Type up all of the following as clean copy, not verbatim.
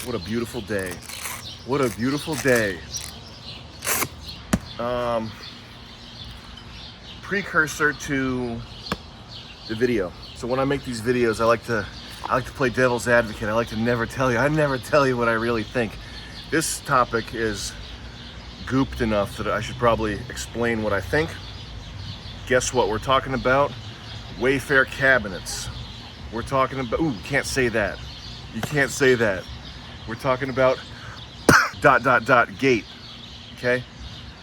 What a beautiful day. What a beautiful day. Precursor to the video. So when I make these videos, I like to play devil's advocate. I like to never tell you what I really think. This topic is gooped enough that I should probably explain what I think. Guess what we're talking about? Wayfair cabinets. We're talking about, ooh, can't say that. You can't say that. We're talking about ... gate. Okay?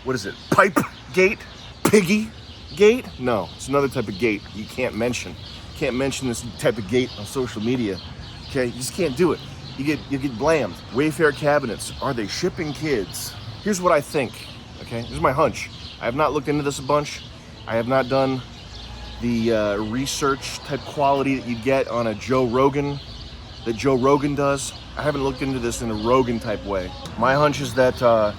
What is it? Pipe gate? Piggy gate? No, it's another type of gate you can't mention. You can't mention this type of gate on social media. Okay? You just can't do it. You get blamed. Wayfair cabinets, are they shipping kids? Here's what I think. Okay? This is my hunch. I have not looked into this a bunch. I have not done the research type quality that you get on a Joe Rogan, that Joe Rogan does. I haven't looked into this in a Rogan type way. My hunch is that the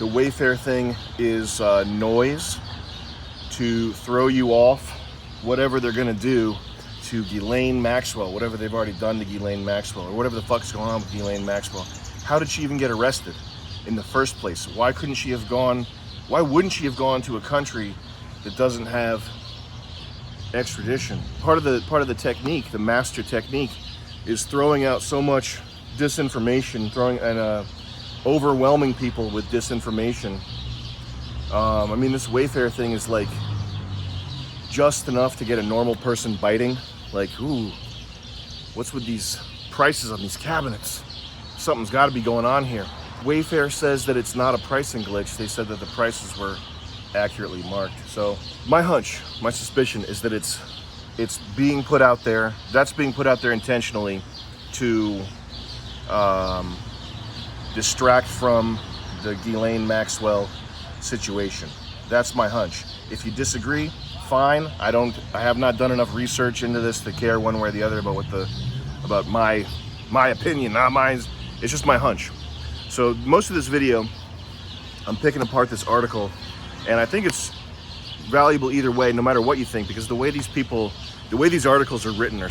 Wayfair thing is noise to throw you off whatever they're gonna do to Ghislaine Maxwell, whatever they've already done to Ghislaine Maxwell, or whatever the fuck's going on with Ghislaine Maxwell. How did she even get arrested in the first place? Why wouldn't she have gone to a country that doesn't have extradition? Part of the technique, the master technique, is throwing out so much disinformation, overwhelming people with disinformation. I mean, this Wayfair thing is like just enough to get a normal person biting. Like, ooh, what's with these prices on these cabinets? Something's got to be going on here. Wayfair says that it's not a pricing glitch. They said that the prices were accurately marked. So my hunch, my suspicion is that it's being put out there. That's being put out there intentionally to distract from the Ghislaine Maxwell situation. That's my hunch. If you disagree, fine. I have not done enough research into this to care one way or the other about my opinion, not mine. It's just my hunch. So most of this video, I'm picking apart this article, and I think it's valuable either way, no matter what you think, because the way these articles are written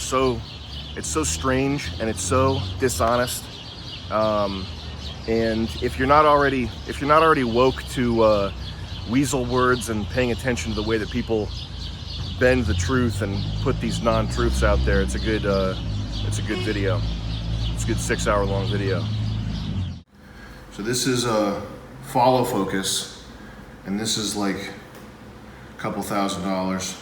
it's so strange and it's so dishonest. And if you're not already woke to weasel words and paying attention to the way that people bend the truth and put these non-truths out there, it's a good video. It's a good 6-hour long video. So this is a follow focus, and this is like a couple $1,000.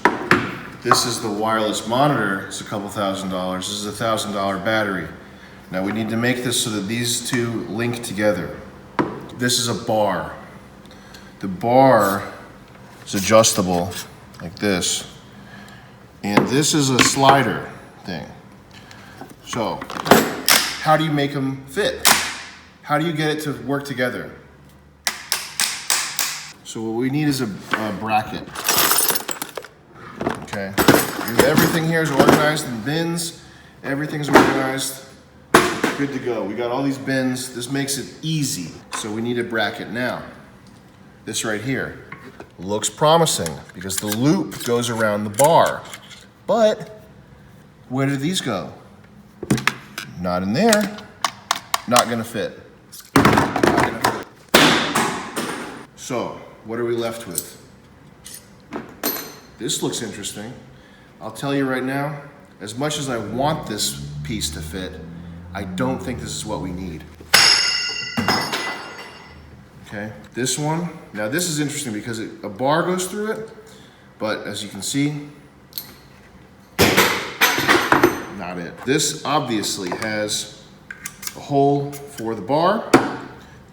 This is the wireless monitor. It's a couple $1,000. This is a $1,000 battery. Now we need to make this so that these two link together. This is a bar. The bar is adjustable like this. And this is a slider thing. So how do you make them fit? How do you get it to work together? So what we need is a bracket. Okay. Everything here is organized in bins. Everything's organized. Good to go. We got all these bins. This makes it easy. So we need a bracket now. This right here looks promising because the loop goes around the bar. But where do these go? Not in there. Not gonna fit. Not gonna fit. So what are we left with? This looks interesting. I'll tell you right now, as much as I want this piece to fit, I don't think this is what we need. Okay, this one. Now this is interesting because a bar goes through it, but as you can see, not it. This obviously has a hole for the bar,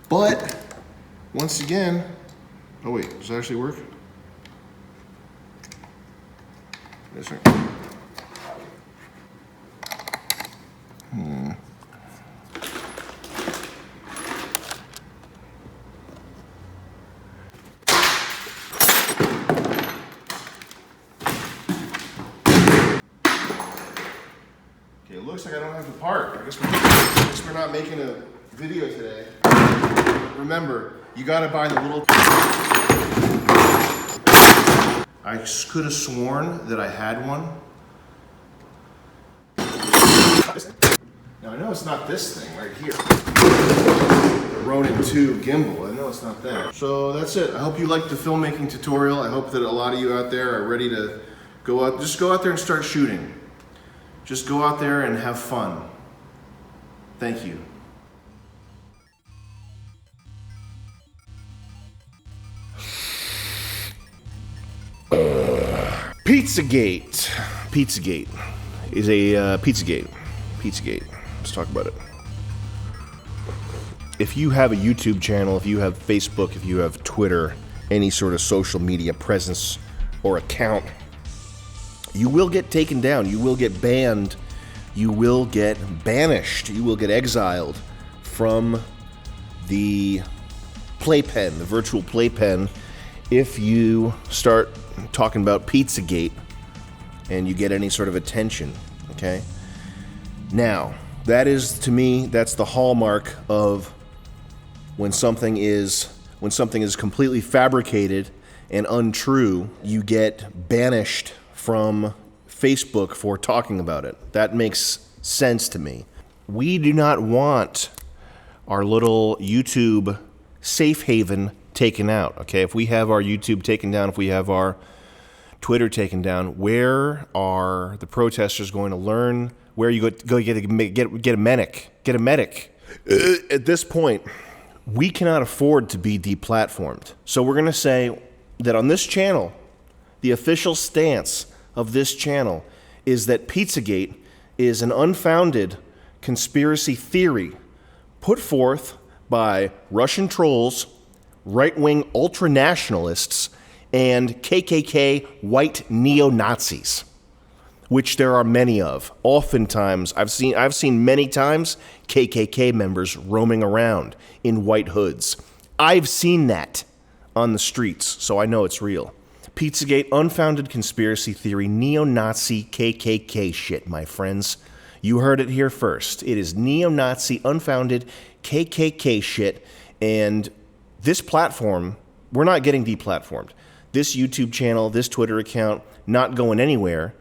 but once again, oh wait, does that actually work? Yes, sir. Okay, it looks like I don't have the part. I guess we're not making a video today. Remember, you gotta buy the little... I could have sworn that I had one. Now I know it's not this thing right here. The Ronin 2 gimbal. I know it's not that. So that's it. I hope you liked the filmmaking tutorial. I hope that a lot of you out there are ready to go out. Just go out there and start shooting. Just go out there and have fun. Thank you. Pizzagate. Pizzagate is a Pizzagate. Pizzagate. Let's talk about it. If you have a YouTube channel, if you have Facebook, if you have Twitter, any sort of social media presence or account, you will get taken down. You will get banned. You will get banished. You will get exiled from the playpen, the virtual playpen, if you start talking about Pizzagate and you get any sort of attention, okay? Now, that is, to me, that's the hallmark of when something is completely fabricated and untrue, you get banished from Facebook for talking about it. That makes sense to me. We do not want our little YouTube safe haven taken out, okay? If we have our YouTube taken down, if we have our Twitter taken down, where are the protesters going to learn? Where are you go get a medic? Get a medic. At this point, we cannot afford to be deplatformed. So we're going to say that on this channel, the official stance of this channel is that Pizzagate is an unfounded conspiracy theory put forth by Russian trolls, right-wing ultra-nationalists, and KKK white neo-Nazis, which there are many of. Oftentimes, I've seen many times KKK members roaming around in white hoods. I've seen that on the streets, so I know it's real. Pizzagate, unfounded conspiracy theory, neo-Nazi KKK shit, my friends. You heard it here first. It is neo-Nazi, unfounded KKK shit, and this platform, we're not getting deplatformed. This YouTube channel, this Twitter account, not going anywhere.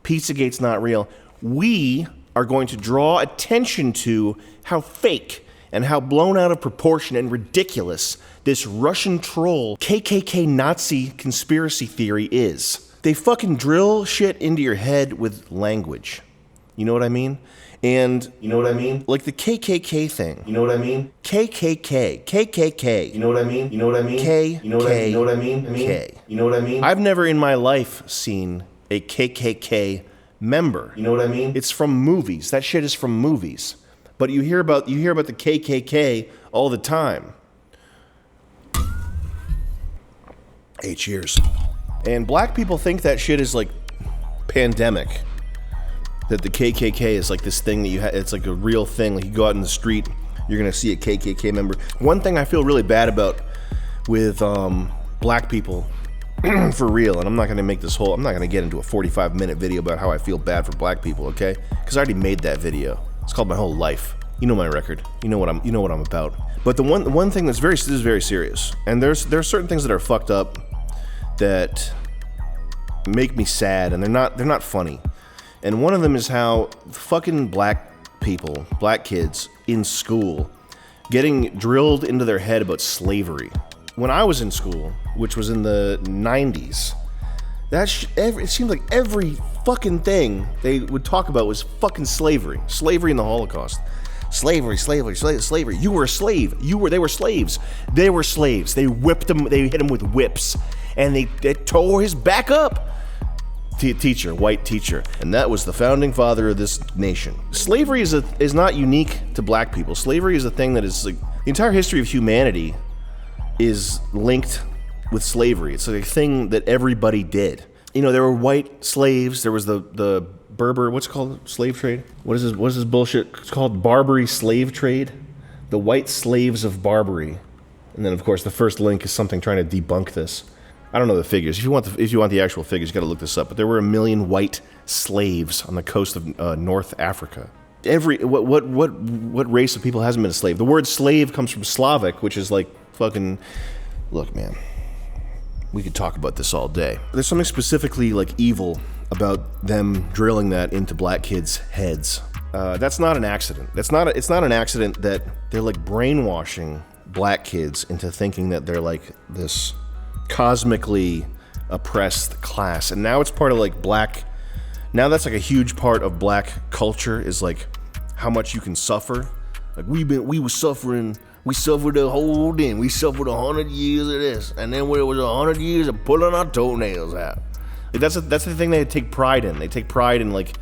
Pizzagate's not real. We are going to draw attention to how fake and how blown out of proportion and ridiculous this Russian troll KKK Nazi conspiracy theory is. They fucking drill shit into your head with language. You know what I mean? And, you know what I mean? Like the KKK thing. You know what I mean? KKK. KKK. You know what I mean? You know what I mean? K. You know what I mean? You know what I mean? K. You know what I mean? I've never in my life seen a KKK member. You know what I mean? It's from movies. That shit is from movies. But you hear about the KKK all the time. 8 years. And black people think that shit is like pandemic. That the KKK is like this thing that it's like a real thing. Like you go out in the street, you're gonna see a KKK member. One thing I feel really bad about with black people, for real, and I'm not gonna get into a 45-minute video about how I feel bad for black people, okay? Because I already made that video. It's called My Whole Life. You know my record. You know what I'm about. But the one thing this is very serious, and there are certain things that are fucked up that make me sad, and they're not funny. And one of them is how fucking black people, black kids in school, getting drilled into their head about slavery. When I was in school, which was in the 90s, it seemed like every fucking thing they would talk about was fucking slavery. Slavery in the Holocaust. Slavery. You were a slave. They were slaves. They were slaves. They whipped him. They hit him with whips. And they tore his back up. Teacher, white teacher. And that was the founding father of this nation. Slavery is not unique to black people. Slavery is a thing that is like, the entire history of humanity is linked with slavery. It's like a thing that everybody did. You know, there were white slaves. There was the Berber, what's it called? Slave trade? What is this bullshit? It's called Barbary slave trade. The white slaves of Barbary. And then, of course, the first link is something trying to debunk this. I don't know the figures. If you want the actual figures, you got to look this up. But there were 1 million white slaves on the coast of North Africa. What race of people hasn't been a slave? The word slave comes from Slavic, which is like fucking. Look, man, we could talk about this all day. There's something specifically like evil about them drilling that into black kids' heads. That's not an accident. It's not an accident that they're like brainwashing black kids into thinking that they're like this cosmically oppressed class. And now it's part of like black, now that's like a huge part of black culture is like how much you can suffer. Like we were suffering, we suffered the whole thing. We suffered 100 years of this. And then when it was 100 years of pulling our toenails out. Like that's the thing they take pride in. They take pride in like,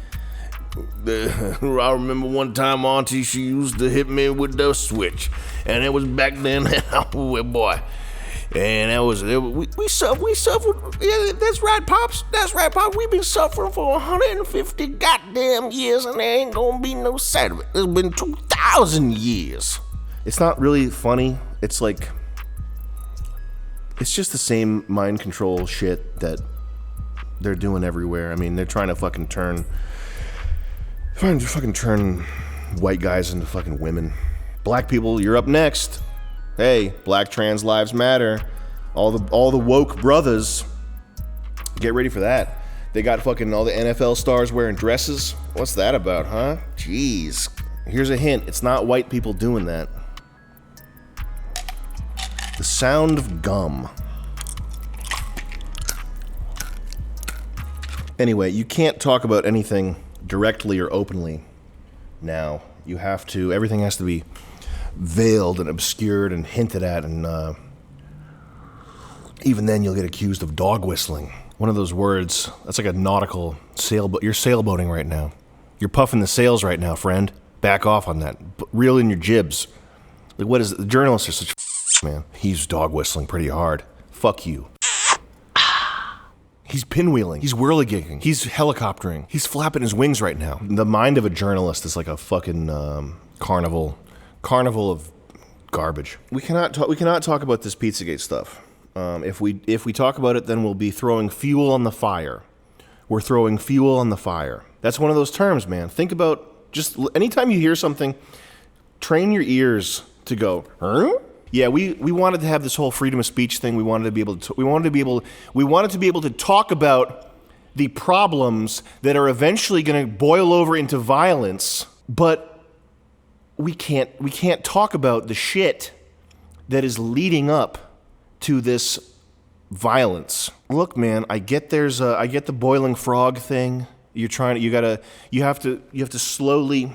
I remember one time Auntie, she used to hit me with the switch, and it was back then. Oh boy, and that was we suffered. Yeah, that's right, pops. That's right, pops. We've been suffering for 150 goddamn years, and there ain't gonna be no side of it. It's been 2,000 years. It's not really funny. It's like it's just the same mind control shit that they're doing everywhere. I mean, they're trying to fucking turn white guys into fucking women. Black people, you're up next. Hey, black trans lives matter. All the woke brothers, get ready for that. They got fucking all the NFL stars wearing dresses. What's that about, huh? Jeez. Here's a hint. It's not white people doing that. The sound of gum. Anyway, you can't talk about anything directly or openly now. You have to, everything has to be veiled and obscured and hinted at, and even then you'll get accused of dog whistling. One of those words, that's like a nautical sailboat. You're sailboating right now. You're puffing the sails right now, friend. Back off on that. Reel in your jibs. Like, what is it? The journalists are such man. He's dog whistling pretty hard. Fuck you. He's pinwheeling. He's whirligigging. He's helicoptering. He's flapping his wings right now. The mind of a journalist is like a fucking carnival of garbage. We cannot talk about this Pizzagate stuff. If we talk about it, then we'll be throwing fuel on the fire. We're throwing fuel on the fire. That's one of those terms, man. Think about just anytime you hear something, train your ears to go, huh? Yeah, we wanted to have this whole freedom of speech thing. We wanted to be able to talk about the problems that are eventually going to boil over into violence, but we can't talk about the shit that is leading up to this violence. Look, man, I get the boiling frog thing. You have to slowly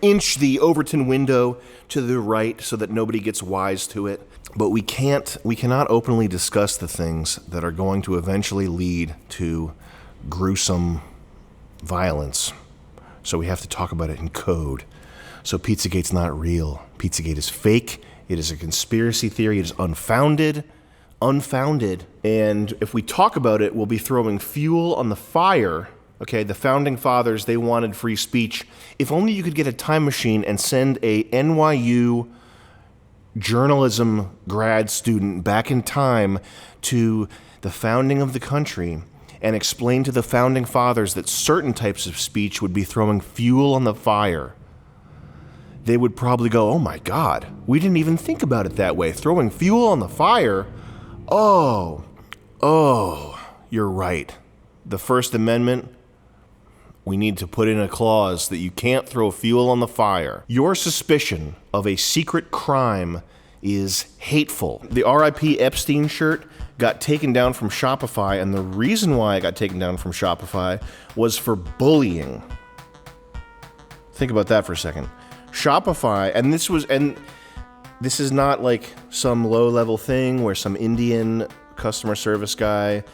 inch the Overton window to the right so that nobody gets wise to it. But we cannot openly discuss the things that are going to eventually lead to gruesome violence. So we have to talk about it in code. So Pizzagate's not real. Pizzagate is fake. It is a conspiracy theory. It is unfounded. And if we talk about it, we'll be throwing fuel on the fire. Okay, the founding fathers, they wanted free speech. If only you could get a time machine and send a NYU journalism grad student back in time to the founding of the country and explain to the founding fathers that certain types of speech would be throwing fuel on the fire, they would probably go, oh my God, we didn't even think about it that way. Throwing fuel on the fire? Oh, you're right. The First Amendment, we need to put in a clause that you can't throw fuel on the fire. Your suspicion of a secret crime is hateful. The RIP Epstein shirt got taken down from Shopify, and the reason why it got taken down from Shopify was for bullying. Think about that for a second. Shopify, and this is not like some low-level thing where some Indian customer service guy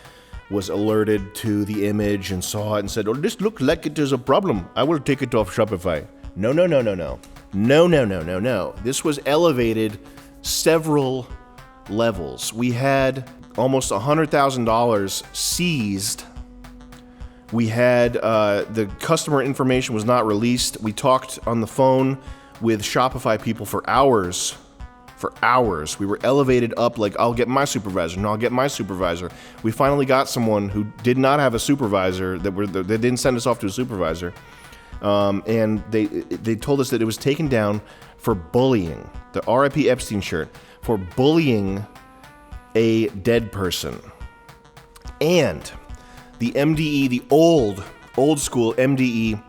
was alerted to the image and saw it and said, oh, this looks like it is a problem. I will take it off Shopify. No. This was elevated several levels. We had almost $100,000 seized. We had the customer information was not released. We talked on the phone with Shopify people for hours. We were elevated up like, I'll get my supervisor. No, I'll get my supervisor. We finally got someone who did not have a supervisor, they didn't send us off to a supervisor. And they told us that it was taken down for bullying. The RIP Epstein shirt, for bullying a dead person. And the MDE, the old school MDE,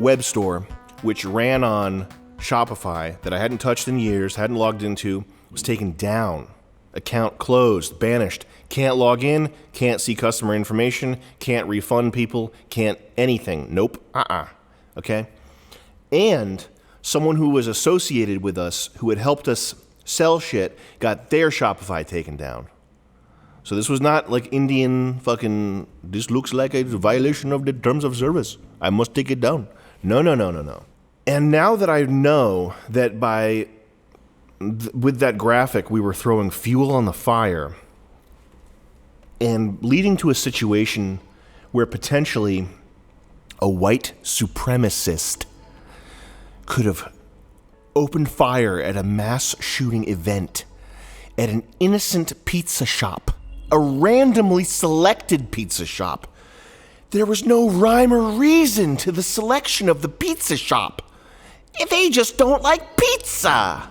web store, which ran on Shopify that I hadn't touched in years, hadn't logged into, was taken down. Account closed, banished. Can't log in, can't see customer information, can't refund people, can't anything. Nope. Okay? And someone who was associated with us, who had helped us sell shit, got their Shopify taken down. So this was not like Indian fucking, this looks like a violation of the terms of service, I must take it down. No. And now that I know that with that graphic we were throwing fuel on the fire and leading to a situation where potentially a white supremacist could have opened fire at a mass shooting event at an innocent pizza shop, a randomly selected pizza shop. There was no rhyme or reason to the selection of the pizza shop. They just don't like pizza.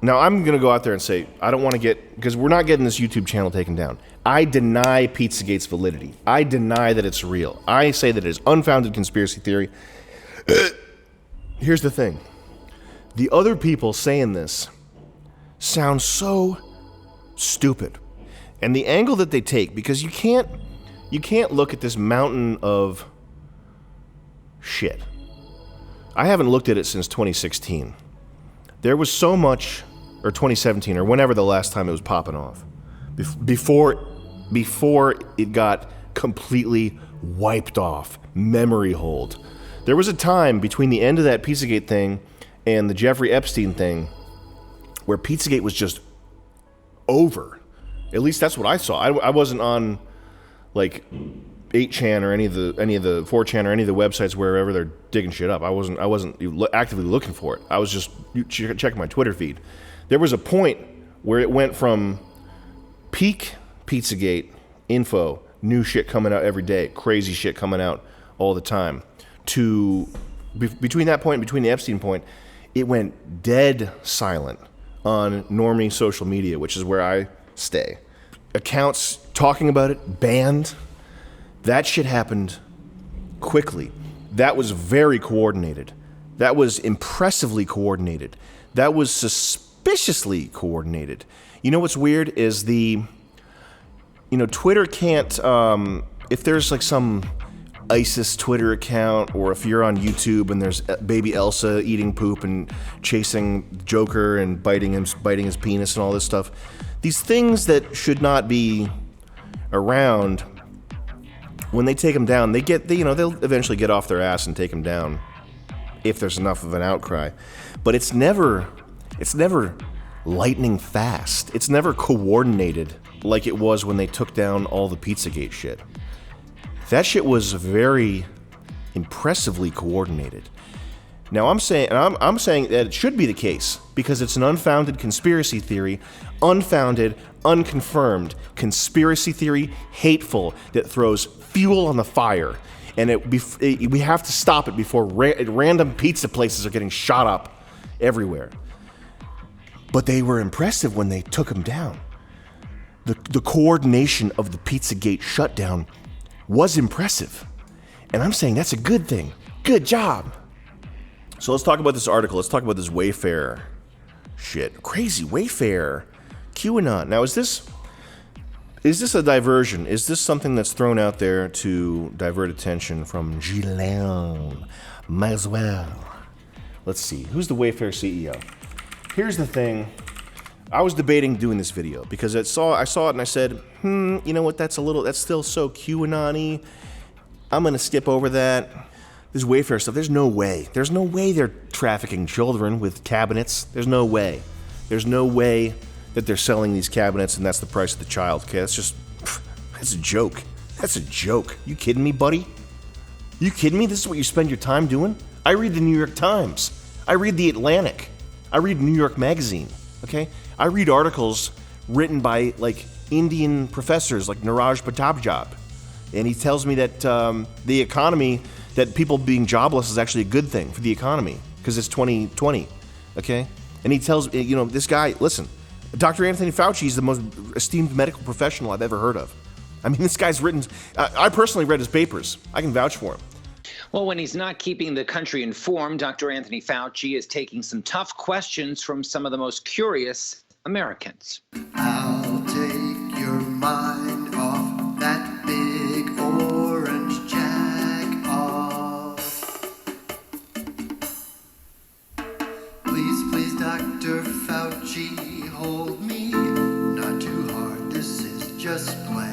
Now, I'm going to go out there and say, I don't want to because we're not getting this YouTube channel taken down. I deny Pizzagate's validity. I deny that it's real. I say that it is unfounded conspiracy theory. Here's the thing. The other people saying this sound so stupid. And the angle that they take, because you can't look at this mountain of shit. I haven't looked at it since 2016. There was so much, or 2017, or whenever the last time it was popping off, before it got completely wiped off, memory hold. There was a time between the end of that Pizzagate thing and the Jeffrey Epstein thing where Pizzagate was just over. At least that's what I saw. I wasn't on like 8chan or any of the 4chan or any of the websites wherever they're digging shit up. I wasn't actively looking for it. I was just checking my Twitter feed. There was a point where it went from peak Pizzagate info, new shit coming out every day, crazy shit coming out all the time, to between that point and between the Epstein point, it went dead silent on normie social media, which is where I stay. Accounts talking about it, banned. That shit happened quickly. That was very coordinated. That was impressively coordinated. That was suspiciously coordinated. You know what's weird is Twitter can't, if there's like some ISIS Twitter account, or if you're on YouTube and there's baby Elsa eating poop and chasing Joker and biting his penis and all this stuff, these things that should not be around, when they take them down, they'll eventually get off their ass and take them down if there's enough of an outcry. But it's never lightning fast. It's never coordinated like it was when they took down all the Pizzagate shit. That shit was very impressively coordinated. Now I'm saying that it should be the case because it's an unfounded conspiracy theory, unfounded, unconfirmed conspiracy theory, hateful, that throws fuel on the fire, and we have to stop it before random pizza places are getting shot up everywhere. But they were impressive when they took them down. The coordination of the Pizzagate shutdown was impressive. And I'm saying that's a good thing. Good job. So let's talk about this article. Let's talk about this Wayfair shit. Crazy Wayfair. QAnon. Now, is this a diversion? Is this something that's thrown out there to divert attention from Ghislaine Maxwell? Let's see. Who's the Wayfair CEO? Here's the thing. I was debating doing this video because I saw it and I said, you know what, that's still so QAnon-y. I'm going to skip over that. This Wayfair stuff, there's no way they're trafficking children with cabinets. There's no way that they're selling these cabinets and that's the price of the child. Okay, that's a joke. That's a joke. You kidding me, buddy? You kidding me? This is what you spend your time doing? I read the New York Times. I read the Atlantic. I read New York Magazine. Okay? I read articles written by like Indian professors like Niraj Patabjab. And he tells me that the economy, that people being jobless is actually a good thing for the economy because it's 2020. Okay? And he tells, this guy, listen, Dr. Anthony Fauci is the most esteemed medical professional I've ever heard of. I mean, this guy's written, I personally read his papers. I can vouch for him. Well, when he's not keeping the country informed, Dr. Anthony Fauci is taking some tough questions from some of the most curious Americans. I'll take your mind off that big orange jack off. Please, please, Dr. Fauci, hold me. Not too hard, this is just play.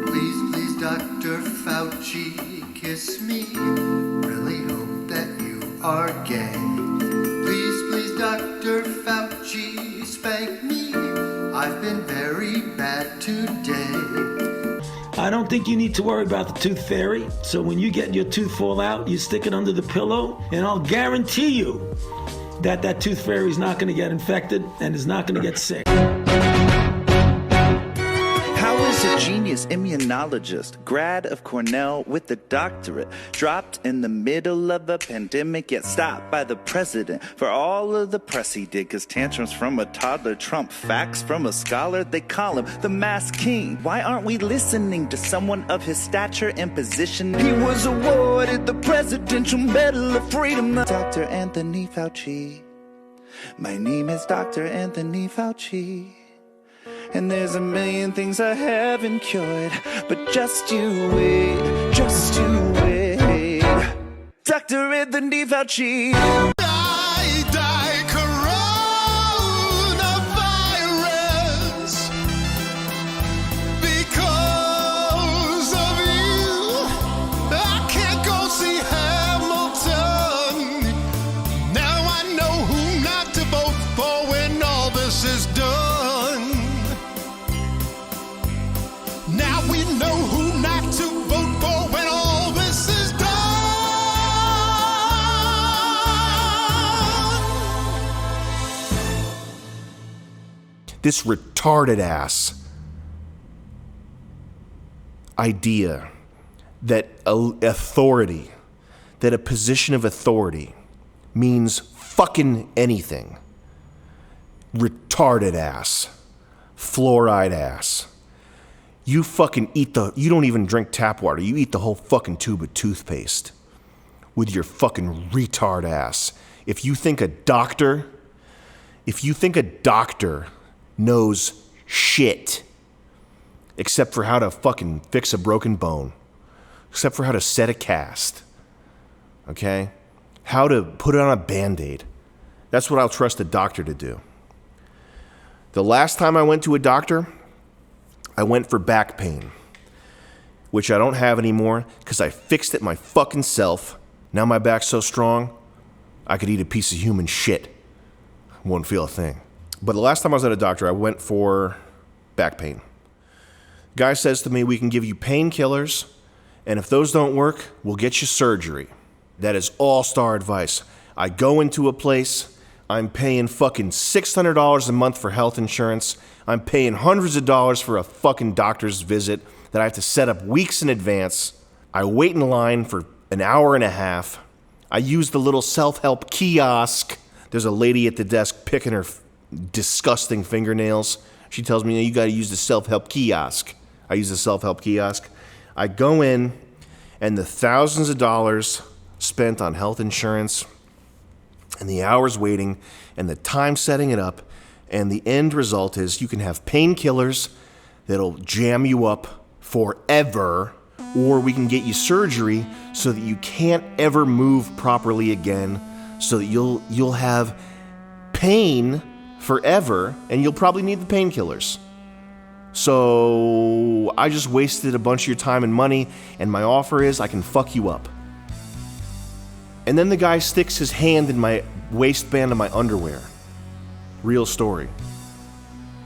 Please, please, Dr. Fauci, kiss me. Really hope that you are gay. Please, please, Dr. Fauci, spank me. I've been very bad today. I don't think you need to worry about the tooth fairy. So when you get your tooth fall out, you stick it under the pillow, and I'll guarantee you that that tooth fairy is not going to get infected and is not going to get sick. A genius immunologist, grad of Cornell with a doctorate, dropped in the middle of a pandemic, yet stopped by the president for all of the press he did, cause tantrums from a toddler trump facts from a scholar. They call him the mass king. Why aren't we listening to someone of his stature and position? He was awarded the Presidential Medal of Freedom. Dr. Anthony Fauci. My name is Dr. Anthony Fauci. And there's a million things I haven't cured, but just you wait, just you wait. Dr. Anthony Fauci. Die, coronavirus. Because of you, I can't go see Hamilton. Now I know who not to vote for when all this is done. Now we know who not to vote for when all this is done. This retarded ass idea that authority, that a position of authority means fucking anything. Retarded ass. Fluoride ass. You fucking you don't even drink tap water. You eat the whole fucking tube of toothpaste with your fucking retard ass. If you think a doctor knows shit, except for how to fucking fix a broken bone, except for how to set a cast, okay? How to put on a Band-Aid. That's what I'll trust a doctor to do. The last time I went to a doctor, I went for back pain, which I don't have anymore because I fixed it my fucking self. Now my back's so strong, I could eat a piece of human shit. Won't feel a thing. But the last time I was at a doctor, I went for back pain. Guy says to me, we can give you painkillers, and if those don't work, we'll get you surgery. That is all-star advice. I go into a place, I'm paying fucking $600 a month for health insurance. I'm paying hundreds of dollars for a fucking doctor's visit that I have to set up weeks in advance. I wait in line for an hour and a half. I use the little self-help kiosk. There's a lady at the desk picking her disgusting fingernails. She tells me, you gotta use the self-help kiosk. I use the self-help kiosk. I go in, and the thousands of dollars spent on health insurance, and the hours waiting, and the time setting it up, and the end result is you can have painkillers that'll jam you up forever, or we can get you surgery so that you can't ever move properly again, so that you'll have pain forever, and you'll probably need the painkillers. So I just wasted a bunch of your time and money, and my offer is I can fuck you up. And then the guy sticks his hand in my waistband of my underwear. Real story.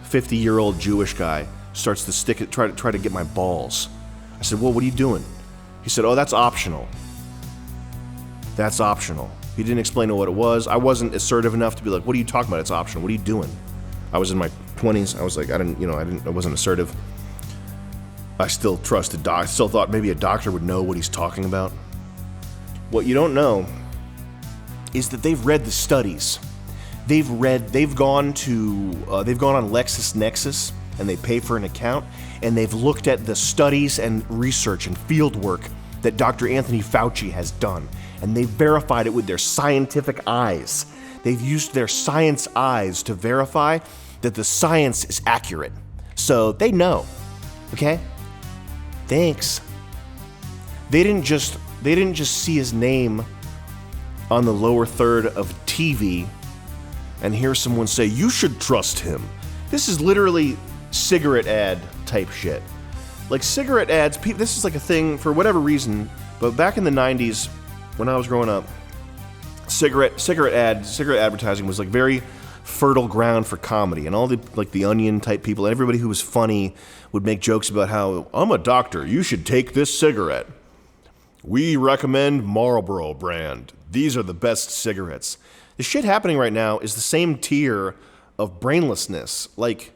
50-year-old Jewish guy starts to stick it, try to get my balls. I said, well, what are you doing? He said, oh, that's optional. That's optional. He didn't explain what it was. I wasn't assertive enough to be like, what are you talking about? It's optional. What are you doing? I was in my 20s. I was like, I wasn't assertive. I still trusted I still thought maybe a doctor would know what he's talking about. What you don't know is that they've read the studies. They've gone on LexisNexis and they pay for an account, and they've looked at the studies and research and field work that Dr. Anthony Fauci has done, and they verified it with their scientific eyes. They've used their science eyes to verify that the science is accurate. So they know, okay? Thanks. They didn't just see his name on the lower third of TV and hear someone say, you should trust him. This is literally cigarette ad type shit. Like cigarette ads, this is like a thing for whatever reason, but back in the 90s, when I was growing up, cigarette advertising was like very fertile ground for comedy, and all the Onion type people, everybody who was funny would make jokes about how, I'm a doctor, you should take this cigarette. We recommend Marlboro brand. These are the best cigarettes. The shit happening right now is the same tier of brainlessness. Like,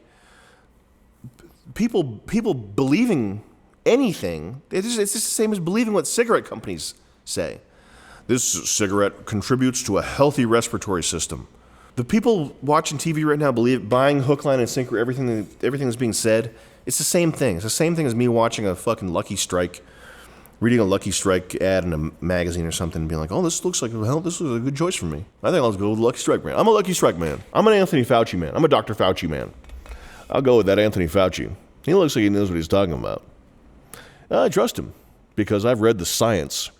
people believing anything, it's just the same as believing what cigarette companies say. This cigarette contributes to a healthy respiratory system. The people watching TV right now buying hook, line, and sinker everything that's being said. It's the same thing. It's the same thing as me watching a fucking Lucky Strike, reading a Lucky Strike ad in a magazine or something and being like, oh, this looks like, well, this was a good choice for me. I think I'll go with Lucky Strike man. I'm a Lucky Strike man. I'm an Anthony Fauci man. I'm a Dr. Fauci man. I'll go with that Anthony Fauci. He looks like he knows what he's talking about. I trust him because I've read the science.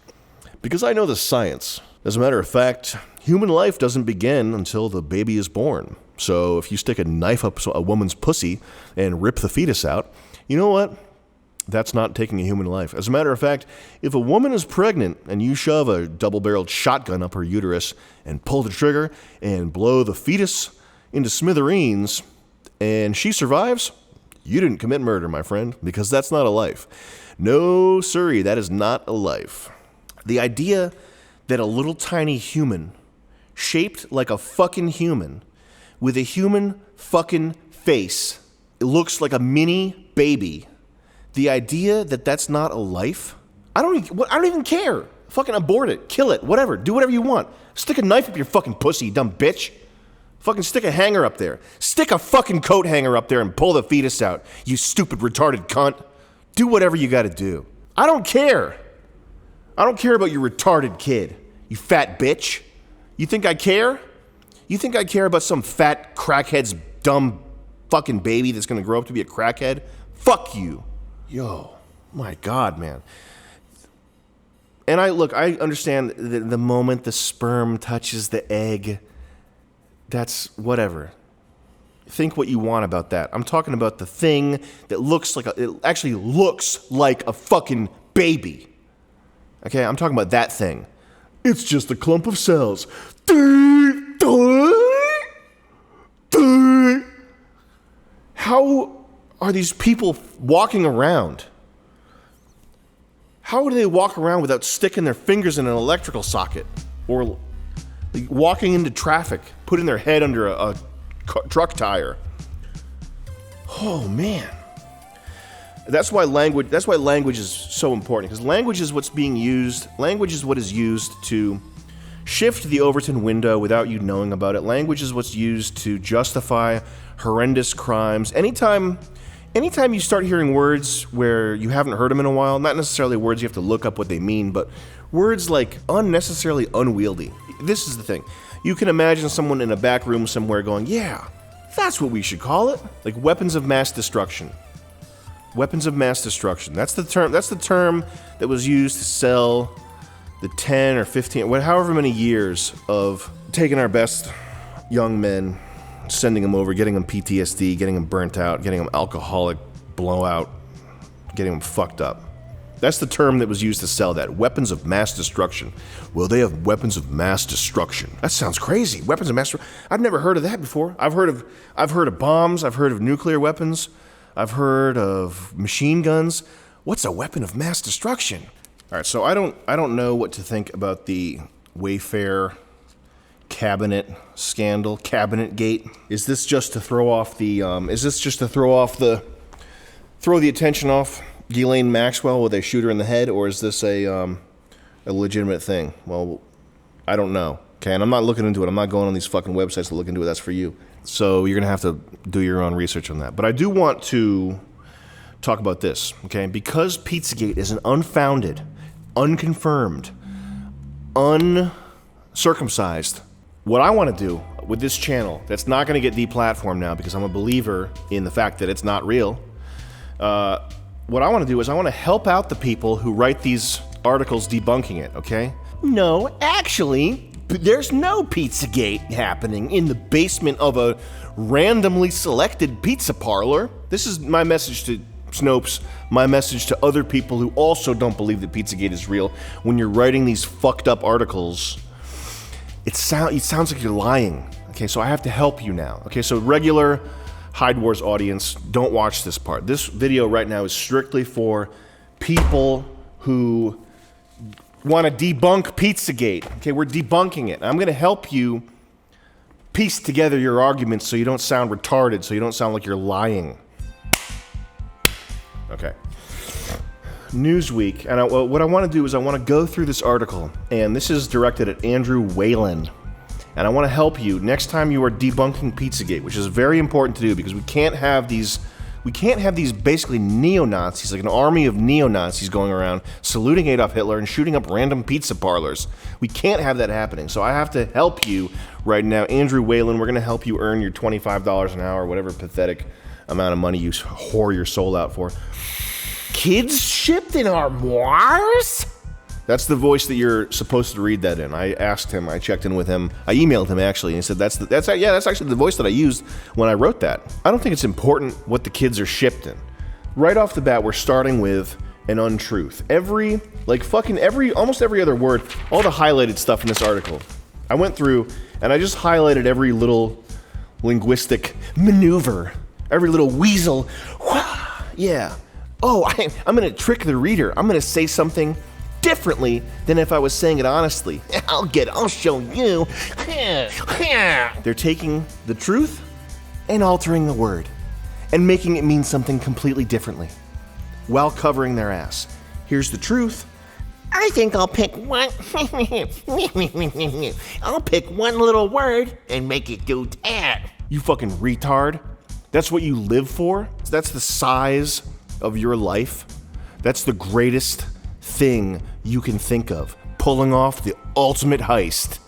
Because I know the science. As a matter of fact, human life doesn't begin until the baby is born. So if you stick a knife up a woman's pussy and rip the fetus out, you know what? That's not taking a human life. As a matter of fact, if a woman is pregnant and you shove a double-barreled shotgun up her uterus and pull the trigger and blow the fetus into smithereens and she survives, you didn't commit murder, my friend, because that's not a life. No, sirree, that is not a life. The idea that a little tiny human, shaped like a fucking human, with a human fucking face, it looks like a mini baby. The idea that that's not a life, I don't even care. Fucking abort it, kill it, whatever. Do whatever you want. Stick a knife up your fucking pussy, you dumb bitch. Fucking stick a hanger up there. Stick a fucking coat hanger up there and pull the fetus out, you stupid retarded cunt. Do whatever you gotta do. I don't care. I don't care about your retarded kid, you fat bitch. You think I care? You think I care about some fat crackhead's dumb fucking baby that's gonna grow up to be a crackhead? Fuck you. Yo, my God, man. And I understand the moment the sperm touches the egg, that's whatever. Think what you want about that. I'm talking about the thing that it actually looks like a fucking baby. Okay, I'm talking about that thing. It's just a clump of cells. How are these people walking around? How do they walk around without sticking their fingers in an electrical socket? Or walking into traffic, putting their head under a truck tire? Oh, man. That's why language is so important, because language is what's being used. Language is what is used to shift the Overton window without you knowing about it. Language is what's used to justify horrendous crimes. Anytime you start hearing words where you haven't heard them in a while, not necessarily words you have to look up what they mean, but words like unnecessarily unwieldy. This is the thing. You can imagine someone in a back room somewhere going, yeah, that's what we should call it. Like weapons of mass destruction. Weapons of mass destruction. That's the term that was used to sell the 10 or 15, however many years of taking our best young men, sending them over, getting them PTSD, getting them burnt out, getting them alcoholic blowout, getting them fucked up. That's the term that was used to sell that. Weapons of mass destruction. Well, they have weapons of mass destruction. That sounds crazy. Weapons of mass destruction. I've never heard of that before. I've heard of bombs. I've heard of nuclear weapons. I've heard of machine guns. What's a weapon of mass destruction? All right, so I don't know what to think about the Wayfair cabinet scandal, cabinet gate. Is this just to throw the attention off Ghislaine Maxwell when they shoot her in the head, or is this a legitimate thing? Well, I don't know. Okay, and I'm not looking into it. I'm not going on these fucking websites to look into it. That's for you. So you're gonna have to do your own research on that. But I do want to talk about this, okay? Because Pizzagate is an unfounded, unconfirmed, uncircumcised. What I want to do with this channel, that's not going to get deplatformed now because I'm a believer in the fact that it's not real. What I want to do is I want to help out the people who write these articles debunking it, okay? No, actually, there's no Pizzagate happening in the basement of a randomly selected pizza parlor. This is my message to Snopes, my message to other people who also don't believe that Pizzagate is real. When you're writing these fucked up articles, it sounds like you're lying. Okay, so I have to help you now. Okay, so regular hydewars audience, don't watch this part. This video right now is strictly for people who want to debunk Pizzagate. Okay, we're debunking it. I'm going to help you piece together your arguments so you don't sound retarded, so you don't sound like you're lying. Okay. Newsweek, and what I want to do is I want to go through this article, and this is directed at Andrew Whalen, and I want to help you next time you are debunking Pizzagate, which is very important to do because we can't have these basically neo-Nazis, like an army of neo-Nazis going around saluting Adolf Hitler and shooting up random pizza parlors. We can't have that happening, so I have to help you right now. Andrew Whalen, we're going to help you earn your $25 an hour, whatever pathetic amount of money you whore your soul out for. Kids shipped in armoires? That's the voice that you're supposed to read that in. I asked him, I checked in with him, I emailed him actually, and he said that's actually the voice that I used when I wrote that. I don't think it's important what the kids are shipped in. Right off the bat, we're starting with an untruth. Almost every other word, all the highlighted stuff in this article. I went through and I just highlighted every little linguistic maneuver, every little weasel. Yeah. Oh, I'm going to trick the reader. I'm going to say something differently than if I was saying it honestly. I'll show you. They're taking the truth and altering the word and making it mean something completely differently while covering their ass. Here's the truth. I think I'll pick one. I'll pick one little word and make it do that. You fucking retard. That's what you live for? That's the size of your life? That's the greatest thing you can think of. Pulling off the ultimate heist.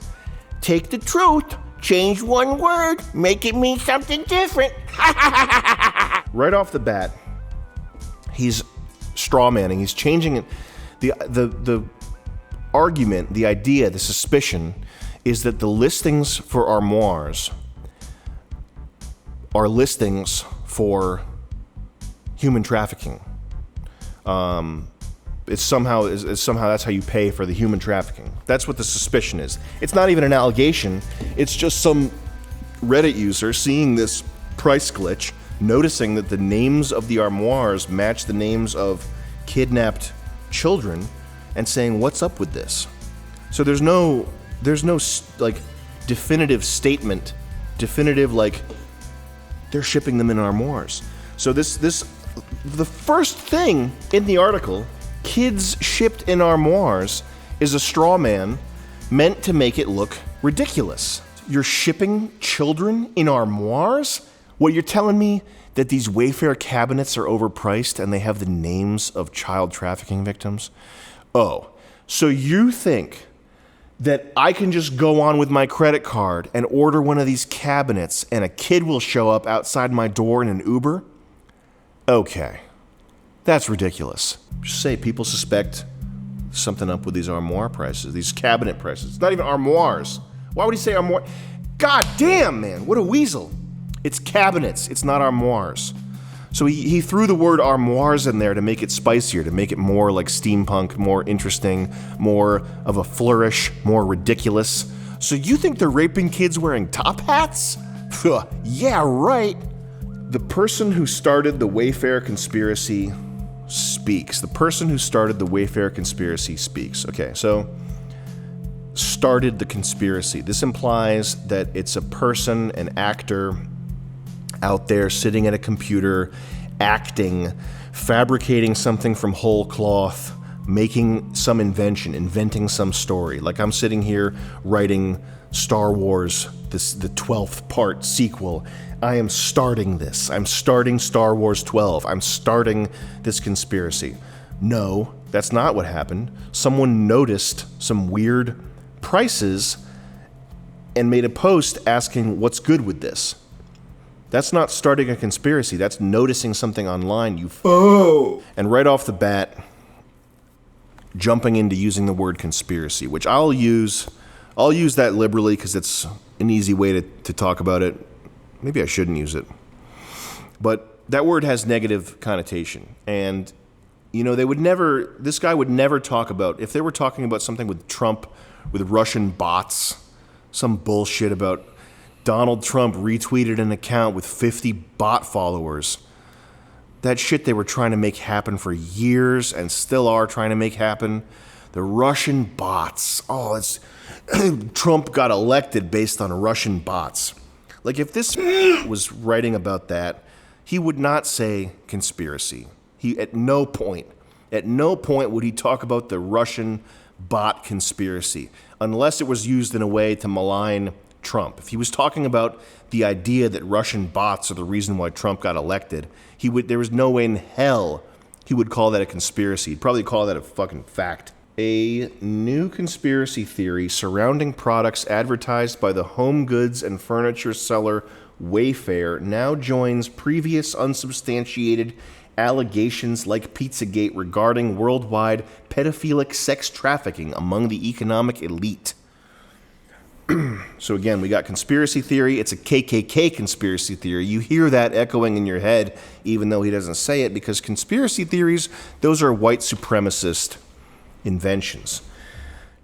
Take the truth, change one word, make it mean something different. Right off the bat, he's strawmanning. He's changing it. The argument, the idea, the suspicion is that the listings for armoires are listings for human trafficking. It's somehow that's how you pay for the human trafficking. That's what the suspicion is. It's not even an allegation. It's just some Reddit user seeing this price glitch, noticing that the names of the armoires match the names of kidnapped children, and saying, "What's up with this?" So there's no like definitive statement, like they're shipping them in armoires. So the first thing in the article, kids shipped in armoires, is a straw man meant to make it look ridiculous. You're shipping children in armoires? What, you're telling me that these Wayfair cabinets are overpriced and they have the names of child trafficking victims? Oh, so you think that I can just go on with my credit card and order one of these cabinets and a kid will show up outside my door in an Uber? Okay. That's ridiculous. Just say people suspect something up with these armoire prices, these cabinet prices. It's not even armoires. Why would he say armoire? God damn, man, what a weasel. It's cabinets, it's not armoires. So he threw the word armoires in there to make it spicier, to make it more like steampunk, more interesting, more of a flourish, more ridiculous. So you think they're raping kids wearing top hats? Yeah, right. The person who started the Wayfair conspiracy speaks. The person who started the Wayfair conspiracy speaks. Okay, so started the conspiracy. This implies that it's a person, an actor out there sitting at a computer, acting, fabricating something from whole cloth, making some inventing some story. Like I'm sitting here writing Star Wars, the 12th part sequel. I am starting this. I'm starting Star Wars 12. I'm starting this conspiracy. No, That's not what happened. Someone noticed some weird prices and made a post asking what's good with this. That's not starting a conspiracy. That's noticing something online, And right off the bat, jumping into using the word conspiracy, which I'll use that liberally because it's an easy way to talk about it. Maybe I shouldn't use it. But that word has negative connotation. And, this guy would never talk about, if they were talking about something with Trump, with Russian bots, some bullshit about Donald Trump retweeted an account with 50 bot followers. That shit they were trying to make happen for years and still are trying to make happen. The Russian bots. Trump got elected based on Russian bots. Like, if this was writing about that, he would not say conspiracy. At no point would he talk about the Russian bot conspiracy, unless it was used in a way to malign Trump. If he was talking about the idea that Russian bots are the reason why Trump got elected, there was no way in hell he would call that a conspiracy. He'd probably call that a fucking fact. A new conspiracy theory surrounding products advertised by the home goods and furniture seller Wayfair now joins previous unsubstantiated allegations like Pizzagate regarding worldwide pedophilic sex trafficking among the economic elite. So again, we got conspiracy theory. It's a KKK conspiracy theory. You hear that echoing in your head, even though he doesn't say it, because conspiracy theories, those are white supremacist inventions.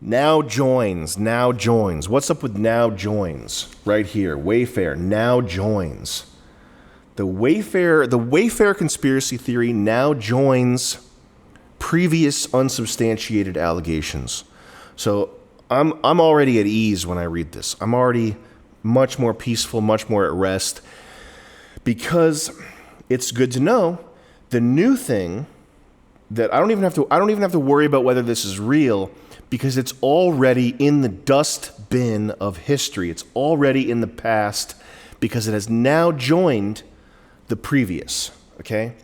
Now joins. What's up with now joins? Right here, Wayfair, now joins. The Wayfair conspiracy theory now joins previous unsubstantiated allegations. So I'm already at ease when I read this. I'm already much more peaceful, much more at rest, because it's good to know the new thing that I don't even have to worry about whether this is real, because it's already in the dust bin of history. It's already in the past because it has now joined the previous, okay?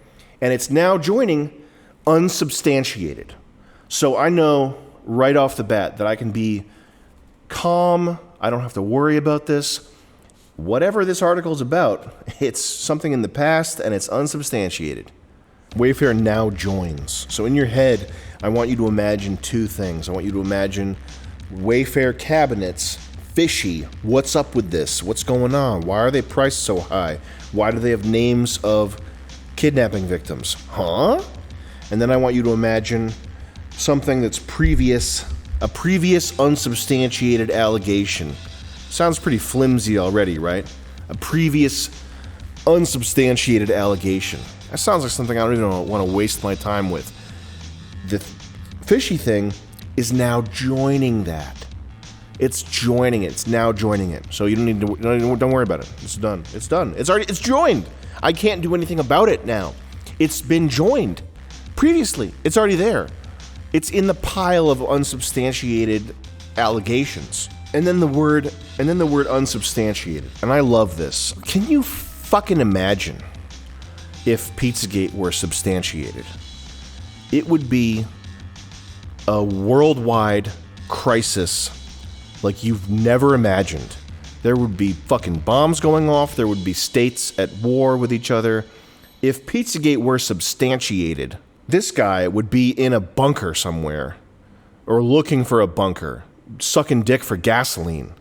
And it's now joining unsubstantiated. So I know right off the bat that I can be calm. I don't have to worry about this. Whatever this article is about, it's something in the past and it's unsubstantiated. Wayfair now joins. So in your head, I want you to imagine two things. I want you to imagine Wayfair cabinets, fishy. What's up with this? What's going on? Why are they priced so high? Why do they have names of kidnapping victims? Huh? And then I want you to imagine something that's a previous unsubstantiated allegation. Sounds pretty flimsy already, right? A previous unsubstantiated allegation. That sounds like something I don't even want to waste my time with. The fishy thing is now joining that. It's joining it. It's now joining it. So you don't worry about it. It's done. It's joined. I can't do anything about it now. It's been joined. Previously, it's already there. It's in the pile of unsubstantiated allegations. And then the word unsubstantiated. And I love this. Can you fucking imagine if Pizzagate were substantiated? It would be a worldwide crisis like you've never imagined. There would be fucking bombs going off. There would be states at war with each other. If Pizzagate were substantiated, this guy would be in a bunker somewhere, or looking for a bunker, sucking dick for gasoline.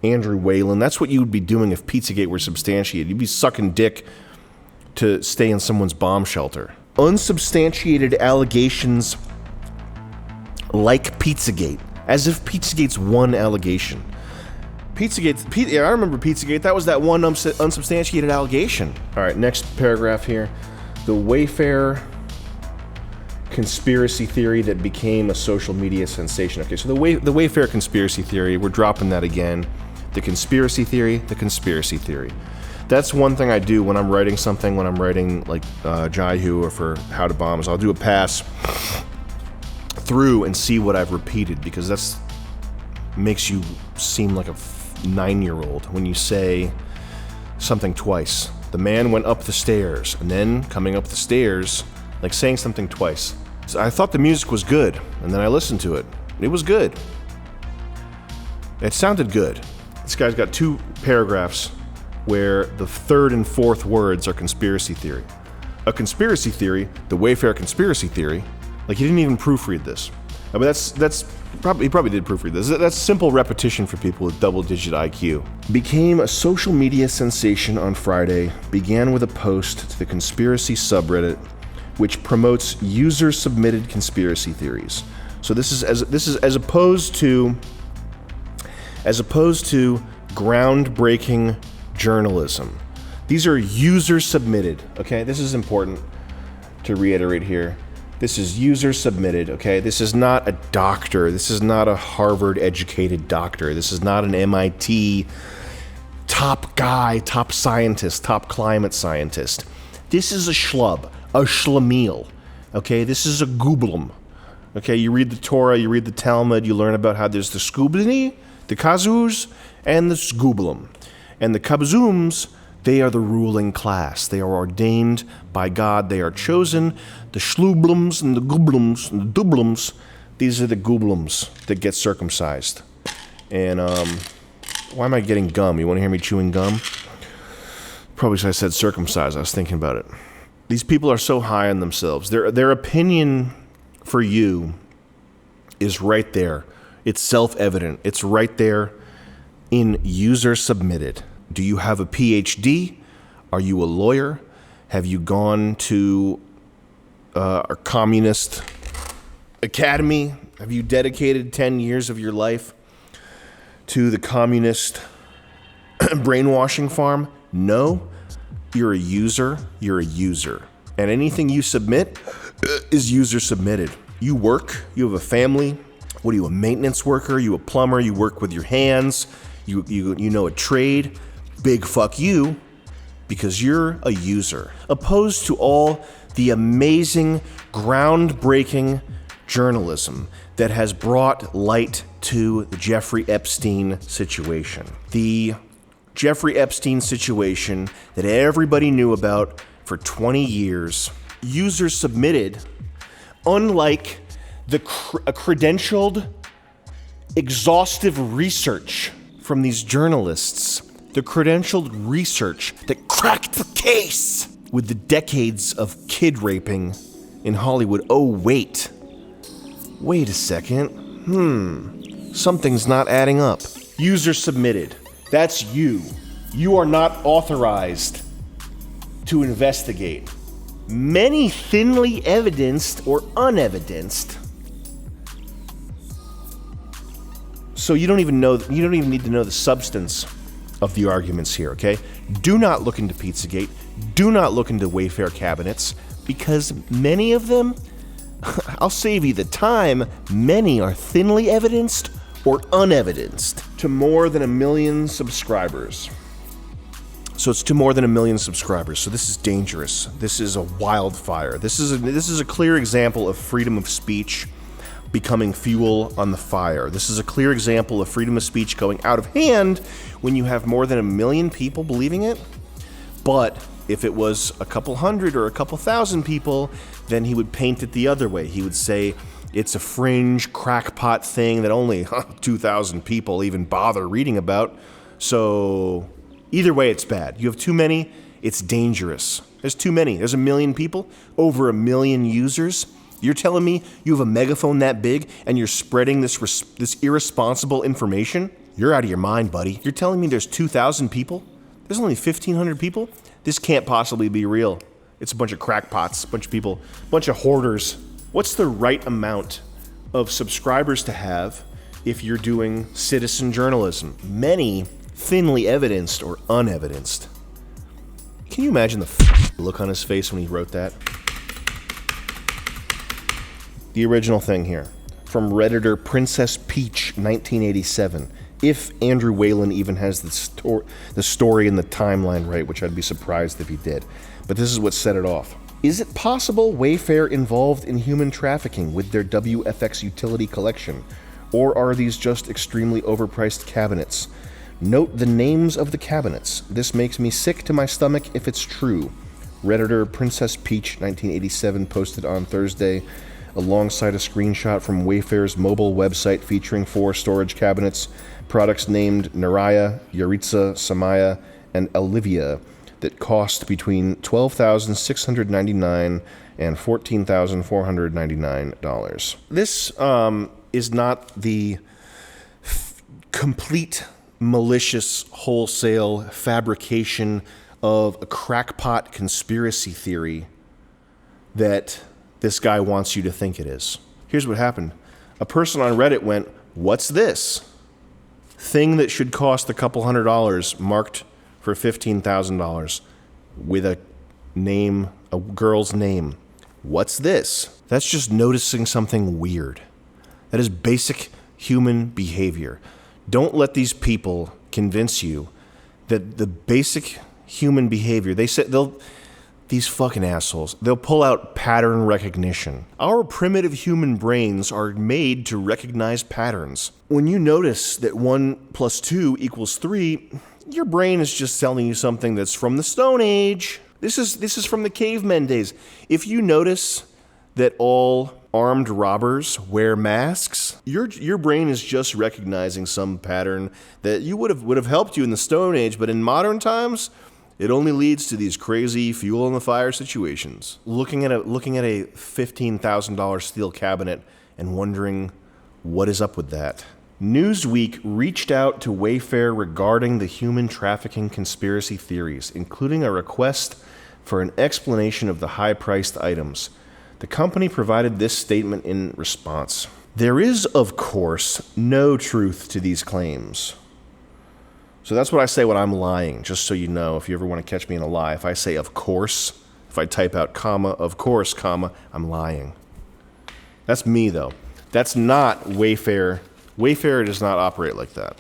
Andrew Whalen, that's what you would be doing if Pizzagate were substantiated. You'd be sucking dick to stay in someone's bomb shelter. Unsubstantiated allegations like Pizzagate, as if Pizzagate's one allegation. I remember Pizzagate. That was that one unsubstantiated allegation. All right, next paragraph here. The Wayfair conspiracy theory that became a social media sensation. Okay, so the Wayfair conspiracy theory, we're dropping that again. The conspiracy theory. That's one thing I do when I'm writing something, when I'm writing like Jaihu or for How to Bomb, is I'll do a pass through and see what I've repeated, because that's makes you seem like a 9-year-old when you say something twice. The man went up the stairs, and then coming up the stairs, like saying something twice. So I thought the music was good, and then I listened to it. It was good. It sounded good. This guy's got 2 paragraphs where the 3rd and 4th words are conspiracy theory. A conspiracy theory, the Wayfair conspiracy theory, like he didn't even proofread this. But that's probably, he probably did proofread this. That's simple repetition for people with double-digit IQ. Became a social media sensation on Friday, began with a post to the conspiracy subreddit, which promotes user-submitted conspiracy theories. So this is as opposed to groundbreaking journalism. These are user-submitted, okay? This is important to reiterate here. This is user-submitted, okay? This is not a doctor. This is not a Harvard-educated doctor. This is not an MIT top guy, top scientist, top climate scientist. This is a schlub, a schlemiel, okay? This is a gooblum, okay? You read the Torah, you read the Talmud, you learn about how there's the skublini, the kazuz, and the sgublum. And the kabzooms, they are the ruling class. They are ordained by God. They are chosen. The shlublums and the gublums and the dublums, these are the gublums that get circumcised. And why am I getting gum? You want to hear me chewing gum? Probably should I said circumcised. I was thinking about it. These people are so high on themselves. Their opinion for you is right there. It's self-evident. It's right there in user submitted. Do you have a PhD? Are you a lawyer? Have you gone to a communist academy? Have you dedicated 10 years of your life to the communist brainwashing farm? No. You're a user. You're a user. And anything you submit is user submitted. You work. You have a family. What are you, a maintenance worker? You a plumber? You work with your hands? You know a trade? Big fuck you, because you're a user. Opposed to all the amazing, groundbreaking journalism that has brought light to the Jeffrey Epstein situation. The Jeffrey Epstein situation that everybody knew about for 20 years. Users submitted, unlike a credentialed, exhaustive research from these journalists, the credentialed research that cracked the case with the decades of kid raping in Hollywood. Oh, wait a second. Something's not adding up. User submitted. That's you. You are not authorized to investigate. Many thinly evidenced or unevidenced. So you don't even need to know the substance of the arguments here, okay? Do not look into Pizzagate. Do not look into Wayfair cabinets, because many of them, I'll save you the time, many are thinly evidenced or unevidenced. To more than 1 million subscribers. So it's to more than 1 million subscribers. So this is dangerous. This is a wildfire. This is a clear example of freedom of speech becoming fuel on the fire. This is a clear example of freedom of speech going out of hand when you have more than 1 million people believing it. But if it was a couple hundred or a couple thousand people, then he would paint it the other way. He would say it's a fringe crackpot thing that only 2,000 people even bother reading about. So either way, it's bad. You have too many, it's dangerous. There's too many. There's 1 million people, over 1 million users. You're telling me you have a megaphone that big and you're spreading this irresponsible information? You're out of your mind, buddy. You're telling me there's 2,000 people? There's only 1,500 people? This can't possibly be real. It's a bunch of crackpots, a bunch of people, a bunch of hoarders. What's the right amount of subscribers to have if you're doing citizen journalism? Many thinly evidenced or unevidenced. Can you imagine the look on his face when he wrote that? The original thing here, from Redditor Princess Peach 1987. If Andrew Whalen even has the story and the timeline right, which I'd be surprised if he did. But this is what set it off. Is it possible Wayfair involved in human trafficking with their WFX utility collection? Or are these just extremely overpriced cabinets? Note the names of the cabinets. This makes me sick to my stomach if it's true. Redditor Princess Peach 1987 posted on Thursday. alongside a screenshot from Wayfair's mobile website featuring 4 storage cabinets, products named Naraya, Yaritza, Samaya, and Olivia that cost between $12,699 and $14,499. This is not the complete malicious wholesale fabrication of a crackpot conspiracy theory that this guy wants you to think it is. Here's what happened. A person on Reddit went, "What's this? Thing that should cost a couple $100 marked for $15,000 with a name, a girl's name. What's this?" That's just noticing something weird. That is basic human behavior. Don't let these people convince you that the basic human behavior, these fucking assholes, they'll pull out pattern recognition. Our primitive human brains are made to recognize patterns. When you notice that 1 + 2 = 3, your brain is just telling you something that's from the Stone Age. This is from the cavemen days. If you notice that all armed robbers wear masks, your brain is just recognizing some pattern that you would have helped you in the Stone Age, but in modern times, it only leads to these crazy fuel in the fire situations. Looking at a $15,000 steel cabinet and wondering what is up with that. Newsweek reached out to Wayfair regarding the human trafficking conspiracy theories, including a request for an explanation of the high-priced items. The company provided this statement in response. There is, of course, no truth to these claims. So that's what I say when I'm lying, just so you know, if you ever want to catch me in a lie. If I say, of course, if I type out comma, of course, comma, I'm lying. That's me, though. That's not Wayfair. Wayfair does not operate like that.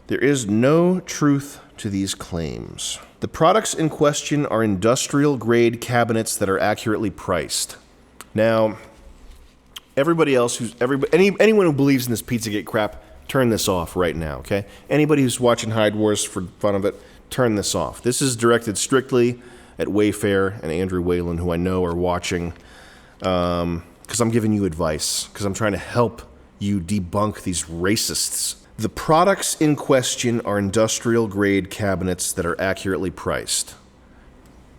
There is no truth to these claims. The products in question are industrial-grade cabinets that are accurately priced. Now, everybody else anyone who believes in this Pizzagate crap, turn this off right now, okay? Anybody who's watching hydewars for fun of it, turn this off. This is directed strictly at Wayfair and Andrew Whalen, who I know are watching, because I'm giving you advice, because I'm trying to help you debunk these racists. The products in question are industrial-grade cabinets that are accurately priced.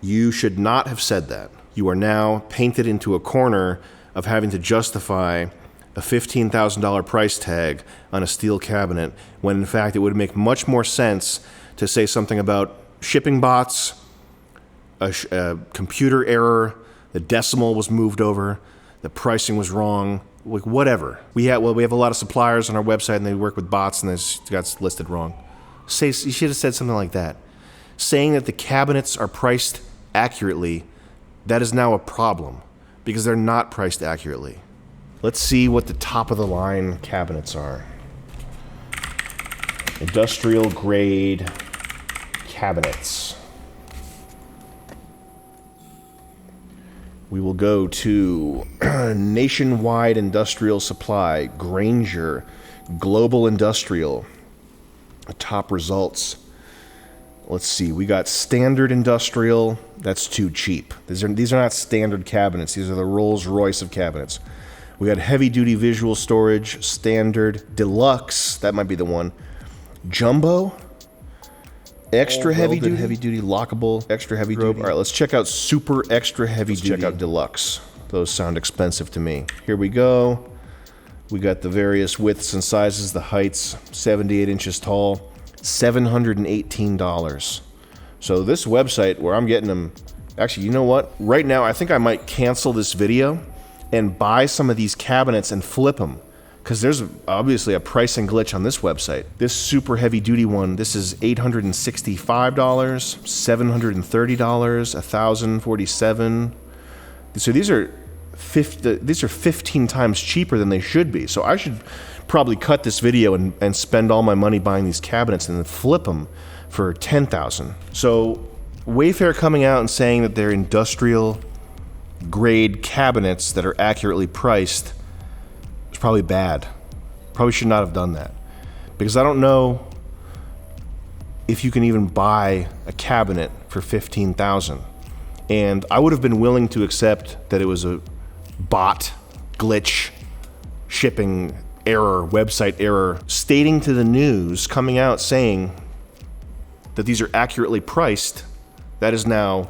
You should not have said that. You are now painted into a corner of having to justify a $15,000 price tag on a steel cabinet, when in fact it would make much more sense to say something about shipping bots, a computer error, the decimal was moved over, the pricing was wrong, like whatever. We have a lot of suppliers on our website and they work with bots and this got listed wrong. You should have said something like that. Saying that the cabinets are priced accurately, that is now a problem because they're not priced accurately. Let's see what the top of the line cabinets are. Industrial grade cabinets. We will go to Nationwide Industrial Supply, Grainger, Global Industrial. Top results. Let's see, we got Standard Industrial. That's too cheap. These are not standard cabinets. These are the Rolls-Royce of cabinets. We got Heavy Duty Visual Storage, Standard, Deluxe. That might be the one. Jumbo. Extra heavy duty, lockable, extra heavy duty. All right, let's check out super extra heavy duty. Check out deluxe. Those sound expensive to me. Here we go. We got the various widths and sizes, the heights, 78 inches tall, $718. So this website where I'm getting them, actually, you know what? Right now, I think I might cancel this video and buy some of these cabinets and flip them. Because there's obviously a pricing glitch on this website. This super heavy duty one, this is $865, $730, $1,047. So these are 15 times cheaper than they should be. So I should probably cut this video and spend all my money buying these cabinets and then flip them for $10,000. So Wayfair coming out and saying that they're industrial grade cabinets that are accurately priced, it's probably bad. Probably should not have done that. Because I don't know if you can even buy a cabinet for $15,000. And I would have been willing to accept that it was a bot, glitch, shipping error, website error, stating to the news, coming out saying that these are accurately priced, that is now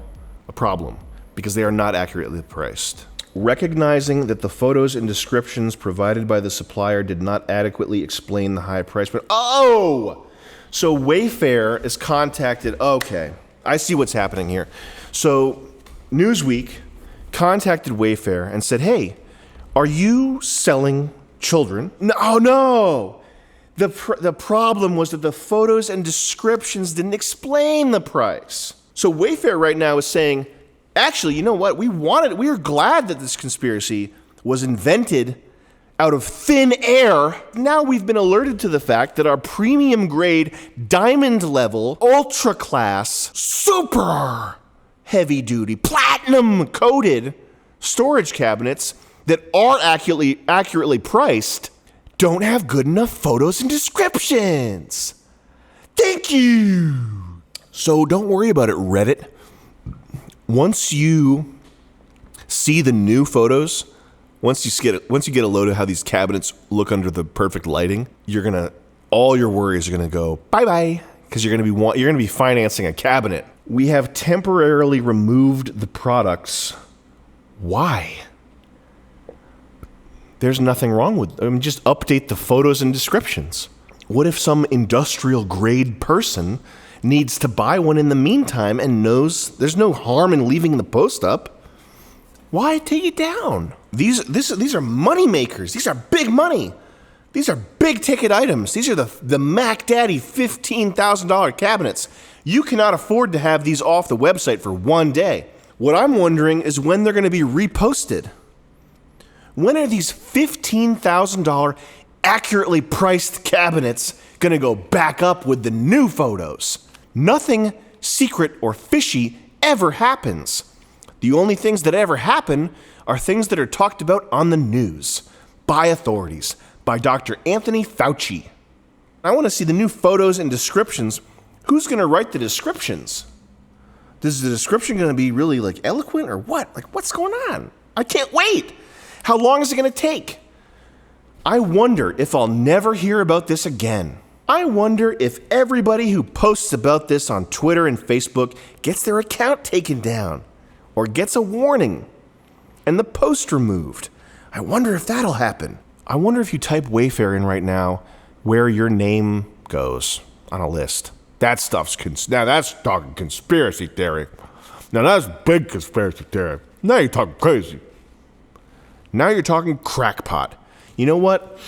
a problem because they are not accurately priced. Recognizing that the photos and descriptions provided by the supplier did not adequately explain the high price. But so Wayfair is contacted. Okay, I see what's happening here. So Newsweek contacted Wayfair and said, hey, are you selling children? No. The problem was that the photos and descriptions didn't explain the price. So Wayfair right now is saying, actually, you know what? We are glad that this conspiracy was invented out of thin air. Now we've been alerted to the fact that our premium grade, diamond level, ultra class, super heavy duty, platinum coated storage cabinets that are accurately priced don't have good enough photos and descriptions. Thank you. So don't worry about it, Reddit. Once you see the new photos, once you get a load of how these cabinets look under the perfect lighting, all your worries are gonna go bye-bye, because you're gonna be financing a cabinet. We have temporarily removed the products. Why? There's nothing wrong with them. Just update the photos and descriptions. What if some industrial grade person needs to buy one in the meantime and knows there's no harm in leaving the post up? Why take it down? These are money makers. These are big money. These are big ticket items. These are the Mac Daddy $15,000 cabinets. You cannot afford to have these off the website for one day. What I'm wondering is when they're going to be reposted. When are these $15,000 accurately priced cabinets going to go back up with the new photos? Nothing secret or fishy ever happens. The only things that ever happen are things that are talked about on the news by authorities, by Dr. Anthony Fauci. I want to see the new photos and descriptions. Who's going to write the descriptions? Is the description going to be really eloquent or what? What's going on? I can't wait. How long is it going to take? I wonder if I'll never hear about this again. I wonder if everybody who posts about this on Twitter and Facebook gets their account taken down or gets a warning and the post removed. I wonder if that'll happen. I wonder if you type Wayfair in right now where your name goes on a list. That stuff's now that's talking conspiracy theory. Now that's big conspiracy theory. Now you're talking crazy. Now you're talking crackpot. You know what?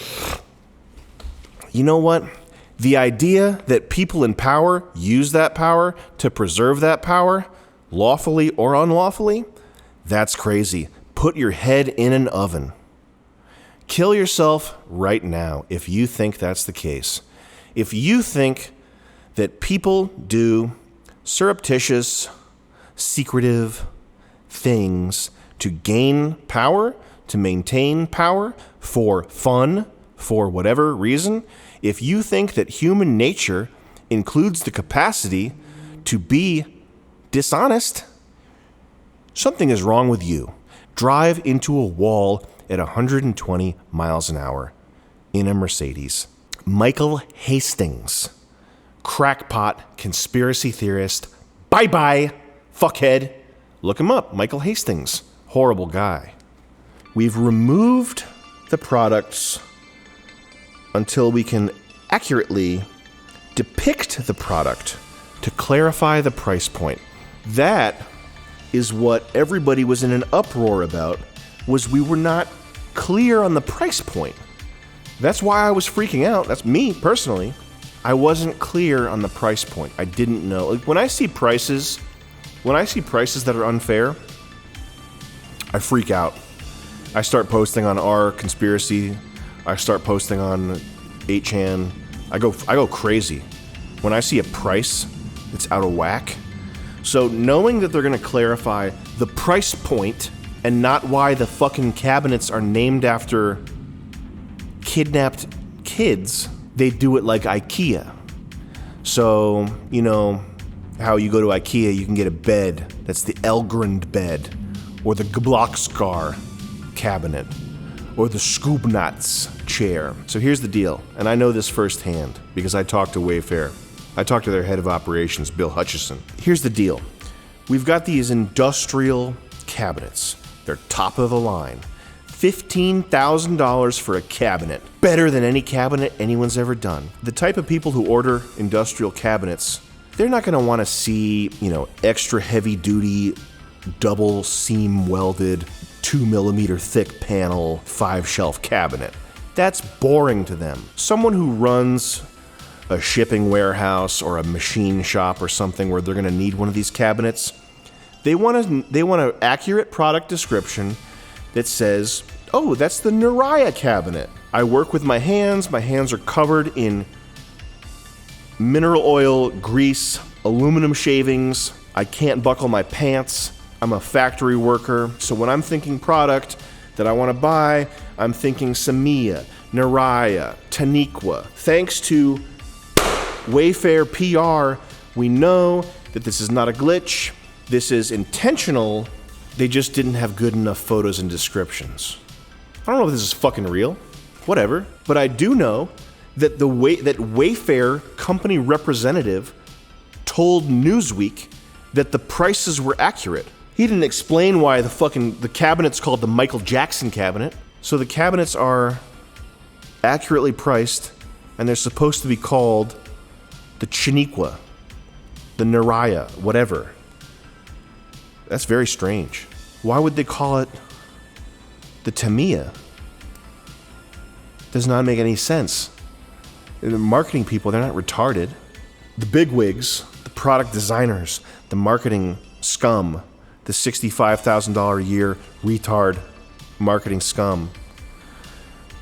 The idea that people in power use that power to preserve that power, lawfully or unlawfully, that's crazy. Put your head in an oven. Kill yourself right now if you think that's the case. If you think that people do surreptitious, secretive things to gain power, to maintain power, for fun, for whatever reason, if you think that human nature includes the capacity to be dishonest, something is wrong with you. Drive into a wall at 120 miles an hour in a Mercedes. Michael Hastings, crackpot, conspiracy theorist, bye-bye, fuckhead. Look him up, Michael Hastings, horrible guy. We've removed the products until we can accurately depict the product to clarify the price point. That is what everybody was in an uproar about, was we were not clear on the price point. That's why I was freaking out. That's me personally. I wasn't clear on the price point. I didn't know. When I see prices that are unfair, I freak out. I start posting on our conspiracy. I start posting on 8chan. I go crazy when I see a price that's out of whack. So knowing that they're going to clarify the price point and not why the fucking cabinets are named after kidnapped kids, they do it like IKEA. So, you know how you go to IKEA, you can get a bed that's the Elgrund bed or the Geblockskar. cabinet or the Scoobnuts chair. So here's the deal, and I know this firsthand because I talked to Wayfair. I talked to their head of operations, Bill Hutchison. Here's the deal. We've got these industrial cabinets. They're top of the line. $15,000 for a cabinet. Better than any cabinet anyone's ever done. The type of people who order industrial cabinets, they're not gonna wanna see, extra heavy duty, double seam welded, 2mm thick panel, 5-shelf cabinet. That's boring to them. Someone who runs a shipping warehouse or a machine shop or something where they're gonna need one of these cabinets, they want an accurate product description that says, oh, that's the Nariah cabinet. I work with my hands are covered in mineral oil, grease, aluminum shavings, I can't buckle my pants, I'm a factory worker, so when I'm thinking product that I want to buy, I'm thinking Samiya, Nariah, Taniqua. Thanks to Wayfair PR, we know that this is not a glitch, this is intentional, they just didn't have good enough photos and descriptions. I don't know if this is fucking real, whatever, but I do know that that Wayfair company representative told Newsweek that the prices were accurate. He didn't explain why the cabinet's called the Michael Jackson cabinet. So the cabinets are accurately priced, and they're supposed to be called the Chiniqua, the Nariah, whatever. That's very strange. Why would they call it the Tamiya? Does not make any sense. The marketing people, they're not retarded. The bigwigs, the product designers, the marketing scum, the $65,000 a year retard marketing scum,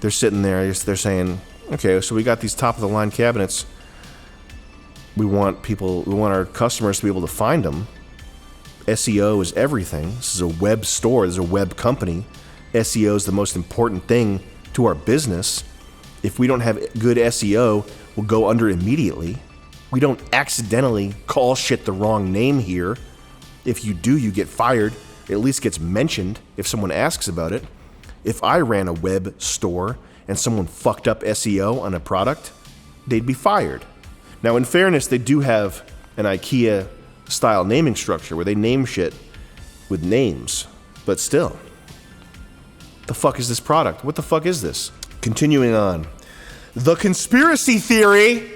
they're sitting there, they're saying, okay, so we got these top of the line cabinets. We want our customers to be able to find them. SEO is everything. This is a web store, this is a web company. SEO is the most important thing to our business. If we don't have good SEO, we'll go under immediately. We don't accidentally call shit the wrong name here. If you do, you get fired. It at least gets mentioned if someone asks about it. If I ran a web store and someone fucked up SEO on a product, they'd be fired. Now, in fairness, they do have an IKEA-style naming structure where they name shit with names, but still. The fuck is this product? What the fuck is this? Continuing on. The conspiracy theory.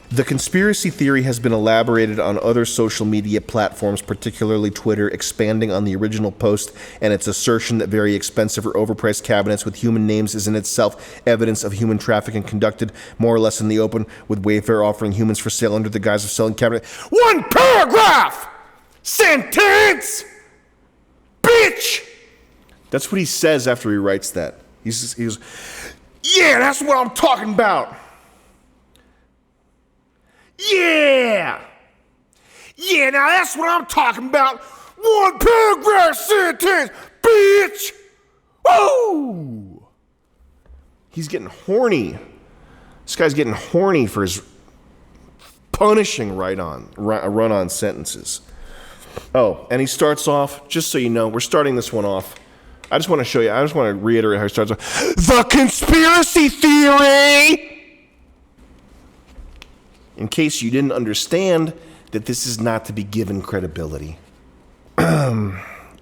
The conspiracy theory has been elaborated on other social media platforms, particularly Twitter, expanding on the original post and its assertion that very expensive or overpriced cabinets with human names is in itself evidence of human trafficking conducted more or less in the open, with Wayfair offering humans for sale under the guise of selling cabinet. One paragraph! Sentence! Bitch! That's what he says after he writes that. He goes, yeah, that's what I'm talking about. Yeah! Yeah, now that's what I'm talking about. One paragraph sentence, bitch! Woo! He's getting horny. This guy's getting horny for his punishing run-on sentences. Oh, and he starts off, just so you know, we're starting this one off. I just want to reiterate how he starts off. The conspiracy theory! In case you didn't understand that this is not to be given credibility.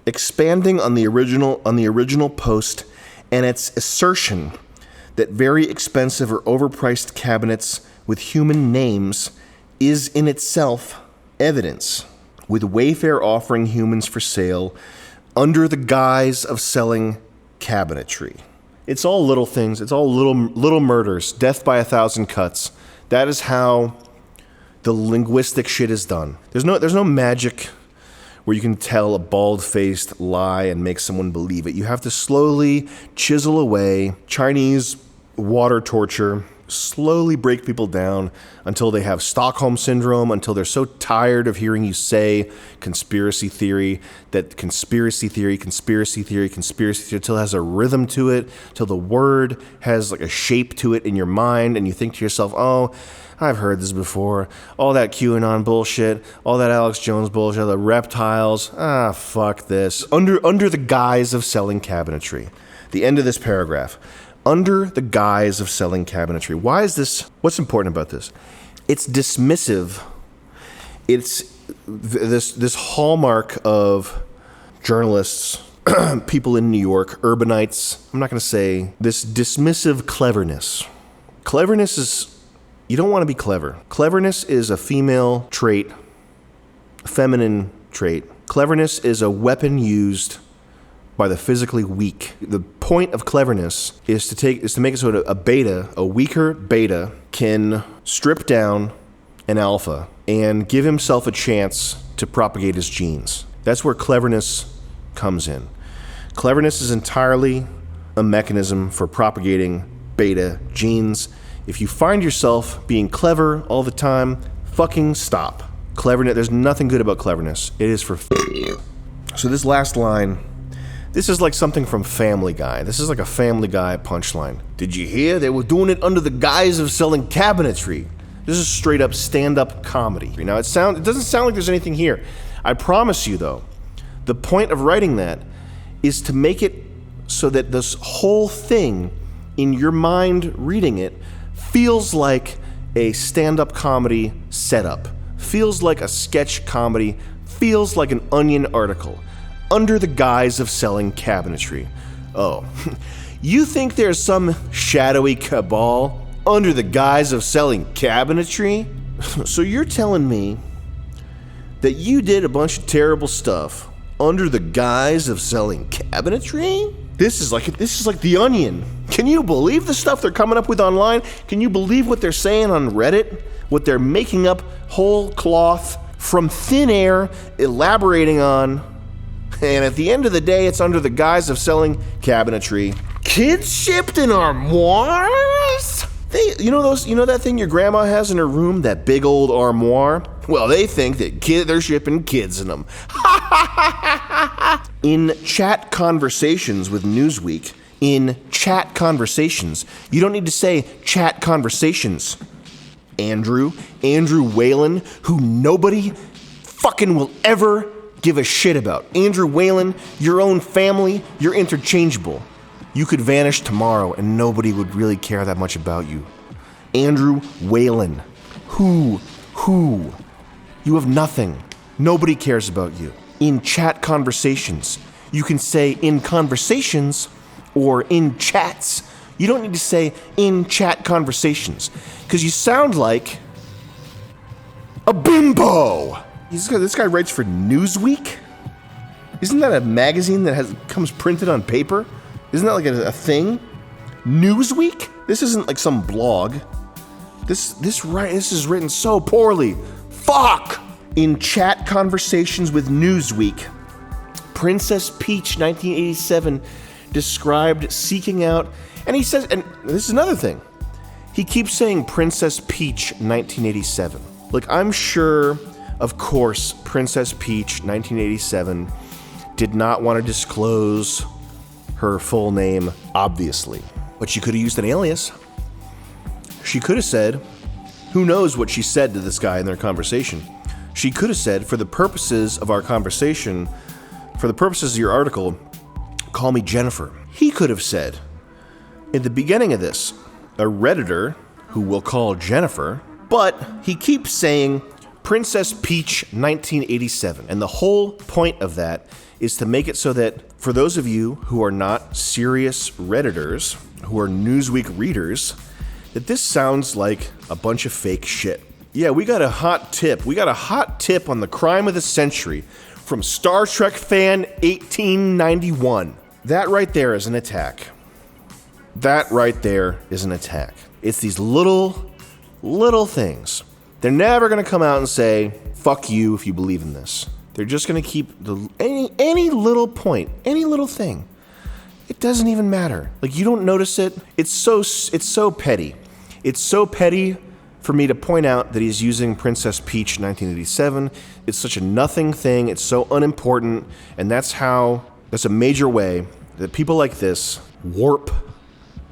Expanding on the original post and its assertion that very expensive or overpriced cabinets with human names is in itself evidence, with Wayfair offering humans for sale under the guise of selling cabinetry. It's all little things. It's all little murders. Death by 1,000 cuts. That is how the linguistic shit is done. There's no magic where you can tell a bald-faced lie and make someone believe it. You have to slowly chisel away Chinese water torture slowly break people down until they have Stockholm syndrome, until they're so tired of hearing you say conspiracy theory, that conspiracy theory, until it has a rhythm to it, till the word has like a shape to it in your mind, and you think to yourself, oh, I've heard this before. All that QAnon bullshit, all that Alex Jones bullshit, the reptiles, fuck this. Under the guise of selling cabinetry. The end of this paragraph. Under the guise of selling cabinetry. Why is this? What's important about this? It's dismissive. It's this hallmark of journalists, people in New York, urbanites. I'm not going to say this dismissive cleverness. Cleverness is, you don't want to be clever. Cleverness is a female trait, a feminine trait. Cleverness is a weapon used by the physically weak. The point of cleverness is to make it so that a weaker beta can strip down an alpha and give himself a chance to propagate his genes. That's where cleverness comes in. Cleverness is entirely a mechanism for propagating beta genes. If you find yourself being clever all the time, fucking stop. Cleverness, there's nothing good about cleverness. It is for you. So this last line, this is like something from Family Guy. This is like a Family Guy punchline. Did you hear? They were doing it under the guise of selling cabinetry. This is straight up stand-up comedy. Now it doesn't sound like there's anything here. I promise you though, the point of writing that is to make it so that this whole thing in your mind reading it feels like a stand-up comedy setup, feels like a sketch comedy, feels like an Onion article. Under the guise of selling cabinetry. Oh, you think there's some shadowy cabal under the guise of selling cabinetry? So you're telling me that you did a bunch of terrible stuff under the guise of selling cabinetry? This is like the Onion. Can you believe the stuff they're coming up with online? Can you believe what they're saying on Reddit? What they're making up whole cloth from thin air, elaborating on. And at the end of the day, it's under the guise of selling cabinetry. Kids shipped in armoires? You know that thing your grandma has in her room, that big old armoire? Well, they think that they're shipping kids in them. In chat conversations with Newsweek, in chat conversations, you don't need to say chat conversations. Andrew Whalen, who nobody fucking will ever give a shit about. Andrew Whalen, your own family, you're interchangeable. You could vanish tomorrow and nobody would really care that much about you. Andrew Whalen. Who? You have nothing. Nobody cares about you. In chat conversations, you can say in conversations or in chats. You don't need to say in chat conversations because you sound like a bimbo. This guy writes for Newsweek? Isn't that a magazine that comes printed on paper? Isn't that like a thing? Newsweek? This isn't like some blog. This is written so poorly. Fuck! In chat conversations with Newsweek, Princess Peach 1987 described seeking out, and he says, and this is another thing, he keeps saying Princess Peach 1987. Like, I'm sure, of course, Princess Peach 1987 did not want to disclose her full name, obviously. But she could have used an alias. She could have said, who knows what she said to this guy in their conversation. She could have said, for the purposes of our conversation, for the purposes of your article, call me Jennifer. He could have said, at the beginning of this, a Redditor who we'll call Jennifer, but he keeps saying Princess Peach 1987. And the whole point of that is to make it so that for those of you who are not serious Redditors, who are Newsweek readers, that this sounds like a bunch of fake shit. Yeah, we got a hot tip. We got a hot tip on the crime of the century from Star Trek fan 1891. That right there is an attack. That right there is an attack. It's these little things. They're never going to come out and say, fuck you if you believe in this. They're just going to keep any little point, any little thing. It doesn't even matter. Like, you don't notice it. It's so petty. It's so petty for me to point out that he's using Princess Peach 1987. It's such a nothing thing. It's so unimportant. And that's a major way that people like this warp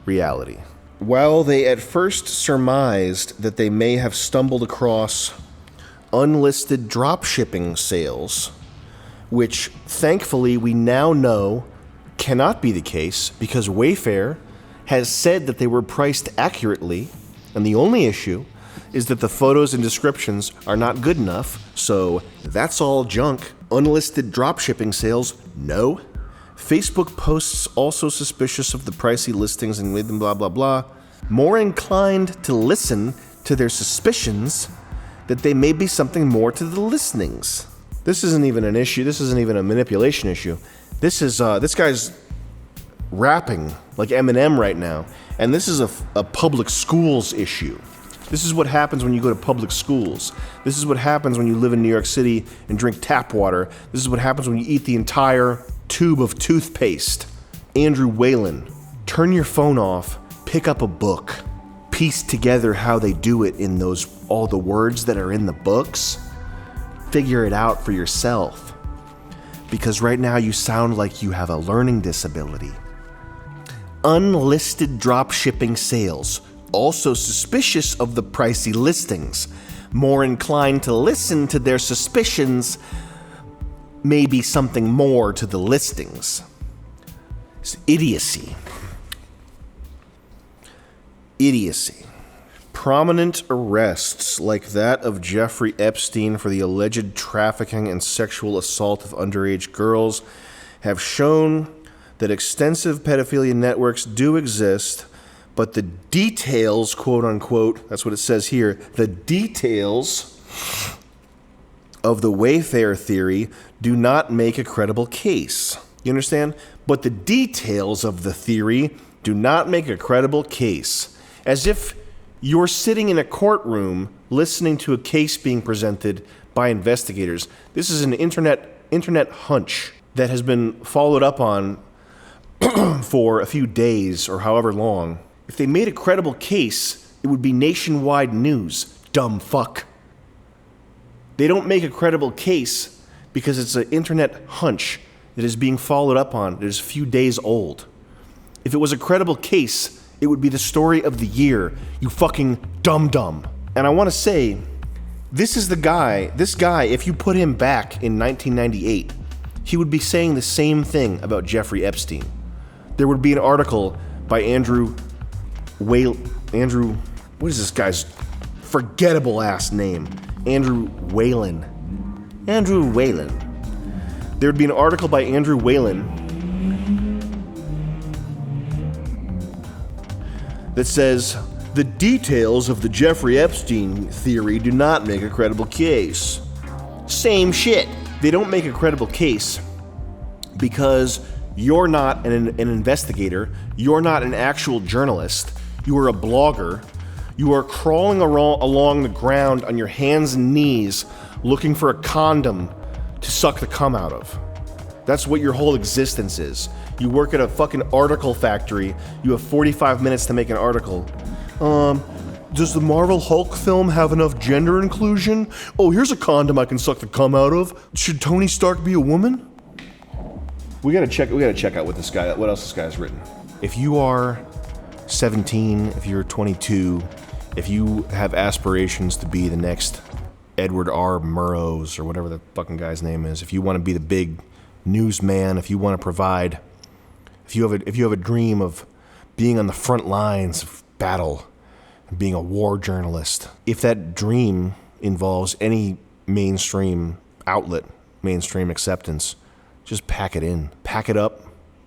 reality. While they at first surmised that they may have stumbled across unlisted dropshipping sales, which thankfully we now know cannot be the case because Wayfair has said that they were priced accurately, and the only issue is that the photos and descriptions are not good enough, so that's all junk. Unlisted dropshipping sales, no. Facebook posts also suspicious of the pricey listings and with them blah blah blah. More inclined to listen to their suspicions that they may be something more to the listings. This isn't even an issue. This isn't even a manipulation issue. This guy's rapping like Eminem right now, and this is a public schools issue. This is what happens when you go to public schools. This is what happens when you live in New York City and drink tap water. This is what happens when you eat the entire tube of toothpaste. Andrew Whalen, turn your phone off, pick up a book, piece together how they do it in all the words that are in the books. Figure it out for yourself. Because right now you sound like you have a learning disability. Unlisted dropshipping sales, also suspicious of the pricey listings, more inclined to listen to their suspicions, maybe something more to the listings. It's idiocy. Idiocy. Prominent arrests like that of Jeffrey Epstein for the alleged trafficking and sexual assault of underage girls have shown that extensive pedophilia networks do exist, but the details, quote unquote, that's what it says here, the details of the Wayfair theory do not make a credible case. You understand? But the details of the theory do not make a credible case. As if you're sitting in a courtroom listening to a case being presented by investigators. This is an internet hunch that has been followed up on for a few days or however long. If they made a credible case, it would be nationwide news. Dumb fuck. They don't make a credible case because it's an internet hunch that is being followed up on that is a few days old. If it was a credible case, it would be the story of the year, you fucking dum-dum. And I want to say, this guy, if you put him back in 1998, he would be saying the same thing about Jeffrey Epstein. There would be an article by Andrew, what is this guy's forgettable ass name? Andrew Whalen. There would be an article by Andrew Whalen that says, the details of the Jeffrey Epstein theory do not make a credible case. Same shit. They don't make a credible case because you're not an investigator. You're not an actual journalist. You are a blogger. You are crawling along the ground on your hands and knees looking for a condom to suck the cum out of. That's what your whole existence is. You work at a fucking article factory. You have 45 minutes to make an article. Does the Marvel Hulk film have enough gender inclusion? Oh, here's a condom I can suck the cum out of. Should Tony Stark be a woman? We gotta check out what else this guy has written. If you are 17, if you're 22, if you have aspirations to be the next Edward R. Murrows or whatever the fucking guy's name is, if you want to be the big newsman, if you want to provide, if you have a dream of being on the front lines of battle and being a war journalist, if that dream involves any mainstream outlet, mainstream acceptance, just pack it in. Pack it up.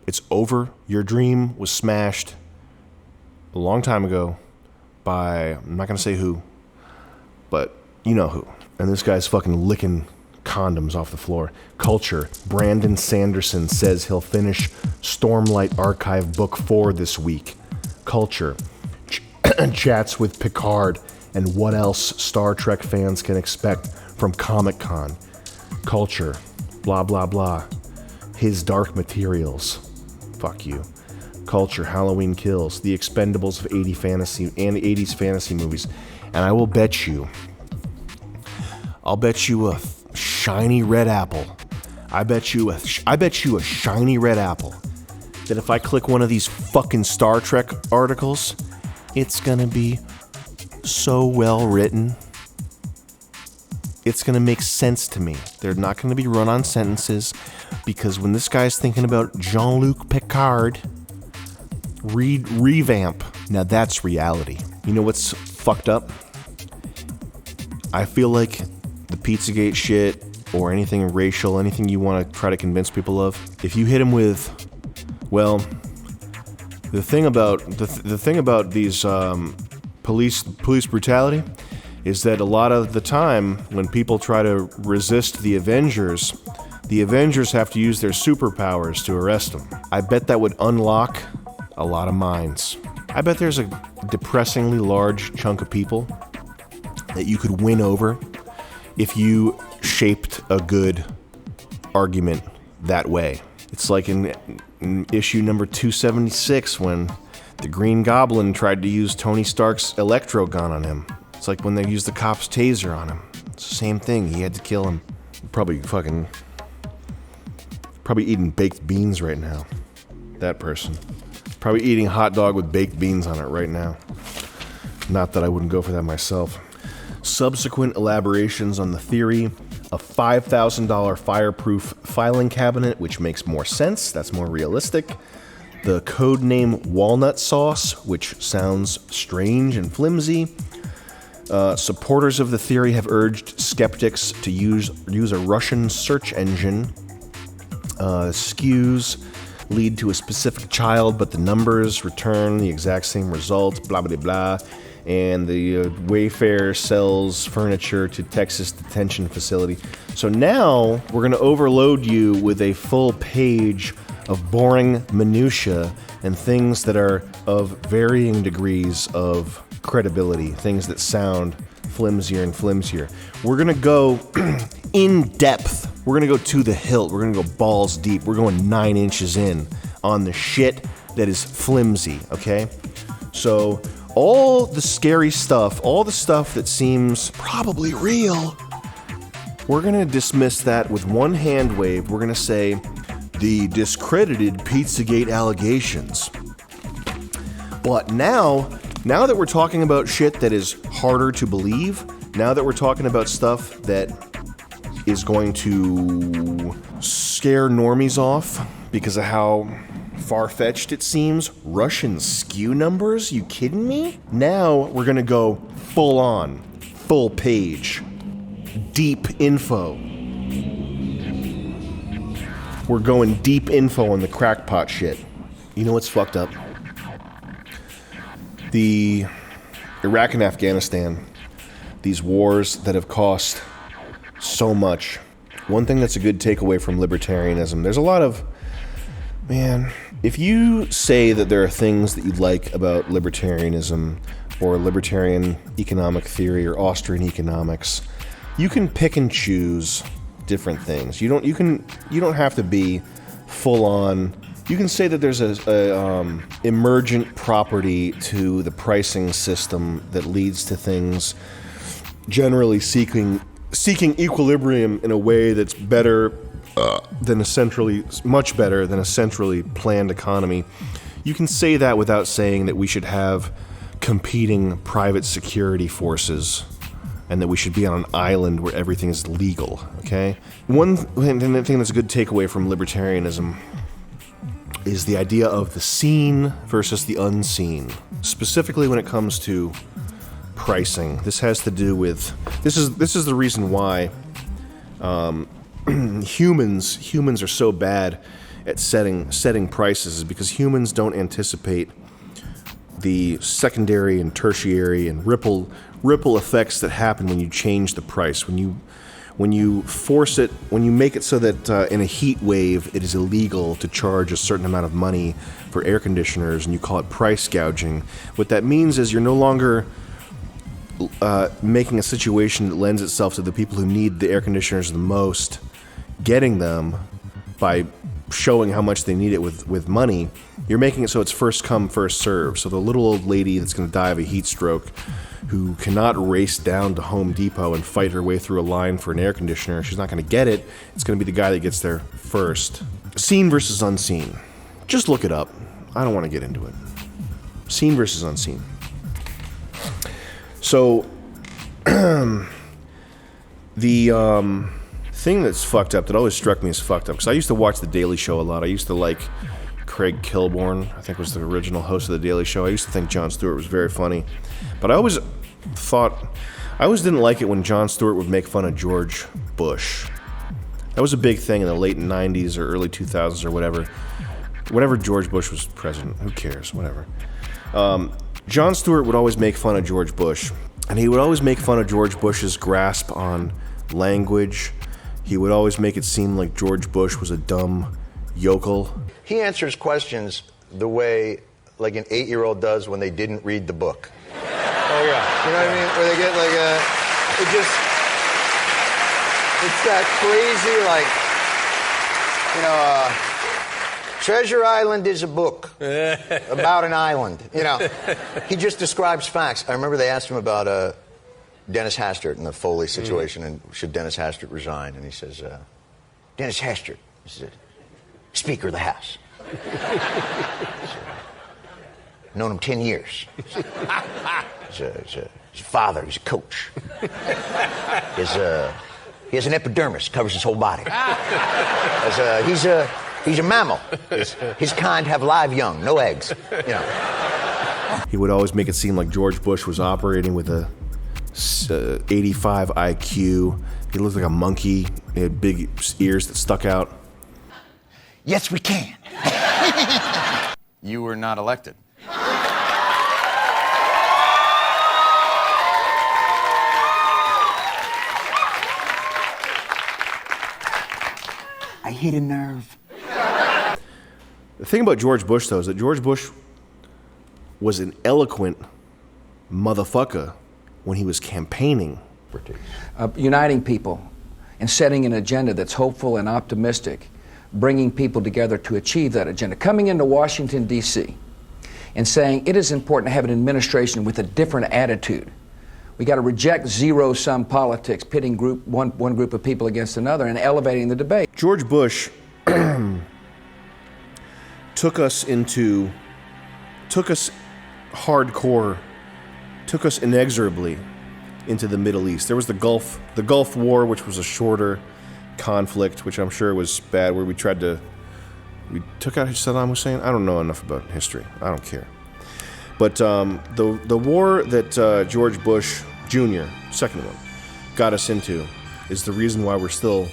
It's over. Your dream was smashed a long time ago by, I'm not going to say who, but you know who. And this guy's fucking licking condoms off the floor. Culture. Brandon Sanderson says he'll finish Stormlight Archive Book 4 this week. Culture. Chats with Picard and what else Star Trek fans can expect from Comic-Con. Culture. Blah, blah, blah. His Dark Materials. Fuck you. culture, Halloween Kills, The Expendables of 80s fantasy movies, and I will bet you, I'll bet you a shiny red apple. I bet you a shiny red apple that if I click one of these fucking Star Trek articles, it's gonna be so well written. It's gonna make sense to me. They're not gonna be run-on sentences, because when this guy's thinking about Jean-Luc Picard, revamp. Now that's reality. You know what's fucked up? I feel like the Pizzagate shit, or anything racial, anything you want to try to convince people of, if you hit them with, well, the thing about these police brutality is that a lot of the time when people try to resist the Avengers have to use their superpowers to arrest them. I bet that would unlock a lot of minds. I bet there's a depressingly large chunk of people that you could win over if you shaped a good argument that way. It's like in issue number 276 when the Green Goblin tried to use Tony Stark's electro gun on him. It's like when they used the cop's taser on him. It's the same thing. He had to kill him. Probably eating baked beans right now. That person. Probably eating a hot dog with baked beans on it right now. Not that I wouldn't go for that myself. Subsequent elaborations on the theory: a $5,000 fireproof filing cabinet, which makes more sense. That's more realistic. The codename Walnut Sauce, which sounds strange and flimsy. Supporters of the theory have urged skeptics to use a Russian search engine. Skews lead to a specific child, but the numbers return the exact same results, blah, blah, blah. And the Wayfair sells furniture to Texas detention facility. So now we're going to overload you with a full page of boring minutia and things that are of varying degrees of credibility, things that sound flimsier and flimsier. We're going to go in depth. We're going to go to the hilt. We're going to go balls deep. We're going 9 inches in on the shit that is flimsy, okay? So all the scary stuff, all the stuff that seems probably real, we're going to dismiss that with one hand wave. We're going to say the discredited Pizzagate allegations. But now that we're talking about shit that is harder to believe, now that we're talking about stuff that is going to scare normies off because of how far-fetched it seems, Russian skew numbers? You kidding me? Now we're gonna go full on, full page, deep info. We're going deep info on the crackpot shit. You know what's fucked up? The Iraq and Afghanistan, these wars that have cost so much. One thing that's a good takeaway from libertarianism, there's a lot of, man, if you say that there are things that you like about libertarianism or libertarian economic theory or Austrian economics, you can pick and choose different things. You don't have to be full on. You can say that there's a emergent property to the pricing system that leads to things generally seeking equilibrium in a way that's better much better than a centrally planned economy. You can say that without saying that we should have competing private security forces and that we should be on an island where everything is legal, okay? One thing that's a good takeaway from libertarianism is the idea of the seen versus the unseen. Specifically when it comes to pricing. This has to do with, this is the reason why humans are so bad at setting prices, is because humans don't anticipate the secondary and tertiary and ripple effects that happen when you change the price. When you force it, when you make it so that in a heat wave it is illegal to charge a certain amount of money for air conditioners and you call it price gouging, what that means is you're no longer making a situation that lends itself to the people who need the air conditioners the most getting them by showing how much they need it with money. You're making it so it's first come, first serve. So the little old lady that's going to die of a heat stroke, who cannot race down to Home Depot and fight her way through a line for an air conditioner, she's not going to get it. It's going to be the guy that gets there first. Seen versus unseen. Just look it up. I don't want to get into it. Seen versus unseen. So, the thing that's fucked up, that always struck me as fucked up, because I used to watch The Daily Show a lot. I used to like Craig Kilborn, I think was the original host of The Daily Show. I used to think Jon Stewart was very funny. But I always didn't like it when Jon Stewart would make fun of George Bush. That was a big thing in the late 90s or early 2000s or whatever. Whenever George Bush was president, who cares, whatever. Jon Stewart would always make fun of George Bush. And he would always make fun of George Bush's grasp on language. He would always make it seem like George Bush was a dumb yokel. He answers questions the way like an 8-year-old does when they didn't read the book. Oh yeah. You know what I mean? Where they get like it's that crazy Treasure Island is a book about an island. You know, he just describes facts. I remember they asked him about Dennis Hastert and the Foley situation, and should Dennis Hastert resign? And he says, Dennis Hastert is the Speaker of the House. Known him 10 years. He's a father. He's a coach. He has an epidermis, covers his whole body. He's a mammal. His kind have live young, no eggs. You know. He would always make it seem like George Bush was operating with a 85 IQ. He looked like a monkey. He had big ears that stuck out. Yes, we can. You were not elected. I hit a nerve. The thing about George Bush, though, is that George Bush was an eloquent motherfucker when he was campaigning. Uniting people and setting an agenda that's hopeful and optimistic, bringing people together to achieve that agenda. Coming into Washington, D.C. and saying it is important to have an administration with a different attitude. We got to reject zero-sum politics, pitting one group of people against another and elevating the debate. George Bush took us inexorably into the Middle East. There was the Gulf War, which was a shorter conflict, which I'm sure was bad, where we took out Saddam Hussein. I don't know enough about history. I don't care. But the war that George Bush Jr., second one, got us into is the reason why we're still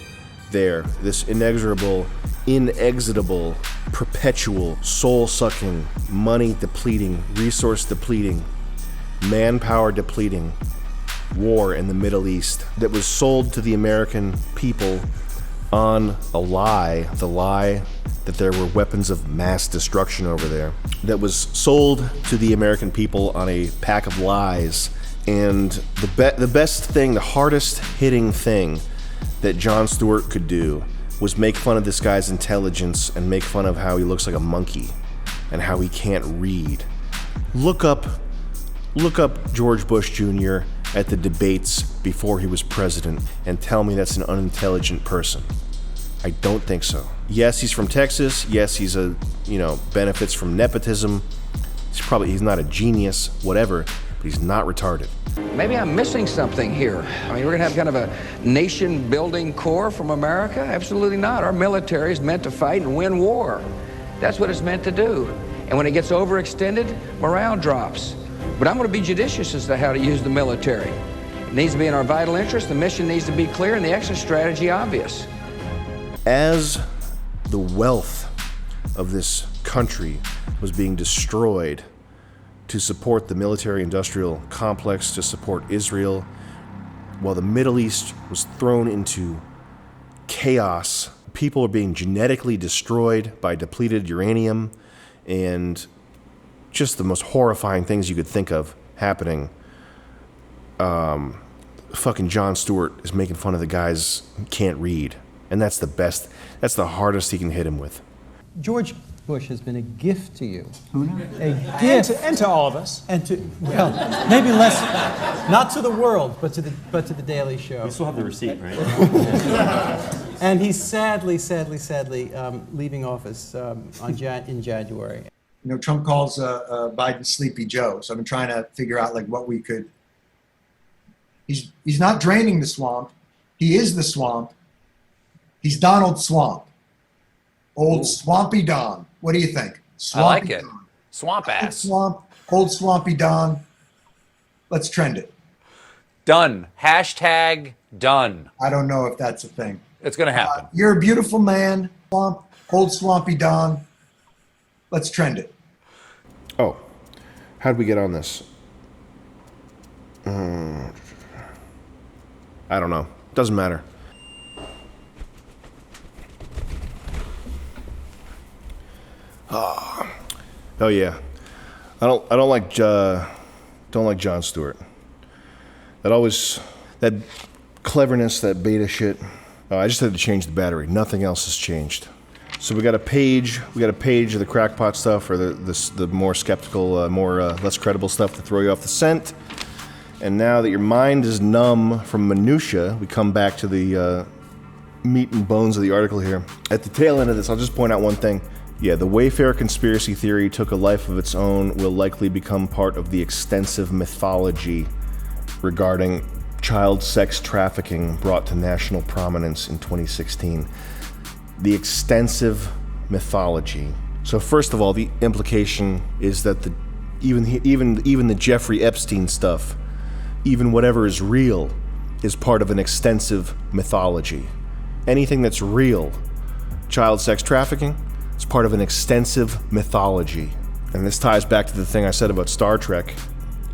there. This inexorable, inexitable, perpetual, soul-sucking, money-depleting, resource-depleting, manpower-depleting war in the Middle East that was sold to the American people on a lie, the lie that there were weapons of mass destruction over there, that was sold to the American people on a pack of lies. And the best thing, the hardest hitting thing that Jon Stewart could do was make fun of this guy's intelligence and make fun of how he looks like a monkey and how he can't read. Look up George Bush Jr. at the debates before he was president and tell me that's an unintelligent person. I don't think so. Yes, he's from Texas. Yes, he's benefits from nepotism. He's not a genius, whatever, but he's not retarded. Maybe I'm missing something here. I mean, we're gonna have kind of a nation-building corps from America? Absolutely not. Our military is meant to fight and win war. That's what it's meant to do. And when it gets overextended, morale drops. But I'm going to be judicious as to how to use the military. It needs to be in our vital interest, the mission needs to be clear, and the exit strategy obvious. As the wealth of this country was being destroyed to support the military-industrial complex, to support Israel, while the Middle East was thrown into chaos, people are being genetically destroyed by depleted uranium, and just the most horrifying things you could think of happening. Fucking Jon Stewart is making fun of the guys who can't read. And that's the hardest he can hit him with. George, Bush has been a gift to you. Who knows? A gift. And to all of us. And to, well, maybe less, not to the world, but to the Daily Show. You still have the receipt, right? And he's sadly leaving office in January. You know, Trump calls Biden Sleepy Joe, so I've been trying to figure out like what we could. He's not draining the swamp. He is the swamp. He's Donald Swamp. Old Swampy Don. What do you think? Swampy I like it. Don. Swamp ass. Swamp, old Swampy Don. Let's trend it. Done. Hashtag done. I don't know if that's a thing. It's going to happen. You're a beautiful man. Swamp, old Swampy Don. Let's trend it. Oh, how'd we get on this? I don't know. Doesn't matter. Oh yeah. I don't like Jon Stewart. That cleverness, that beta shit. I just had to change the battery. Nothing else has changed. So we got a page of the crackpot stuff, or the more skeptical, less credible stuff to throw you off the scent. And now that your mind is numb from minutia, we come back to the meat and bones of the article here. At the tail end of this, I'll just point out one thing. Yeah, the Wayfair conspiracy theory took a life of its own, will likely become part of the extensive mythology regarding child sex trafficking brought to national prominence in 2016. The extensive mythology. So first of all, the implication is that even the Jeffrey Epstein stuff, even whatever is real, is part of an extensive mythology. Anything that's real, child sex trafficking, it's part of an extensive mythology. And this ties back to the thing I said about Star Trek.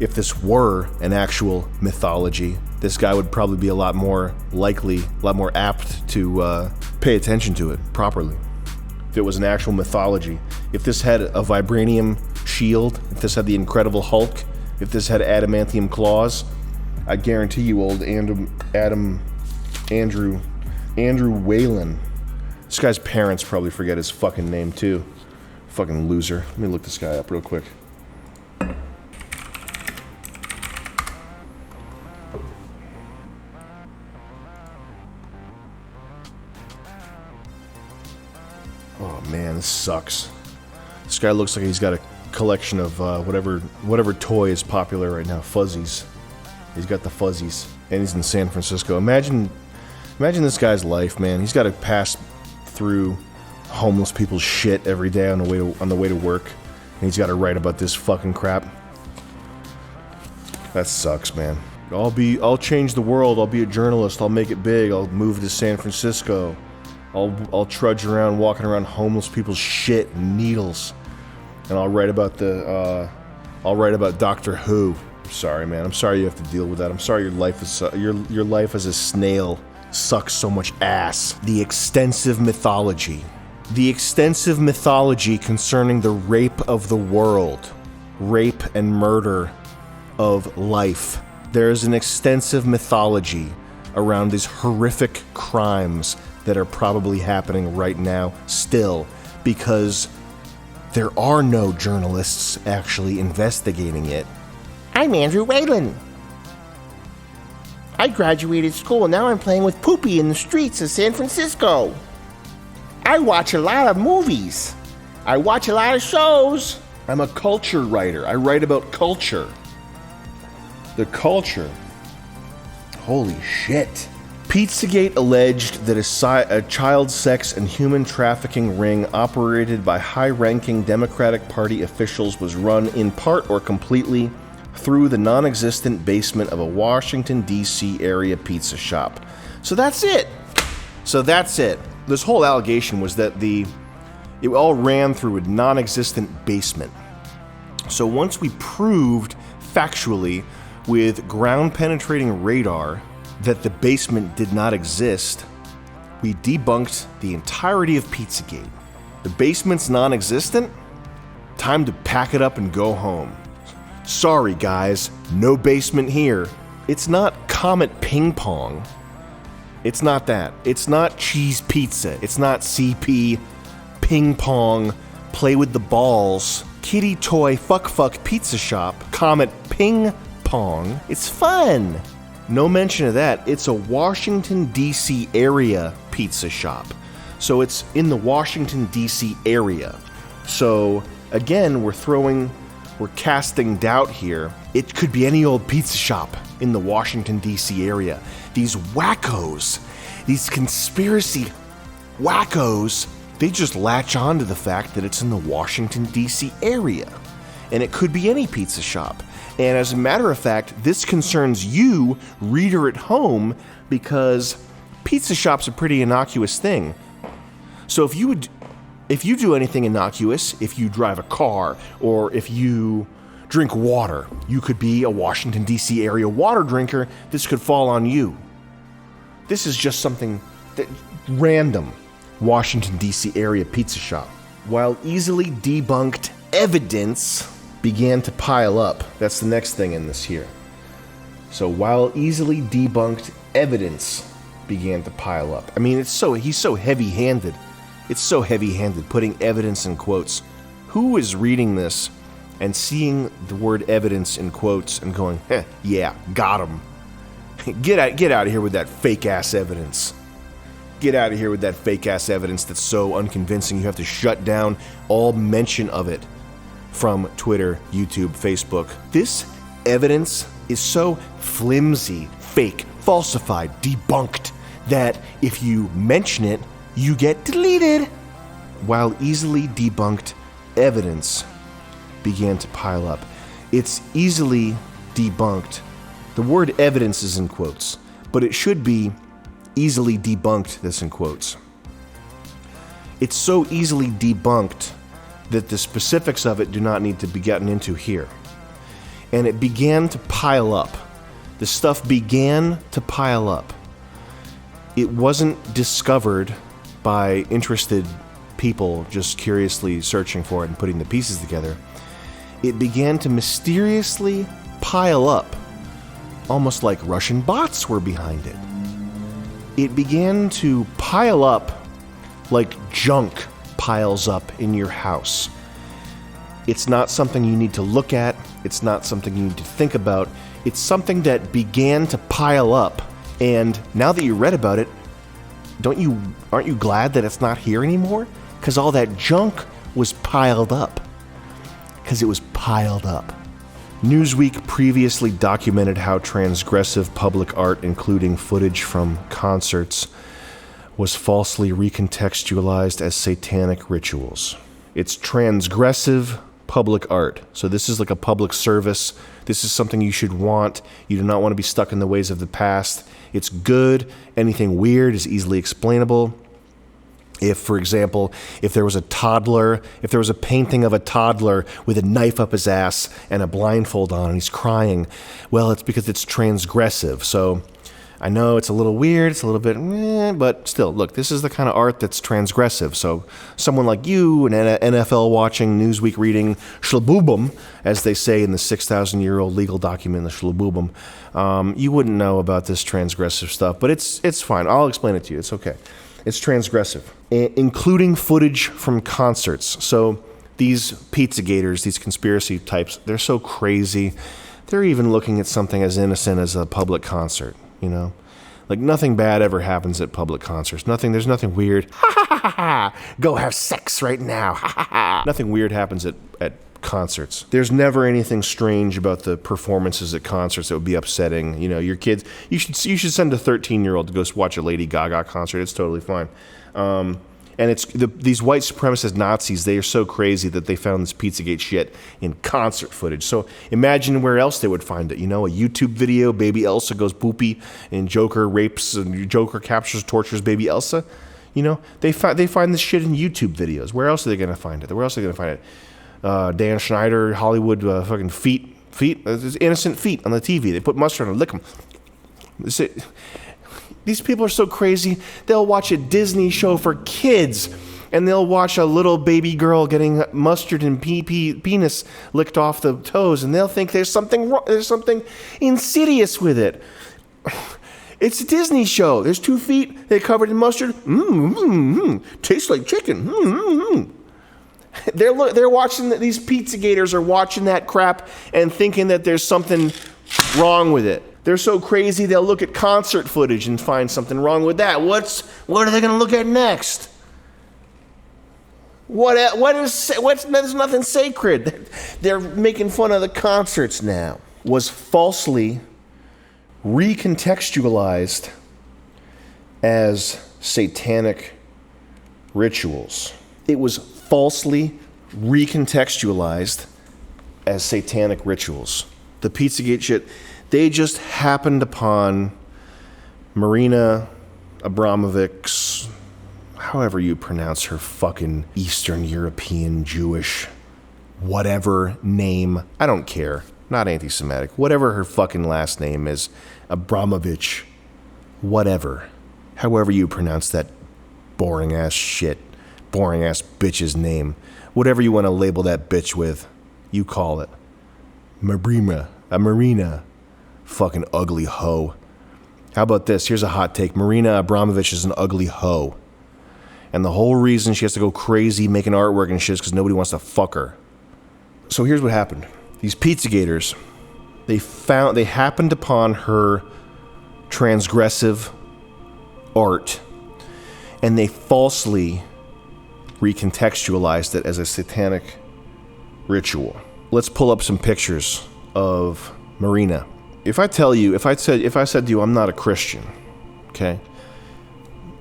If this were an actual mythology, this guy would probably be a lot more apt to pay attention to it properly. If it was an actual mythology, if this had a vibranium shield, if this had the Incredible Hulk, if this had adamantium claws, I guarantee you old Andrew Whalen. This guy's parents probably forget his fucking name too. Fucking loser. Let me look this guy up real quick. Oh man, this sucks. This guy looks like he's got a collection of whatever toy is popular right now. Fuzzies. He's got the fuzzies, and he's in San Francisco. Imagine this guy's life, man. He's got to pass through homeless people's shit every day on the way to work, and he's got to write about this fucking crap. That sucks, man. I'll change the world. I'll be a journalist. I'll make it big. I'll move to San Francisco. I'll trudge around, walking around homeless people's shit and needles, and I'll write about Doctor Who. I'm sorry, man. I'm sorry you have to deal with that. I'm sorry your life as a snail sucks so much ass. The extensive mythology concerning the rape of the world, rape and murder of life. There is an extensive mythology around these horrific crimes that are probably happening right now still, because there are no journalists actually investigating it. I'm Andrew Whalen. I graduated school and now I'm playing with Poopy in the streets of San Francisco. I watch a lot of movies. I watch a lot of shows. I'm a culture writer. I write about culture. The culture. Holy shit. Pizzagate alleged that a child sex and human trafficking ring operated by high-ranking Democratic Party officials was run in part or completely through the non-existent basement of a Washington, D.C. area pizza shop. So that's it. This whole allegation was that it all ran through a non-existent basement. So once we proved factually with ground-penetrating radar that the basement did not exist, we debunked the entirety of Pizzagate. The basement's non-existent? Time to pack it up and go home. Sorry guys, no basement here. It's not Comet Ping Pong. It's not that. It's not cheese pizza. It's not CP Ping Pong play with the balls, kitty toy fuck pizza shop, Comet ping pong. It's fun. No mention of that. It's a Washington, D.C. area pizza shop. So it's in the Washington, D.C. area. So again, we're casting doubt here. It could be any old pizza shop in the Washington, D.C. area. These wackos, these conspiracy wackos, they just latch on to the fact that it's in the Washington, D.C. area. And it could be any pizza shop. And as a matter of fact, this concerns you, reader at home, because pizza shop's a pretty innocuous thing. So if you do anything innocuous, if you drive a car, or if you drink water, you could be a Washington, D.C. area water drinker. This could fall on you. This is just something that random. Washington, D.C. area pizza shop. While easily debunked evidence began to pile up. That's the next thing in this here. So while easily debunked evidence began to pile up. I mean, he's so heavy-handed. It's so heavy-handed, putting evidence in quotes. Who is reading this and seeing the word evidence in quotes and going, yeah, got him. Get out of here with that fake-ass evidence. Get out of here with that fake-ass evidence that's so unconvincing you have to shut down all mention of it from Twitter, YouTube, Facebook. This evidence is so flimsy, fake, falsified, debunked, that if you mention it, you get deleted. While easily debunked evidence began to pile up. It's easily debunked. The word evidence is in quotes, but it should be easily debunked, this in quotes. It's so easily debunked that the specifics of it do not need to be gotten into here. And it began to pile up. The stuff began to pile up. It wasn't discovered by interested people just curiously searching for it and putting the pieces together. It began to mysteriously pile up, almost like Russian bots were behind it. It began to pile up like junk piles up in your house. It's not something you need to look at. It's not something you need to think about. It's something that began to pile up. And now that you read about it, aren't you glad that it's not here anymore? Because all that junk was piled up. Because it was piled up. Newsweek previously documented how transgressive public art, including footage from concerts, was falsely recontextualized as satanic rituals. It's transgressive public art. So this is like a public service. This is something you should want. You do not want to be stuck in the ways of the past. It's good. Anything weird is easily explainable. If, for example, if there was a painting of a toddler with a knife up his ass and a blindfold on and he's crying, well, it's because it's transgressive. So I know it's a little weird, it's a little bit, but still, look, this is the kind of art that's transgressive. So someone like you, an NFL watching, Newsweek reading, shlaboobum, as they say in the 6,000-year-old legal document, the shlaboobum, you wouldn't know about this transgressive stuff, but it's fine. I'll explain it to you. It's okay. It's transgressive, including footage from concerts. So these Pizzagators, these conspiracy types, they're so crazy. They're even looking at something as innocent as a public concert. You know, like nothing bad ever happens at public concerts. There's nothing weird. Ha ha ha ha! Go have sex right now. Ha ha ha! Nothing weird happens at concerts. There's never anything strange about the performances at concerts that would be upsetting. You know, your kids. You should send a 13-year-old to go watch a Lady Gaga concert. It's totally fine. And it's these white supremacist Nazis, they are so crazy that they found this Pizzagate shit in concert footage. So imagine where else they would find it. You know, a YouTube video, baby Elsa goes poopy, and Joker rapes, and Joker captures, tortures baby Elsa. You know, they find this shit in YouTube videos. Where else are they going to find it? Where else are they going to find it? Dan Schneider, Hollywood fucking feet, innocent feet on the TV. They put mustard on them, lick them. These people are so crazy, they'll watch a Disney show for kids, and they'll watch a little baby girl getting mustard and penis licked off the toes, and they'll think there's something wrong, there's something insidious with it. It's a Disney show. There's 2 feet, they're covered in mustard. Tastes like chicken. They're watching, these Pizzagators are watching that crap and thinking that there's something wrong with it. They're so crazy they'll look at concert footage and find something wrong with that. What are they going to look at next? There's nothing sacred. They're making fun of the concerts now. Was falsely recontextualized as satanic rituals. It was falsely recontextualized as satanic rituals. The Pizzagate shit, they just happened upon Marina Abramovich's, however you pronounce her fucking Eastern European Jewish whatever name. I don't care. Not anti-Semitic. Whatever her fucking last name is. Abramovich. Whatever. However you pronounce that boring ass shit. Boring ass bitch's name. Whatever you want to label that bitch with, you call it. Marina. Fucking ugly hoe. How about this? Here's a hot take. Marina Abramovich is an ugly hoe. And the whole reason she has to go crazy making artwork and shit is because nobody wants to fuck her. So here's what happened. These Pizzagators, they happened upon her transgressive art, and they falsely recontextualized it as a satanic ritual. Let's pull up some pictures of Marina. If I said to you, I'm not a Christian, okay?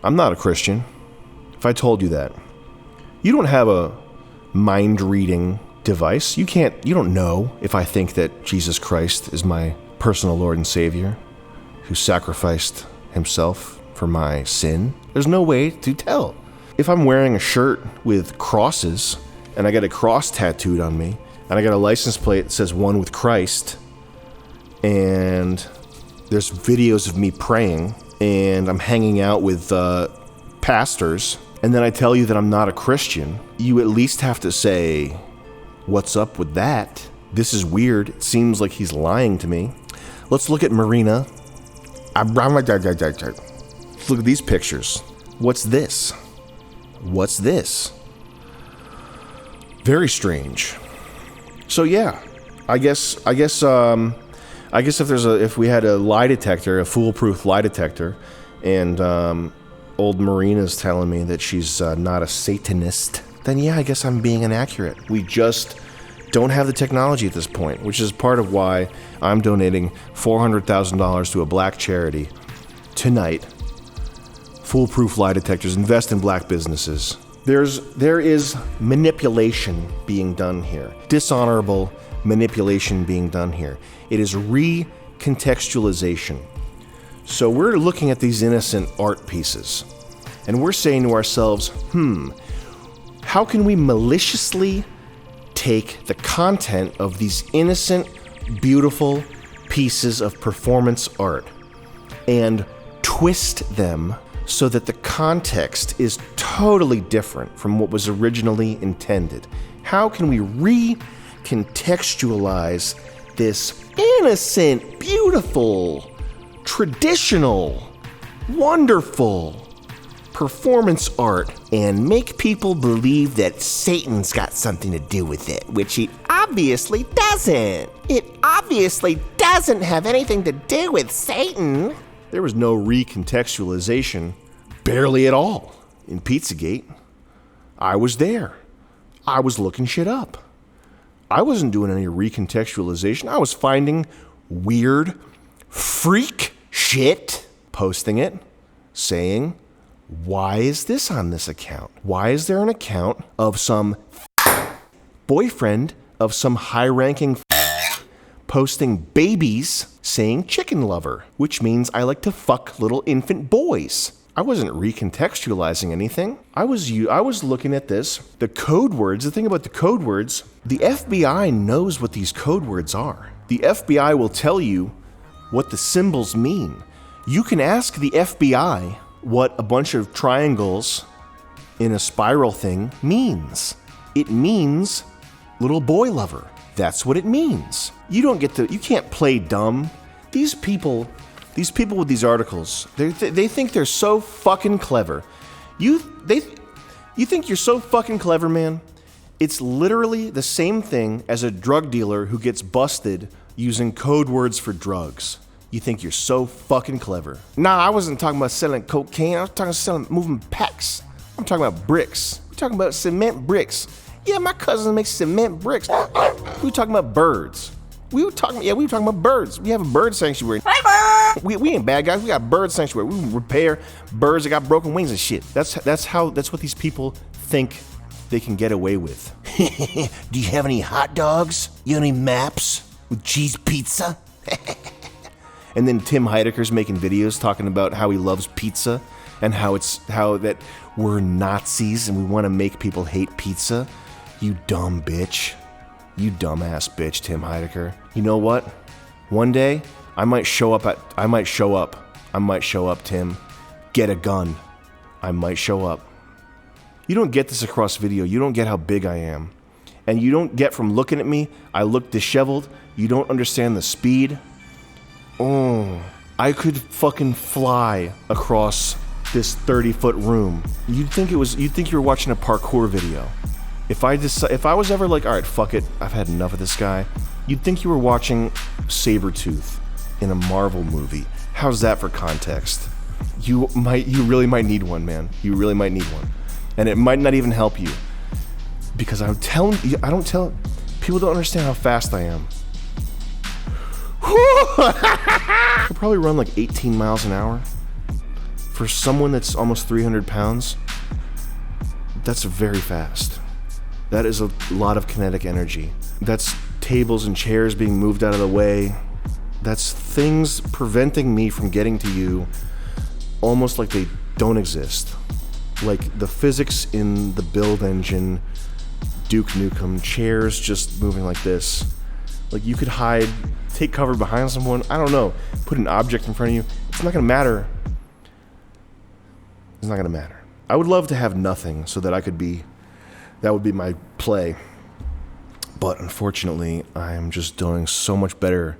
I'm not a Christian. If I told you that, you don't have a mind-reading device. You don't know if I think that Jesus Christ is my personal Lord and Savior who sacrificed himself for my sin. There's no way to tell. If I'm wearing a shirt with crosses and I got a cross tattooed on me and I got a license plate that says One with Christ and there's videos of me praying and I'm hanging out with pastors, and then I tell you that I'm not a Christian, you at least have to say, what's up with that? This is weird. It seems like he's lying to me. Let's look at Marina. Look at these pictures. What's this? What's this? Very strange. So yeah, I guess if we had a lie detector, a foolproof lie detector, and old Marina's telling me that she's not a Satanist, then yeah, I guess I'm being inaccurate. We just don't have the technology at this point, which is part of why I'm donating $400,000 to a black charity tonight. Foolproof lie detectors, invest in black businesses. There is manipulation being done here. Dishonorable manipulation being done here. It is recontextualization. So we're looking at these innocent art pieces, and we're saying to ourselves, how can we maliciously take the content of these innocent, beautiful pieces of performance art and twist them so that the context is totally different from what was originally intended? How can we recontextualize this innocent, beautiful, traditional, wonderful performance art and make people believe that Satan's got something to do with it, which it obviously doesn't. It obviously doesn't have anything to do with Satan. There was no recontextualization, barely at all, in Pizzagate. I was there. I was looking shit up. I wasn't doing any recontextualization. I was finding weird freak shit, posting it, saying, why is this on this account? Why is there an account of some boyfriend of some high-ranking posting babies saying chicken lover, which means I like to fuck little infant boys? I wasn't recontextualizing anything. I was looking at this. The code words, the thing about the code words, the FBI knows what these code words are. The FBI will tell you what the symbols mean. You can ask the FBI what a bunch of triangles in a spiral thing means. It means little boy lover. That's what it means. You can't play dumb. These people with these articles, they think they're so fucking clever. You think you're so fucking clever, man, It's literally the same thing as a drug dealer who gets busted using code words for drugs. You think you're so fucking clever. Nah, I wasn't talking about selling cocaine. I was talking about selling moving packs. I'm talking about bricks. We're talking about cement bricks. Yeah, my cousin makes cement bricks. We were talking about birds. We were talking about birds. We have a bird sanctuary. We ain't bad guys. We got bird sanctuary. We repair birds that got broken wings and shit. That's what these people think they can get away with. Do you have any hot dogs? You have any maps with cheese pizza? And then Tim Heidecker's making videos talking about how he loves pizza and how that we're Nazis and we want to make people hate pizza. You dumb bitch. You dumbass bitch, Tim Heidecker. You know what? One day, I might show up, Tim. Get a gun. I might show up. You don't get this across video. You don't get how big I am. And you don't get from looking at me, I look disheveled. You don't understand the speed. Oh, I could fucking fly across this 30-foot room. You'd think you were watching a parkour video. If I was ever like, all right, fuck it, I've had enough of this guy, you'd think you were watching Sabretooth in a Marvel movie. How's that for context? You really might need one, man. You really might need one. And it might not even help you. Because people don't understand how fast I am. I could probably run like 18 miles an hour. For someone that's almost 300 pounds, that's very fast. That is a lot of kinetic energy. That's tables and chairs being moved out of the way. That's things preventing me from getting to you almost like they don't exist. Like the physics in the build engine, Duke Nukem, chairs just moving like this. Like you could hide, take cover behind someone, I don't know, put an object in front of you. It's not gonna matter. It's not gonna matter. I would love to have nothing so that that would be my play. But unfortunately, I'm just doing so much better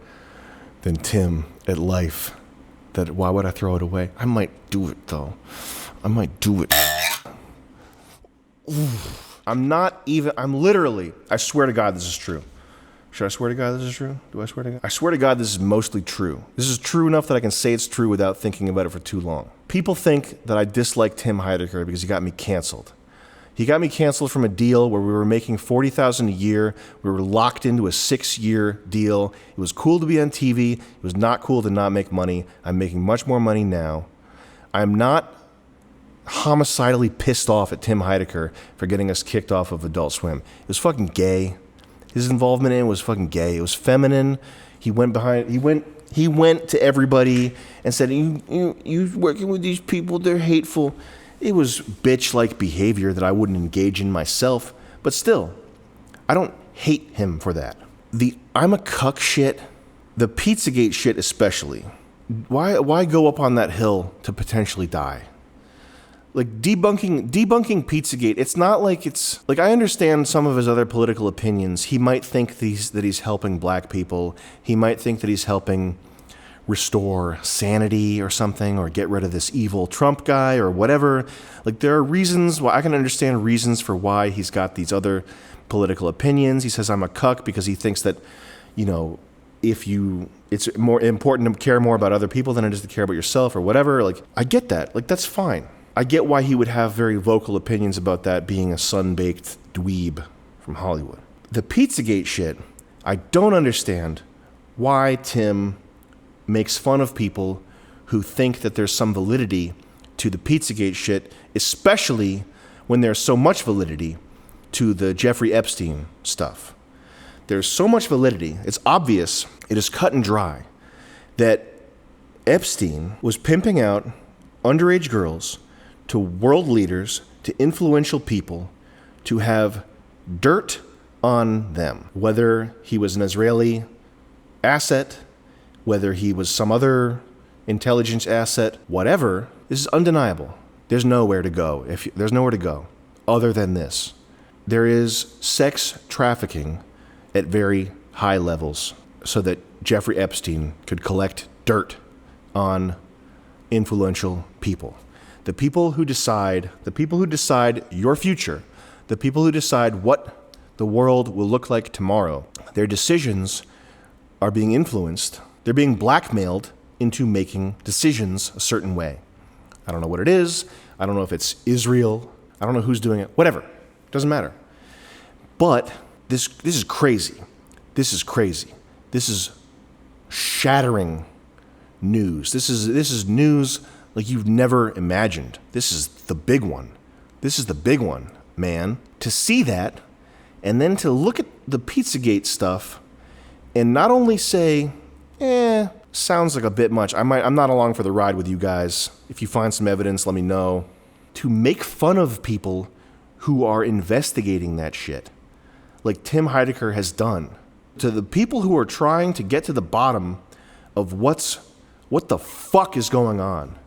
than Tim at life that why would I throw it away? I might do it though. I might do it. I'm literally, I swear to God this is true. Should I swear to God this is true? Do I swear to God? I swear to God this is mostly true. This is true enough that I can say it's true without thinking about it for too long. People think that I dislike Tim Heidecker because he got me canceled. He got me canceled from a deal where we were making $40,000 a year. We were locked into a 6-year deal. It was cool to be on TV. It was not cool to not make money. I'm making much more money now. I'm not homicidally pissed off at Tim Heidecker for getting us kicked off of Adult Swim. It was fucking gay. His involvement in it was fucking gay. It was feminine. He went to everybody and said, you working with these people, they're hateful. It was bitch-like behavior that I wouldn't engage in myself, but still, I don't hate him for that. The I'm a cuck shit, the Pizzagate shit especially. Why go up on that hill to potentially die? Like debunking Pizzagate, it's not like it's like I understand some of his other political opinions. He might think that he's helping black people. He might think that he's helping restore sanity or something, or get rid of this evil Trump guy or whatever. Like there are reasons why I can understand reasons for why he's got these other political opinions. He says I'm a cuck because he thinks that, it's more important to care more about other people than it is to care about yourself or whatever. Like I get that. Like that's fine. I get why he would have very vocal opinions about that being a sun-baked dweeb from Hollywood. The Pizzagate shit, I don't understand why Tim makes fun of people who think that there's some validity to the Pizzagate shit, especially when there's so much validity to the Jeffrey Epstein stuff. There's so much validity, it's obvious, it is cut and dry, that Epstein was pimping out underage girls to world leaders, to influential people, to have dirt on them. Whether he was an Israeli asset, whether he was some other intelligence asset, whatever, this is undeniable. There's nowhere to go. There's nowhere to go other than this. There is sex trafficking at very high levels so that Jeffrey Epstein could collect dirt on influential people. The people who decide your future, the people who decide what the world will look like tomorrow. Their decisions are being influenced. They're being blackmailed into making decisions a certain way. I don't know what it is. I don't know if it's Israel. I don't know who's doing it. Whatever. Doesn't matter. But this is crazy. This is crazy. This is shattering news. This is news like you've never imagined. This is the big one. This is the big one, man. To see that, and then to look at the Pizzagate stuff, and not only say, sounds like a bit much. I'm not along for the ride with you guys. If you find some evidence, let me know. To make fun of people who are investigating that shit, like Tim Heidecker has done. To the people who are trying to get to the bottom of what the fuck is going on,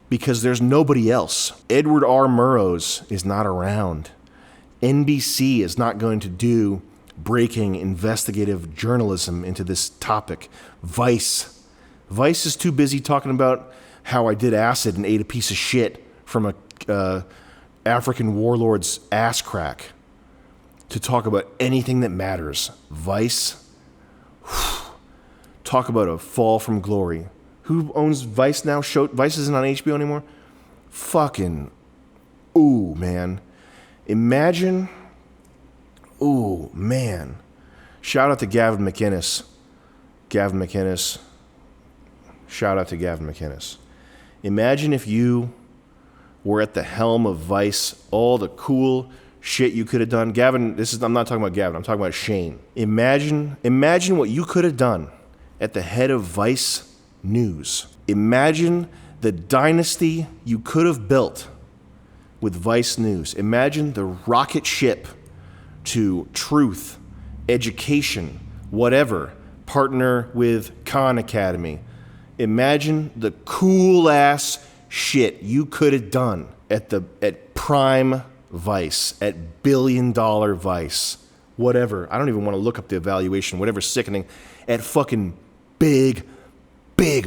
because there's nobody else. Edward R. Murrows is not around. NBC is not going to do breaking investigative journalism into this topic. Vice is too busy talking about how I did acid and ate a piece of shit from a African warlord's ass crack to talk about anything that matters. Vice, talk about a fall from glory. Who owns Vice now? Vice isn't on HBO anymore? Fucking, ooh, man. Imagine, ooh, man. Shout out to Gavin McInnes. Shout out to Gavin McInnes. Imagine if you were at the helm of Vice, all the cool shit you could have done. Gavin, I'm not talking about Gavin, I'm talking about Shane. Imagine what you could have done at the head of Vice News. Imagine the dynasty you could have built with Vice News. Imagine the rocket ship to truth, education, whatever. Partner with Khan Academy. Imagine the cool ass shit you could have done at prime Vice, at $1 billion Vice, whatever. I don't even want to look up the evaluation, whatever sickening, at fucking big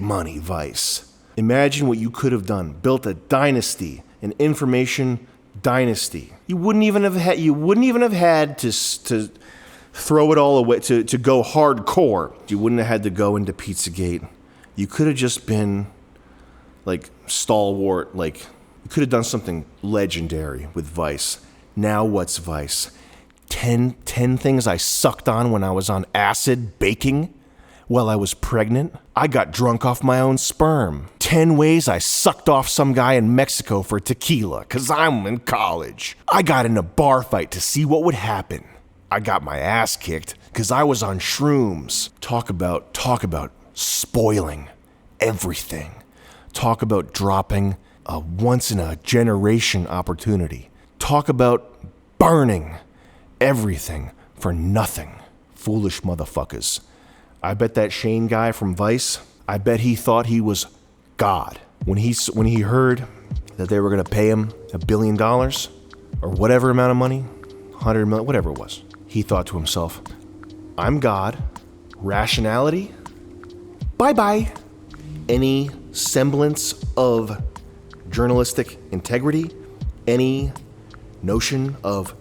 money Vice. Imagine what you could have done. Built a dynasty, an information dynasty. You wouldn't even have had to throw it all away, to go hardcore. You wouldn't have had to go into Pizzagate. You could have just been like stalwart, like you could have done something legendary with Vice. Now what's Vice? 10 things I sucked on when I was on acid baking while I was pregnant. I got drunk off my own sperm. 10 ways I sucked off some guy in Mexico for tequila because I'm in college. I got in a bar fight to see what would happen. I got my ass kicked because I was on shrooms. Talk about spoiling everything. Talk about dropping a once-in-a-generation opportunity. Talk about burning everything for nothing. Foolish motherfuckers. I bet that Shane guy from Vice, I bet he thought he was God. When he heard that they were going to pay him $1 billion or whatever amount of money, 100 million, whatever it was, he thought to himself, I'm God. Rationality? Bye-bye. Any semblance of journalistic integrity, any notion of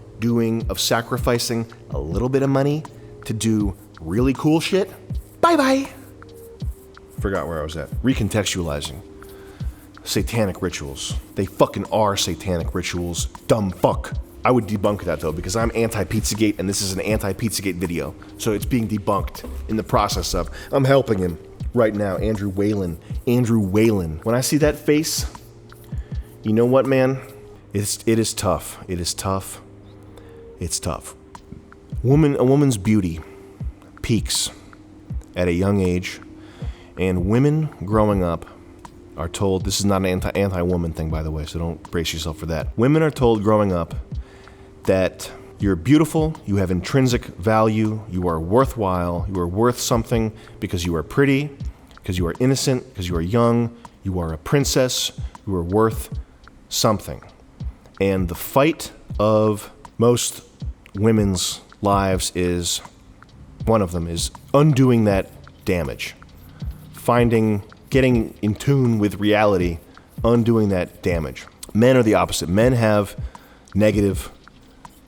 sacrificing a little bit of money to do really cool shit, bye-bye. Forgot where I was at. Recontextualizing. Satanic rituals. They fucking are satanic rituals. Dumb fuck. I would debunk that though, because I'm anti-Pizzagate and this is an anti-Pizzagate video. So it's being debunked in the process of, I'm helping him right now, Andrew Whalen. When I see that face, you know what, man? It is tough. It's tough. A woman's beauty peaks at a young age, and women growing up are told, this is not an anti-woman thing, by the way, so don't brace yourself for that. Women are told growing up that you're beautiful, you have intrinsic value, you are worthwhile, you are worth something because you are pretty, because you are innocent, because you are young, you are a princess, you are worth something. And the fight of most women's lives is, one of them is undoing that damage. Getting in tune with reality, undoing that damage. Men are the opposite. Men have negative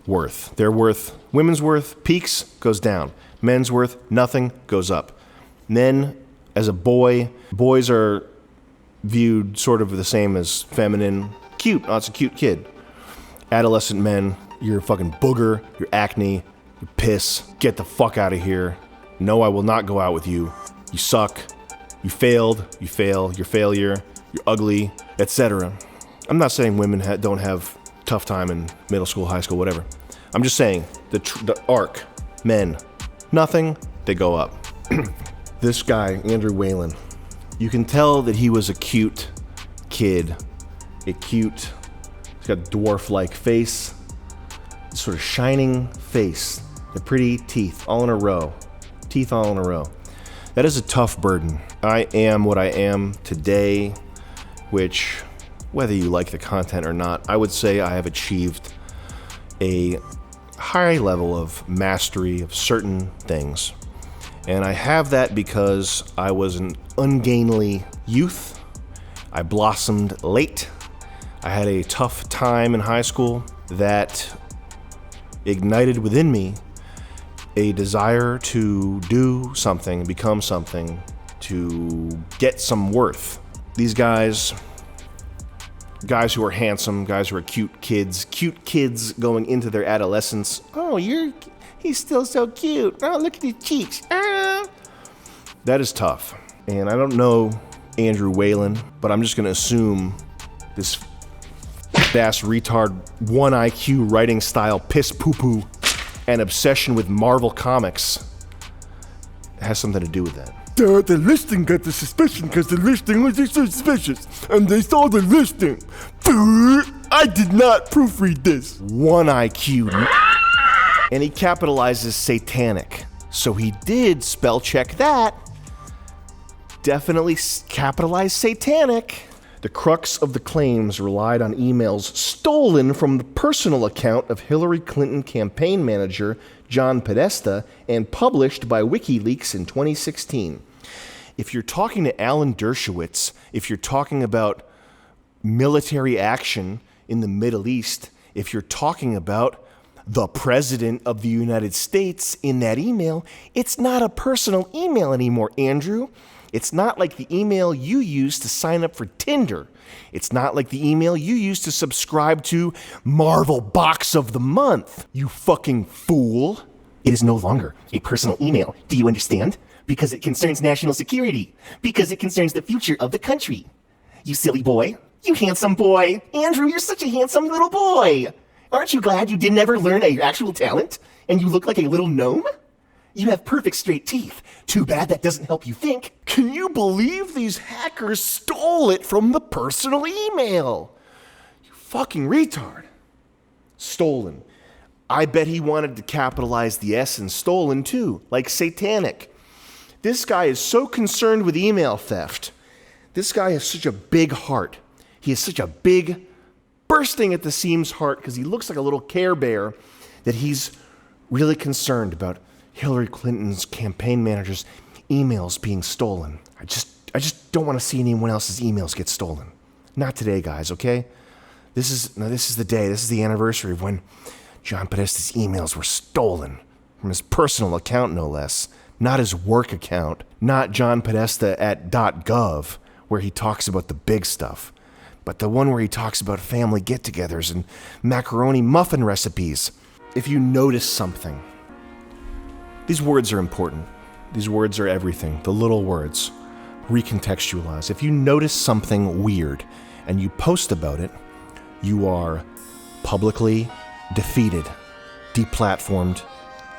worth. Women Women's worth peaks, goes down. Men's worth nothing, goes up. Men, as a boy, boys are viewed sort of the same as feminine. Cute, oh, it's a cute kid. Adolescent men, you're a fucking booger, you're acne, you're piss. Get the fuck out of here. No, I will not go out with you. You suck. You failed. You fail. You're failure. You're ugly, etc. I'm not saying women don't have tough time in middle school, high school, whatever. I'm just saying the arc, men, nothing, they go up. This guy, Andrew Whalen, you can tell that he was a cute kid. He's got a dwarf-like face, sort of shining face, the pretty teeth all in a row. Teeth all in a row. That is a tough burden. I am what I am today, which, whether you like the content or not, I would say I have achieved a high level of mastery of certain things. And I have that because I was an ungainly youth. I blossomed late. I had a tough time in high school that ignited within me a desire to do something, become something, to get some worth. These guys who are handsome, guys who are cute kids going into their adolescence. Oh, he's still so cute. Oh, look at his cheeks. Ah. That is tough. And I don't know Andrew Whalen, but I'm just gonna assume this ass retard 1 IQ writing style piss poo-poo and obsession with Marvel Comics has something to do with that. The listing got the suspicion because the listing was suspicious, and they saw the listing. I did not proofread this. 1 IQ. And he capitalizes satanic. So he did spell check that. Definitely capitalized satanic. The crux of the claims relied on emails stolen from the personal account of Hillary Clinton campaign manager John Podesta and published by WikiLeaks in 2016. If you're talking to Alan Dershowitz, if you're talking about military action in the Middle East, if you're talking about the President of the United States in that email, it's not a personal email anymore, Andrew. It's not like the email you use to sign up for Tinder. It's not like the email you use to subscribe to Marvel Box of the Month, you fucking fool. It is no longer a personal email. Do you understand? Because it concerns national security. Because it concerns the future of the country. You silly boy. You handsome boy. Andrew, you're such a handsome little boy. Aren't you glad you didn't ever learn your actual talent? And you look like a little gnome? You have perfect straight teeth. Too bad that doesn't help you think. Can you believe these hackers stole it from the personal email? You fucking retard. Stolen. I bet he wanted to capitalize the S in stolen too, like satanic. This guy is so concerned with email theft. This guy has such a big heart. He has such a big, bursting at the seams heart because he looks like a little Care Bear that he's really concerned about Hillary Clinton's campaign manager's emails being stolen. I just don't want to see anyone else's emails get stolen. Not today, guys, okay? This is the day, this is the anniversary of when John Podesta's emails were stolen from his personal account, no less. Not his work account, not John Podesta at .gov, where he talks about the big stuff, but the one where he talks about family get-togethers and macaroni muffin recipes. If you notice something, these words are important. These words are everything. The little words. Recontextualize. If you notice something weird and you post about it, you are publicly defeated, deplatformed.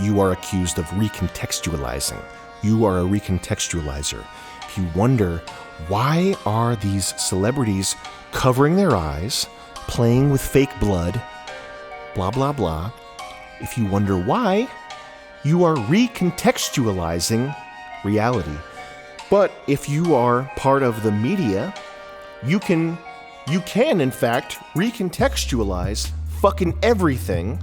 You are accused of recontextualizing. You are a recontextualizer. If you wonder, why are these celebrities covering their eyes, playing with fake blood, blah, blah, blah. If you wonder why, you are recontextualizing reality. But if you are part of the media, you can in fact recontextualize fucking everything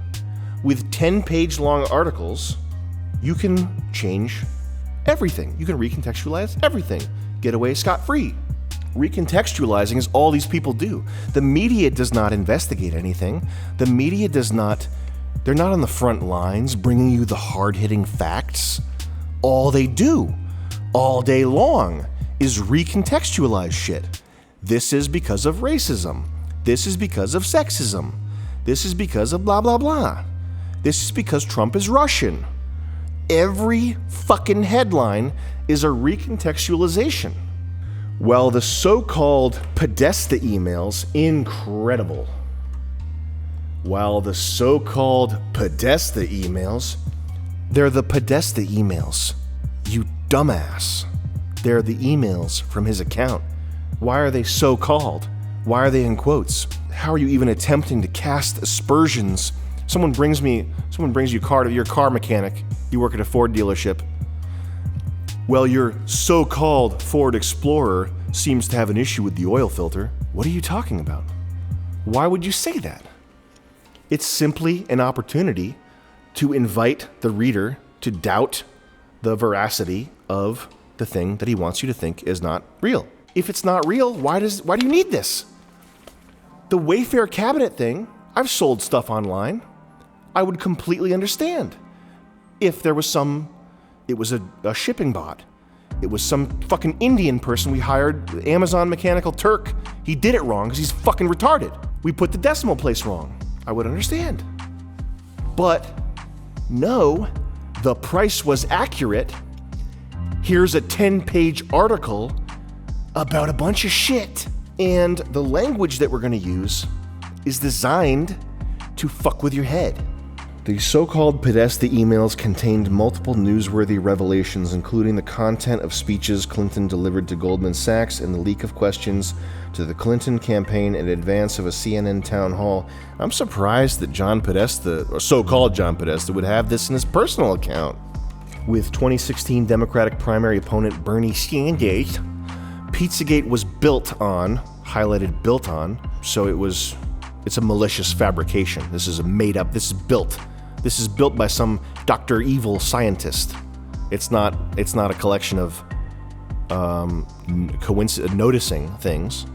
with 10-page long articles. You can change everything. You can recontextualize everything. Get away scot-free. Recontextualizing is all these people do. The media does not investigate anything. The media does not They're not on the front lines bringing you the hard-hitting facts. All they do, all day long, is recontextualize shit. This is because of racism. This is because of sexism. This is because of blah, blah, blah. This is because Trump is Russian. Every fucking headline is a recontextualization. Well, the so-called Podesta emails, incredible. While the so-called Podesta emails, they're the Podesta emails. You dumbass. They're the emails from his account. Why are they so-called? Why are they in quotes? How are you even attempting to cast aspersions? Someone brings you a car to your car mechanic. You work at a Ford dealership. Well, your so-called Ford Explorer seems to have an issue with the oil filter. What are you talking about? Why would you say that? It's simply an opportunity to invite the reader to doubt the veracity of the thing that he wants you to think is not real. If it's not real, why do you need this? The Wayfair cabinet thing, I've sold stuff online. I would completely understand if there was it was a shipping bot. It was some fucking Indian person we hired, Amazon Mechanical Turk. He did it wrong because he's fucking retarded. We put the decimal place wrong. I would understand. But no, the price was accurate. Here's a 10-page article about a bunch of shit. And the language that we're going to use is designed to fuck with your head. The so-called Podesta emails contained multiple newsworthy revelations, including the content of speeches Clinton delivered to Goldman Sachs and the leak of questions to the Clinton campaign in advance of a CNN town hall. I'm surprised that John Podesta, or so-called John Podesta, would have this in his personal account. With 2016 Democratic primary opponent Bernie Sanders, Pizzagate was built on, highlighted built on, so it's a malicious fabrication. This is This is built by some Dr. Evil scientist. It's not a collection of noticing things.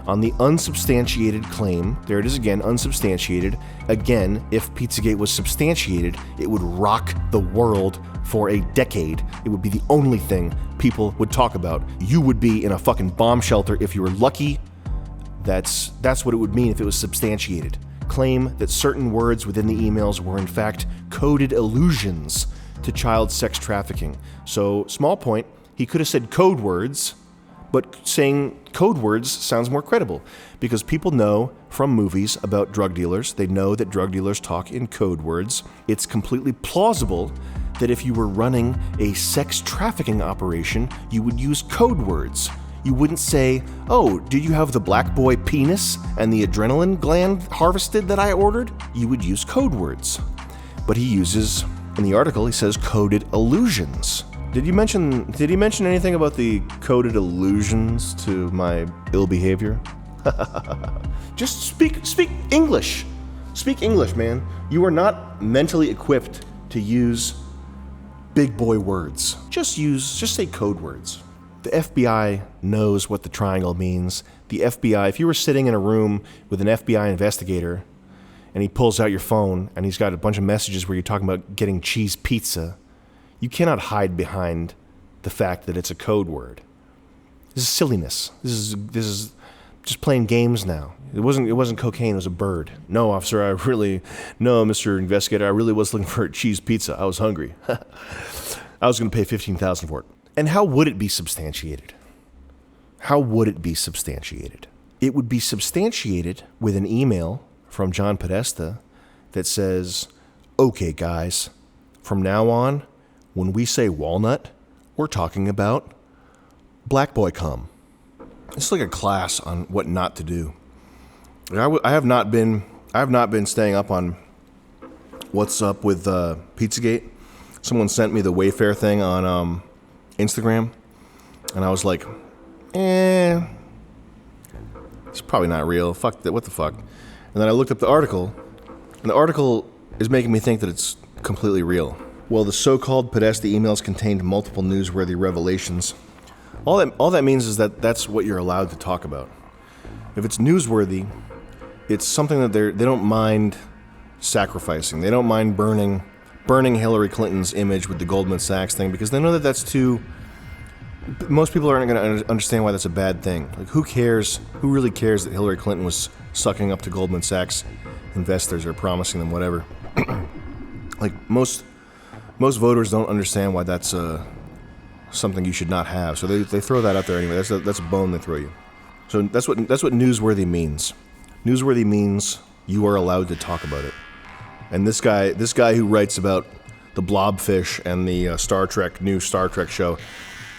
On the unsubstantiated claim, there it is again, unsubstantiated. Again, if Pizzagate was substantiated, it would rock the world for a decade. It would be the only thing people would talk about. You would be in a fucking bomb shelter if you were lucky. That's what it would mean if it was substantiated. Claim that certain words within the emails were in fact coded allusions to child sex trafficking. So, small point, he could have said code words, but saying code words sounds more credible because people know from movies about drug dealers, they know that drug dealers talk in code words. It's completely plausible that if you were running a sex trafficking operation, you would use code words. You wouldn't say, oh, did you have the black boy penis and the adrenaline gland harvested that I ordered? You would use code words. But he uses, in the article, he says coded allusions. Did he mention anything about the coded allusions to my ill behavior? Just speak English. Speak English, man. You are not mentally equipped to use big boy words. Just say code words. The FBI knows what the triangle means. The FBI, if you were sitting in a room with an FBI investigator and he pulls out your phone and he's got a bunch of messages where you're talking about getting cheese pizza, you cannot hide behind the fact that it's a code word. This is silliness. This is just playing games now. It wasn't cocaine, it was a bird. No, officer, no, Mr. Investigator, I really was looking for a cheese pizza. I was hungry. I was going to pay $15,000 for it. And how would it be substantiated? How would it be substantiated? It would be substantiated with an email from John Podesta that says, okay, guys, from now on, when we say walnut, we're talking about black boy cum. It's like a class on what not to do. I have not been staying up on what's up with Pizzagate. Someone sent me the Wayfair thing on Instagram, and I was like, it's probably not real. Fuck that. What the fuck? And then I looked up the article, and the article is making me think that it's completely real. Well, the so-called Podesta emails contained multiple newsworthy revelations. All that means is that that's what you're allowed to talk about. If it's newsworthy, it's something that they don't mind sacrificing. They don't mind burning Hillary Clinton's image with the Goldman Sachs thing because they know that that's too... Most people aren't going to understand why that's a bad thing. Like, who cares? Who really cares that Hillary Clinton was sucking up to Goldman Sachs investors or promising them whatever? Like, most voters don't understand why that's something you should not have. So they throw that out there anyway. That's a bone they throw you. So that's what newsworthy means. Newsworthy means you are allowed to talk about it. And this guy who writes about the blobfish and the new Star Trek show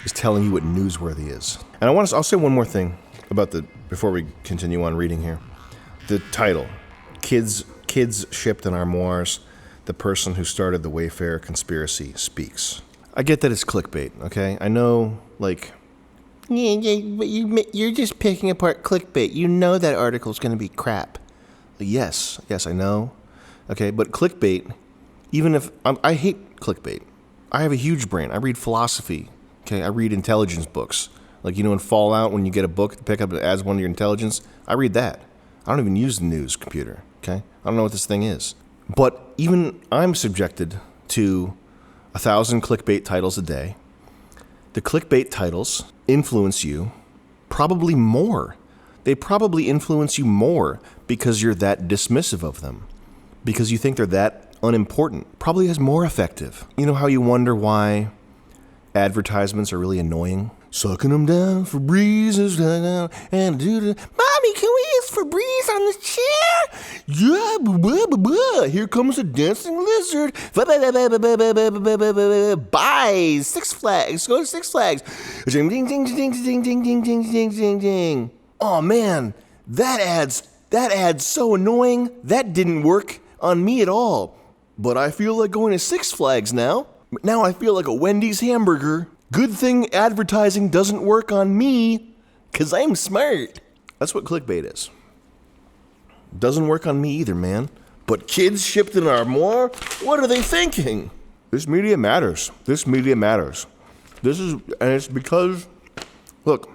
is telling you what newsworthy is. And I'll say one more thing about before we continue on reading here. The title, Kids Shipped in Armoires, the person who started the Wayfair conspiracy speaks. I get that it's clickbait, okay? I know, like... Yeah, but you're just picking apart clickbait. You know that article's going to be crap. Yes, I know. Okay, but clickbait, even if... I hate clickbait. I have a huge brain. I read philosophy. Okay, I read intelligence books. Like, in Fallout, when you get a book to pick up that adds one to your intelligence, I read that. I don't even use the news computer, okay? I don't know what this thing is. But even I'm subjected to 1,000 clickbait titles a day. The clickbait titles influence you probably more. They probably influence you more because you're that dismissive of them. Because you think they're that unimportant. Probably is more effective. You know how you wonder why advertisements are really annoying? Sucking them down, Febreze and do the... Mommy, can we use Febreze on the chair? Yeah, blah, blah, blah. Here comes a dancing lizard. Bye, Six Flags. Go to Six Flags. Ding, ding, ding, ding, ding, ding, ding, ding, ding, ding, ding. Oh man, that ad's so annoying. That didn't work on me at all. But I feel like going to Six Flags now. Now I feel like a Wendy's hamburger. Good thing advertising doesn't work on me, because I'm smart. That's what clickbait is. Doesn't work on me either, man. But kids shipped in Armoire? What are they thinking? This media matters. This media matters. And it's because, look,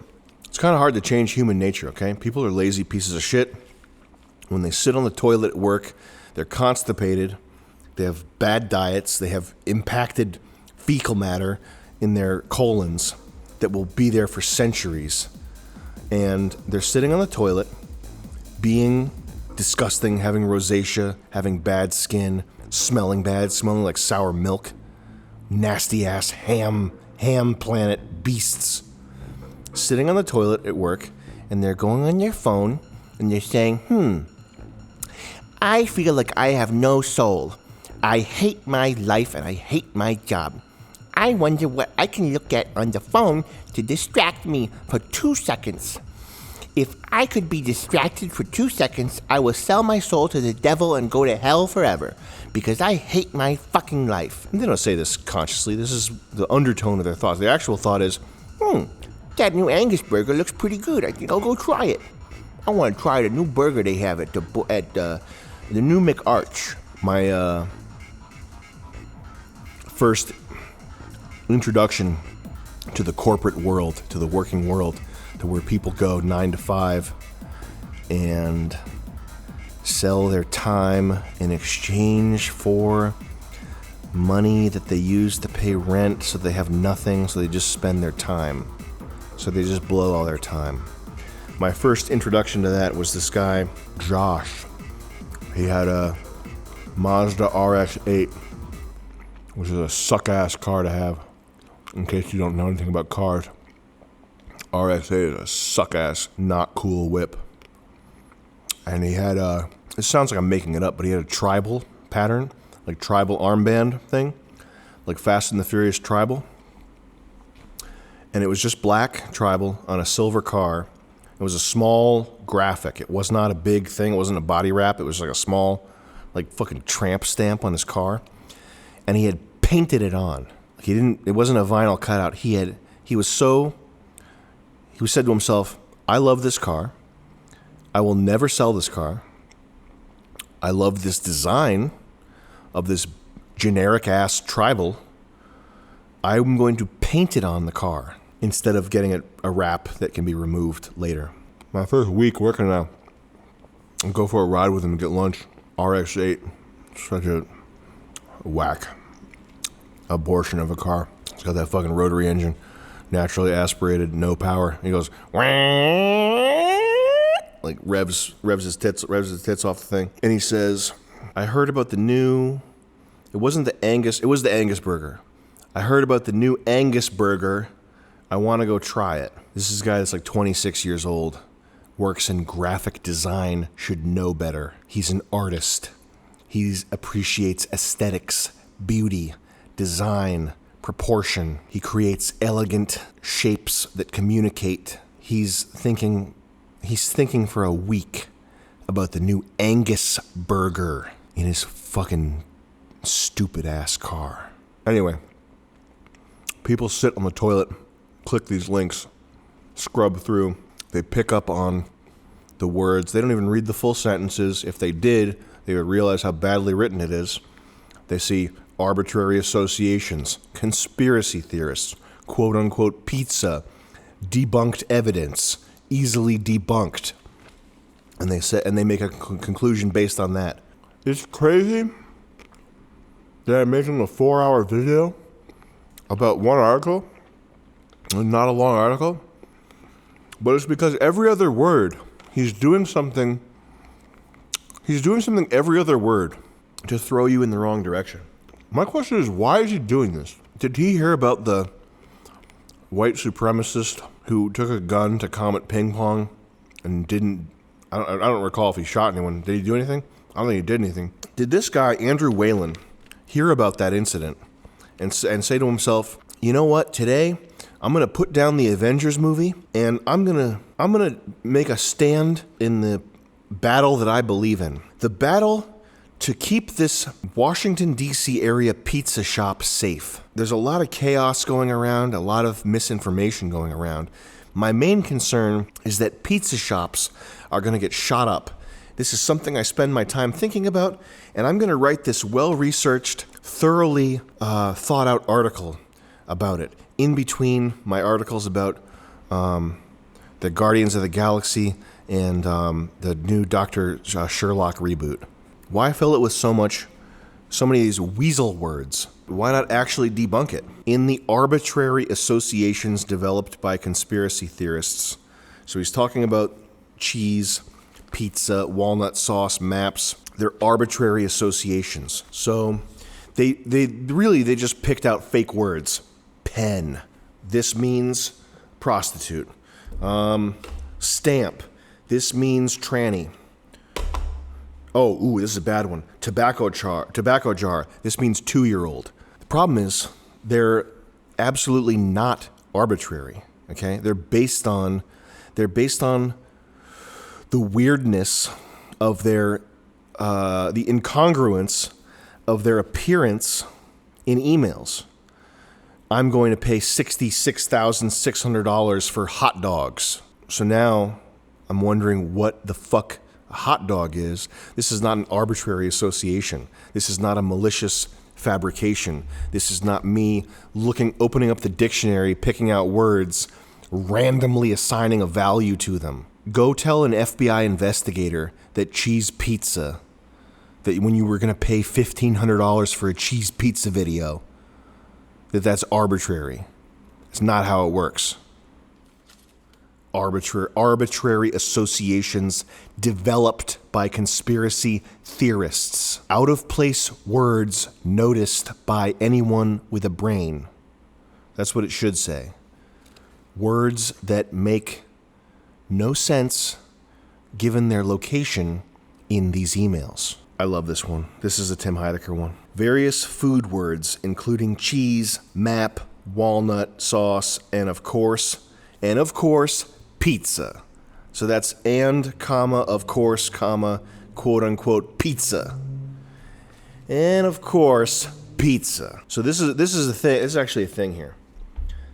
it's kind of hard to change human nature, okay? People are lazy pieces of shit. When they sit on the toilet at work, they're constipated. They have bad diets. They have impacted fecal matter in their colons that will be there for centuries. And they're sitting on the toilet, being disgusting, having rosacea, having bad skin, smelling bad, smelling like sour milk, nasty ass ham planet beasts. Sitting on the toilet at work, and they're going on their phone, and they're saying, I feel like I have no soul. I hate my life and I hate my job. I wonder what I can look at on the phone to distract me for 2 seconds. If I could be distracted for 2 seconds, I will sell my soul to the devil and go to hell forever, because I hate my fucking life. And they don't say this consciously. This is the undertone of their thoughts. The actual thought is, that new Angus burger looks pretty good. I think I'll go try it. I want to try the new burger they have at the new McArch. My first introduction to the corporate world, to the working world, to where people go 9 to 5 and sell their time in exchange for money that they use to pay rent, so they have nothing, so they just spend their time. So they just blow all their time. My first introduction to that was this guy, Josh. He had a Mazda RX-8, which is a suck-ass car to have. In case you don't know anything about cars, RX-8 is a suck-ass, not cool whip. And he had it sounds like I'm making it up, but he had a tribal pattern, like tribal armband thing, like Fast and the Furious tribal. And it was just black tribal on a silver car. It was a small graphic. It was not a big thing. It wasn't a body wrap. It was like a small, like fucking tramp stamp on his car. And he had painted it on. Like it wasn't a vinyl cutout. He said to himself, I love this car. I will never sell this car. I love this design of this generic ass tribal. I'm going to paint it on the car instead of getting a wrap that can be removed later. My first week working now, I'll go for a ride with him and get lunch. RX-8, Such a whack abortion of a car. It's got that fucking rotary engine, naturally aspirated, no power. He goes, like revs his tits off the thing. And he says, I heard about the new, it was the Angus burger. I heard about the new Angus burger. I want to go try it. This is a guy that's like 26 years old, works in graphic design, should know better. He's an artist. He appreciates aesthetics, beauty, design, proportion. He creates elegant shapes that communicate. He's thinking for a week about the new Angus burger in his fucking stupid ass car. Anyway, people sit on the toilet, click these links, scrub through. They pick up on the words. They don't even read the full sentences. If they did, they would realize how badly written it is. They see arbitrary associations, conspiracy theorists, quote-unquote pizza, debunked evidence, easily debunked. And they make a conclusion based on that. It's crazy that I'm making a 4-hour video about one article, not a long article, but it's because every other word, he's doing something every other word to throw you in the wrong direction. My question is, why is he doing this? Did he hear about the white supremacist who took a gun to Comet Ping Pong and didn't, I don't recall if he shot anyone. Did he do anything? I don't think he did anything. Did this guy, Andrew Whalen, hear about that incident and say to himself, you know what, today I'm going to put down the Avengers movie and I'm going to make a stand in the battle that I believe in. The battle to keep this Washington, D.C. area pizza shop safe. There's a lot of chaos going around, a lot of misinformation going around. My main concern is that pizza shops are going to get shot up. This is something I spend my time thinking about, and I'm going to write this well-researched, thoroughly thought-out article about it. In between my articles about the Guardians of the Galaxy and the new Dr. Sherlock reboot. Why fill it with so many of these weasel words? Why not actually debunk it? In the arbitrary associations developed by conspiracy theorists. So he's talking about cheese, pizza, walnut sauce, maps. They're arbitrary associations. So they just picked out fake words. Pen. This means prostitute. Stamp. This means tranny. Oh, this is a bad one. Tobacco jar. This means 2-year-old. The problem is they're absolutely not arbitrary. Okay, they're based on the weirdness of their the incongruence of their appearance in emails. I'm going to pay $66,600 for hot dogs. So now I'm wondering what the fuck a hot dog is. This is not an arbitrary association. This is not a malicious fabrication. This is not me opening up the dictionary, picking out words, randomly assigning a value to them. Go tell an FBI investigator that cheese pizza, that when you were going to pay $1,500 for a cheese pizza video, that's arbitrary. It's not how it works. Arbitrary associations developed by conspiracy theorists. Out-of-place words noticed by anyone with a brain. That's what it should say. Words that make no sense given their location in these emails. I love this one. This is a Tim Heidecker one. Various food words, including cheese, map, walnut, sauce, and of course, pizza. So that's of course, quote unquote, pizza. And of course, pizza. So this is a thing. This is actually a thing here.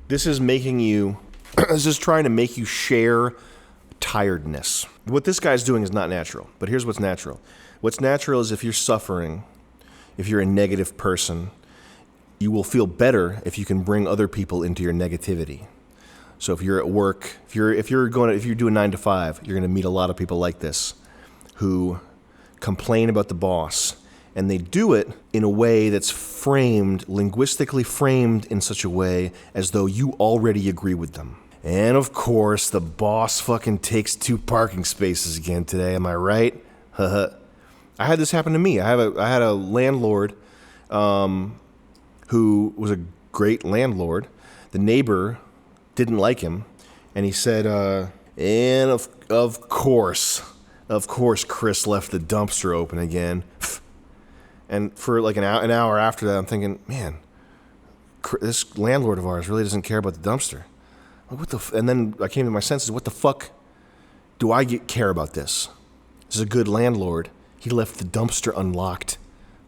This is this is trying to make you share tiredness. What this guy's doing is not natural, but here's what's natural. What's natural is if you're suffering, if you're a negative person, you will feel better if you can bring other people into your negativity. So if you're at work, if you're doing 9 to 5, you're going to meet a lot of people like this who complain about the boss And they do it in a way that's linguistically framed in such a way as though you already agree with them. And of course, the boss fucking takes 2 parking spaces again today. Am I right? I had this happen to me. I had a landlord who was a great landlord. The neighbor didn't like him, and he said, and of course, Chris left the dumpster open again. And for like an hour after that, I'm thinking, man, this landlord of ours really doesn't care about the dumpster. Like, what the? And then I came to my senses. What the fuck do I care about this? This is a good landlord. He left the dumpster unlocked.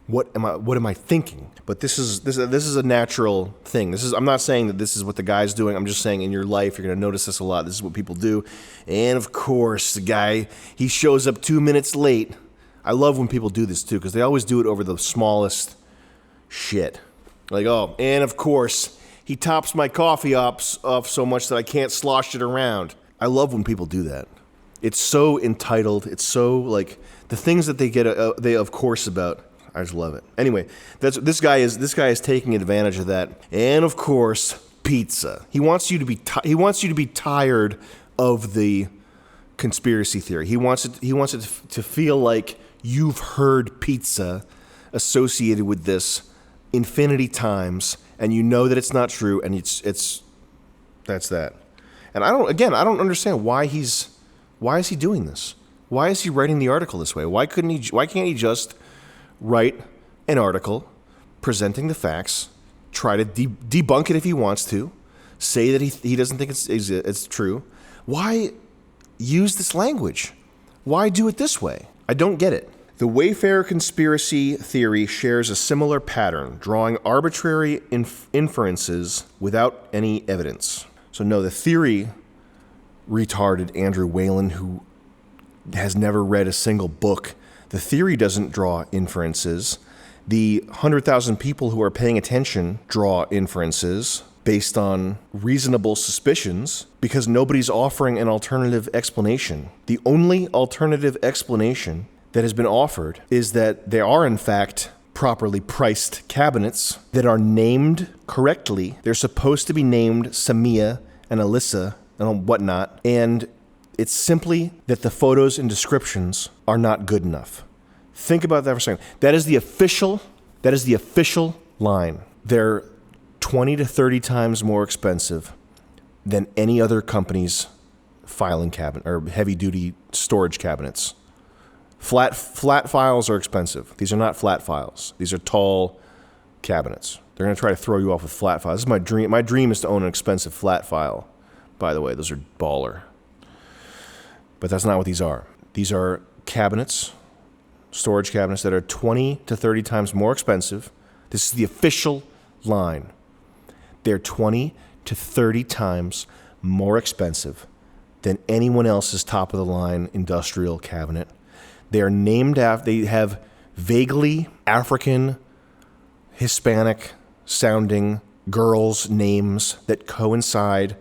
What am I thinking? But this is a natural thing. I'm not saying that this is what the guy's doing. I'm just saying in your life you're gonna notice this a lot. This is what people do. And of course, the guy, he shows up 2 minutes late. I love when people do this too, because they always do it over the smallest shit. Like, oh, and of course, he tops my coffee off so much that I can't slosh it around. I love when people do that. It's so entitled. It's so like the things that they of course about. I just love it. Anyway, this guy is taking advantage of that. And of course, pizza. He wants you to be tired of the conspiracy theory. He wants it to feel like you've heard pizza associated with this infinity times, and you know that it's not true, and that's that. And I don't understand why is he doing this? Why is he writing the article this way? Why can't he just write an article presenting the facts, try to debunk it if he wants to, say that he doesn't think it's true? Why use this language? Why do it this way? I don't get it. The Wayfair conspiracy theory shares a similar pattern, drawing arbitrary inferences without any evidence. So no, the theory retarded Andrew Whalen, who has never read a single book. The theory doesn't draw inferences. The 100,000 people who are paying attention draw inferences based on reasonable suspicions because nobody's offering an alternative explanation. The only alternative explanation that has been offered is that there are, in fact, properly priced cabinets that are named correctly. They're supposed to be named Samia and Alyssa and whatnot, and it's simply that the photos and descriptions are not good enough. Think about that for a second. That is the official line. They're 20 to 30 times more expensive than any other company's filing cabinet or heavy-duty storage cabinets. Flat files are expensive. These are not flat files. These are tall cabinets. They're going to try to throw you off with flat files. This is my dream. My dream is to own an expensive flat file. By the way, those are baller. But that's not what these are. These are cabinets, storage cabinets that are 20 to 30 times more expensive. This is the official line. They're 20 to 30 times more expensive than anyone else's top-of-the-line industrial cabinet. They are named after, they have vaguely African, Hispanic sounding girls' names that coincide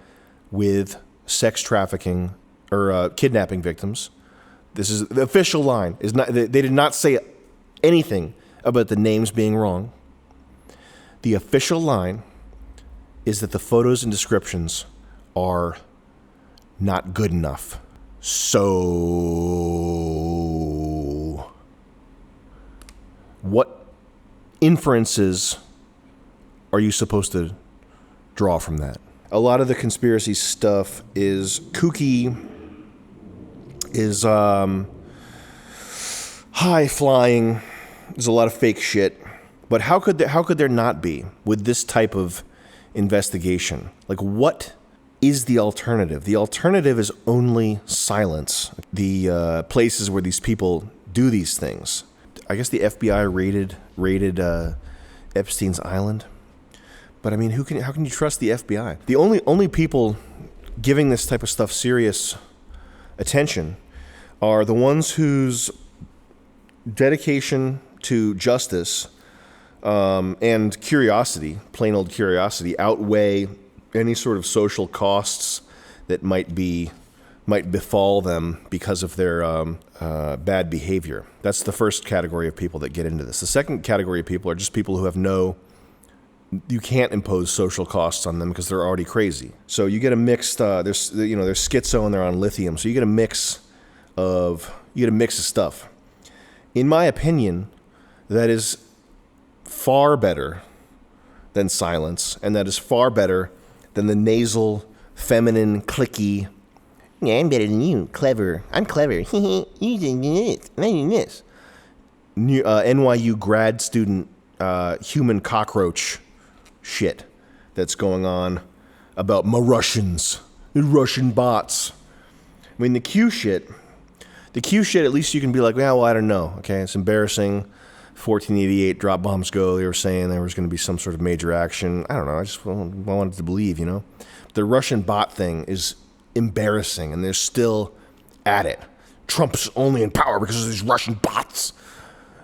with sex trafficking or kidnapping victims. This is the official line. They did not say anything about the names being wrong. The official line is that the photos and descriptions are not good enough. So, what inferences are you supposed to draw from that? A lot of the conspiracy stuff is kooky, is high-flying. There's a lot of fake shit. But how could there not be with this type of investigation? Like, what is the alternative? The alternative is only silence. The places where these people do these things. I guess the FBI raided Epstein's Island. But I mean, how can you trust the FBI? The only people giving this type of stuff serious attention are the ones whose dedication to justice and curiosity, plain old curiosity, outweigh any sort of social costs that might be might befall them because of their bad behavior. That's the first category of people that get into this. The second category of people are just people who have you can't impose social costs on them because they're already crazy. So you get a mixed, they're schizo and they're on lithium. So you get a mix of stuff. In my opinion, that is far better than silence, and that is far better than the nasal, feminine, clicky, yeah, I'm better than you, clever. I'm clever. You doing this, I'm doing this. NYU grad student human cockroach shit that's going on about Russians, Russian bots. I mean, the Q shit, at least you can be like, well, I don't know. Okay, it's embarrassing. 1488 drop bombs go. They were saying there was going to be some sort of major action. I don't know. I just wanted to believe, The Russian bot thing is embarrassing, and they're still at it. Trump's only in power because of these Russian bots.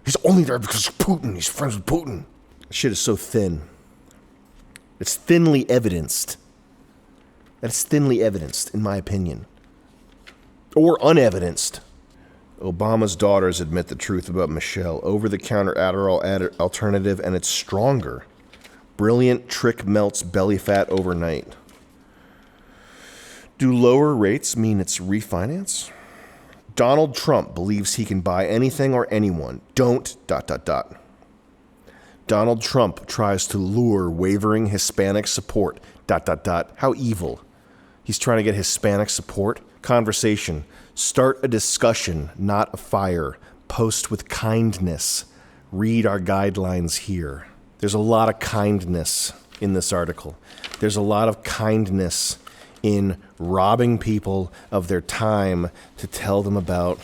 He's only there because of Putin. He's friends with Putin. Shit is so thin. It's thinly evidenced. That's thinly evidenced, in my opinion. Or unevidenced. Obama's daughters admit the truth about Michelle. Over-the-counter Adderall alternative, and it's stronger. Brilliant trick melts belly fat overnight. Do lower rates mean it's refinance? Donald Trump believes he can buy anything or anyone. Don't ... Donald Trump tries to lure wavering Hispanic support ... How evil. He's trying to get Hispanic support. Conversation. Start a discussion, not a fire. Post with kindness. Read our guidelines here. There's a lot of kindness in this article. There's a lot of kindness in robbing people of their time to tell them about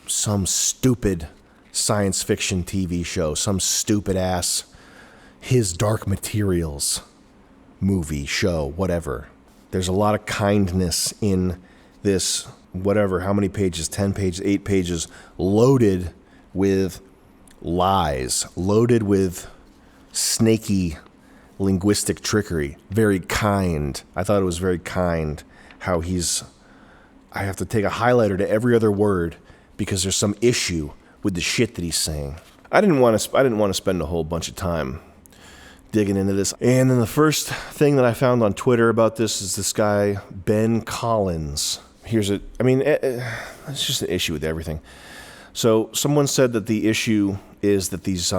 some stupid science fiction TV show, some stupid ass His Dark Materials movie, show, whatever. There's a lot of kindness in this, whatever, how many pages, 10 pages, 8 pages, loaded with lies, loaded with snaky linguistic trickery. Very kind. I thought it was very kind how I have to take a highlighter to every other word because there's some issue with the shit that he's saying. I didn't want to spend a whole bunch of time digging into this. And then the first thing that I found on Twitter about this is this guy, Ben Collins. It's just an issue with everything. So someone said that the issue is that these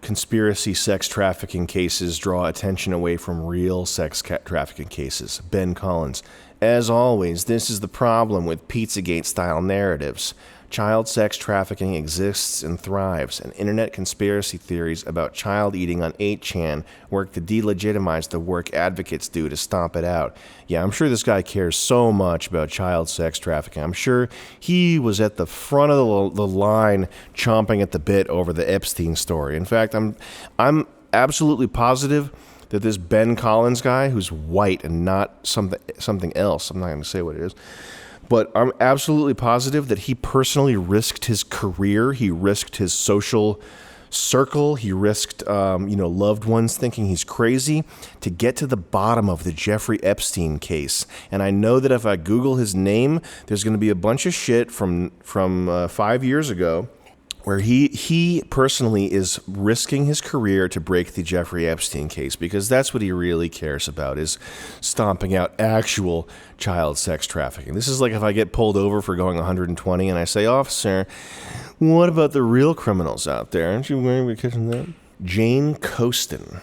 conspiracy sex trafficking cases draw attention away from real sex trafficking cases. Ben Collins. As always, this is the problem with Pizzagate-style narratives. Child sex trafficking exists and thrives, and internet conspiracy theories about child eating on 8chan work to delegitimize the work advocates do to stomp it out. Yeah, I'm sure this guy cares so much about child sex trafficking. I'm sure he was at the front of the line chomping at the bit over the Epstein story. In fact, I'm absolutely positive that this Ben Collins guy, who's white and not something else, I'm not going to say what it is, but I'm absolutely positive that he personally risked his career. He risked his social circle. He risked, loved ones thinking he's crazy to get to the bottom of the Jeffrey Epstein case. And I know that if I Google his name, there's going to be a bunch of shit from 5 years ago where he personally is risking his career to break the Jeffrey Epstein case, because that's what he really cares about, is stomping out actual child sex trafficking. This is like if I get pulled over for going 120 and I say, "Officer, what about the real criminals out there? Aren't you worried about catching them?" Jane Coaston,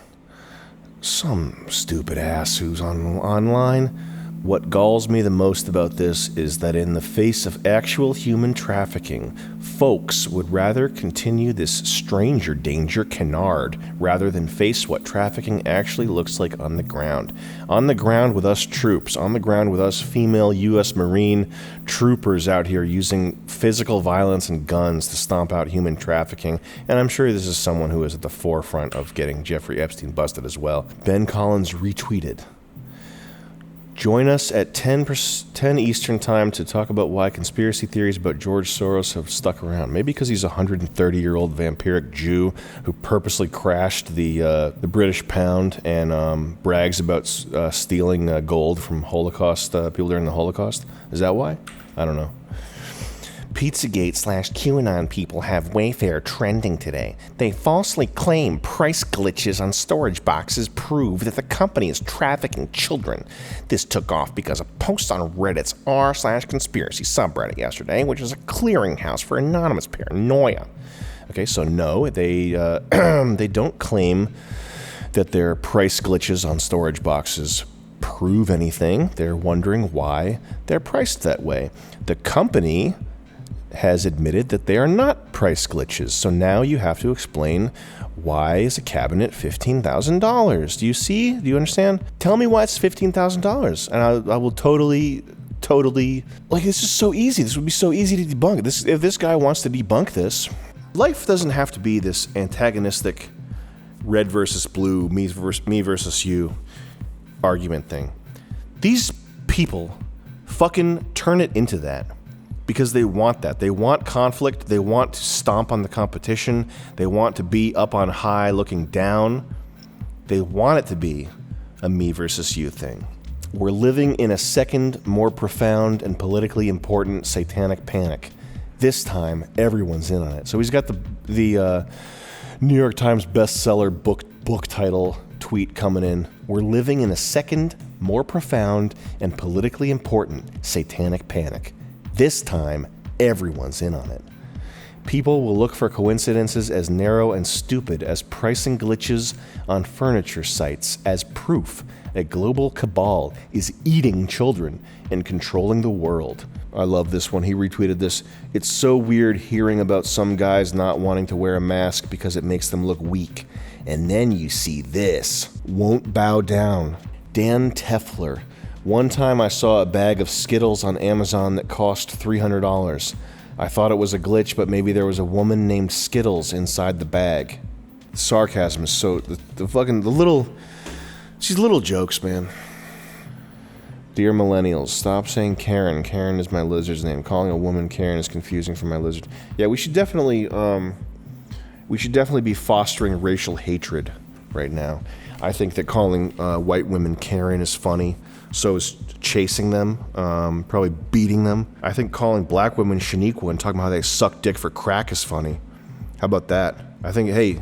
some stupid ass who's online. What galls me the most about this is that in the face of actual human trafficking, folks would rather continue this stranger danger canard rather than face what trafficking actually looks like on the ground. On the ground with us troops, on the ground with us female U.S. Marine troopers out here using physical violence and guns to stomp out human trafficking. And I'm sure this is someone who is at the forefront of getting Jeffrey Epstein busted as well. Ben Collins retweeted. Join us at 10 Eastern Time to talk about why conspiracy theories about George Soros have stuck around. Maybe because he's a 130-year-old vampiric Jew who purposely crashed the British pound and brags about stealing gold from Holocaust people during the Holocaust. Is that why? I don't know. Pizzagate/QAnon people have Wayfair trending today. They falsely claim price glitches on storage boxes prove that the company is trafficking children. This took off because a post on Reddit's r/conspiracy subreddit yesterday, which is a clearinghouse for anonymous paranoia. Okay, so no, they they don't claim that their price glitches on storage boxes prove anything. They're wondering why they're priced that way. The company has admitted that they are not price glitches. So now you have to explain, why is a cabinet $15,000? Do you see? Do you understand? Tell me why it's $15,000, and I will totally, like, this is so easy. This would be so easy to debunk. If this guy wants to debunk this, life doesn't have to be this antagonistic red versus blue, me versus you argument thing. These people fucking turn it into that. Because they want that. They want conflict. They want to stomp on the competition. They want to be up on high looking down. They want it to be a me versus you thing. We're living in a second, more profound and politically important satanic panic. This time, everyone's in on it. So he's got the New York Times bestseller book title tweet coming in. We're living in a second, more profound and politically important satanic panic. This time, everyone's in on it. People will look for coincidences as narrow and stupid as pricing glitches on furniture sites as proof a global cabal is eating children and controlling the world. I love this one. He retweeted this. It's so weird hearing about some guys not wanting to wear a mask because it makes them look weak. And then you see this. Won't bow down. Dan Tefler. One time I saw a bag of Skittles on Amazon that cost $300. I thought it was a glitch, but maybe there was a woman named Skittles inside the bag. The sarcasm is so... These little jokes, man. Dear millennials, stop saying Karen. Karen is my lizard's name. Calling a woman Karen is confusing for my lizard. Yeah, we should definitely be fostering racial hatred right now. I think that calling white women Karen is funny. So is chasing them, probably beating them. I think calling black women Shaniqua and talking about how they suck dick for crack is funny. How about that? I think, hey,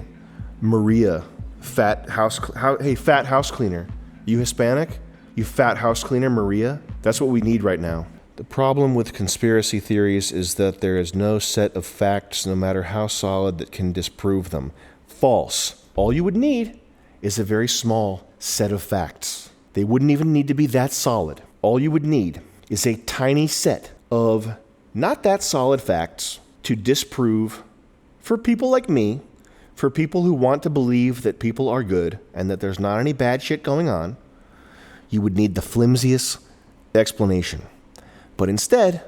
Maria, fat house cleaner. You Hispanic? You fat house cleaner, Maria? That's what we need right now. The problem with conspiracy theories is that there is no set of facts, no matter how solid, that can disprove them. False. All you would need is a very small set of facts. They wouldn't even need to be that solid. All you would need is a tiny set of not that solid facts to disprove, for people like me, for people who want to believe that people are good and that there's not any bad shit going on. You would need the flimsiest explanation. But instead,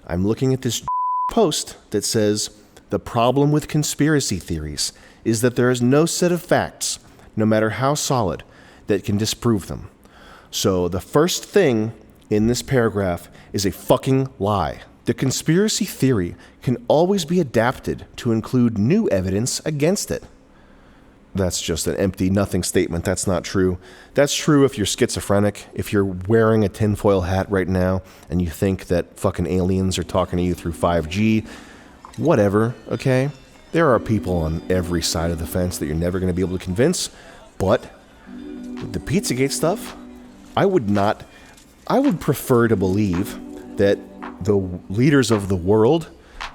I'm looking at this post that says, the problem with conspiracy theories is that there is no set of facts, no matter how solid, that can disprove them. So the first thing in this paragraph is a fucking lie. The conspiracy theory can always be adapted to include new evidence against it. That's just an empty nothing statement. That's not true. That's true if you're schizophrenic, if you're wearing a tinfoil hat right now and you think that fucking aliens are talking to you through 5G, whatever, okay? There are people on every side of the fence that you're never going to be able to convince, but with the Pizzagate stuff, I would prefer to believe that the leaders of the world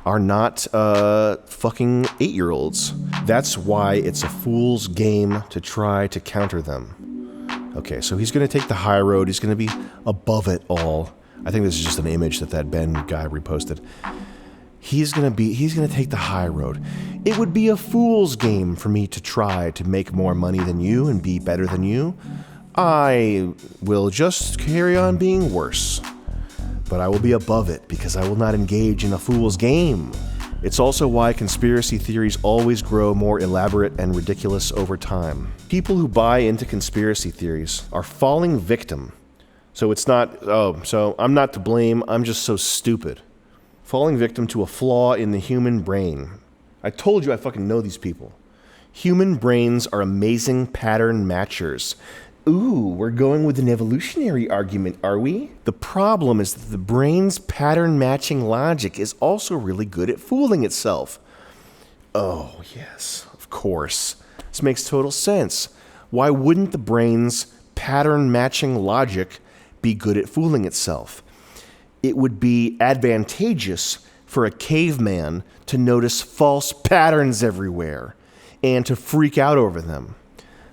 are not fucking 8-year-olds. That's why it's a fool's game to try to counter them. Okay, so he's going to take the high road. He's going to be above it all. I think this is just an image that Ben guy reposted. He's going to take the high road. It would be a fool's game for me to try to make more money than you and be better than you. I will just carry on being worse. But I will be above it because I will not engage in a fool's game. It's also why conspiracy theories always grow more elaborate and ridiculous over time. People who buy into conspiracy theories are falling victim So it's not, so I'm not to blame. I'm just so stupid. Falling victim to a flaw in the human brain. I told you I fucking know these people. Human brains are amazing pattern matchers. Ooh, we're going with an evolutionary argument, are we? The problem is that the brain's pattern matching logic is also really good at fooling itself. Oh, yes, of course. This makes total sense. Why wouldn't the brain's pattern matching logic be good at fooling itself? It would be advantageous for a caveman to notice false patterns everywhere and to freak out over them.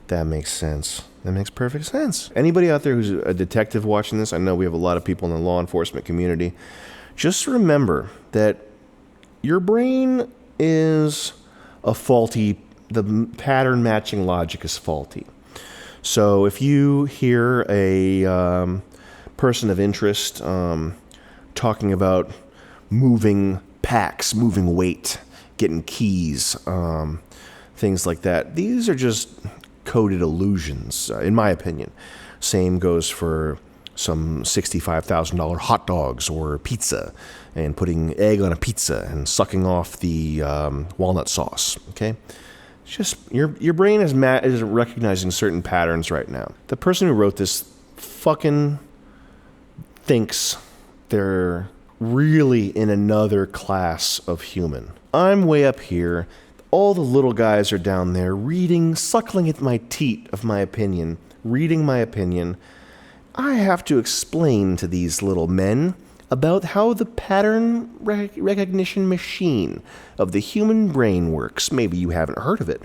That makes sense. That makes perfect sense. Anybody out there who's a detective watching this, I know we have a lot of people in the law enforcement community, just remember that your brain is faulty, the pattern matching logic is faulty. So if you hear a person of interest talking about moving packs, moving weight, getting keys, things like that, these are just coded illusions, in my opinion. Same goes for some $65,000 hot dogs or pizza and putting egg on a pizza and sucking off the walnut sauce, okay? It's just your brain is recognizing certain patterns right now. The person who wrote this fucking thinks they're really in another class of human. I'm way up here. All the little guys are down there reading, suckling at my teat of my opinion, reading my opinion. I have to explain to these little men about how the pattern recognition machine of the human brain works. Maybe you haven't heard of it.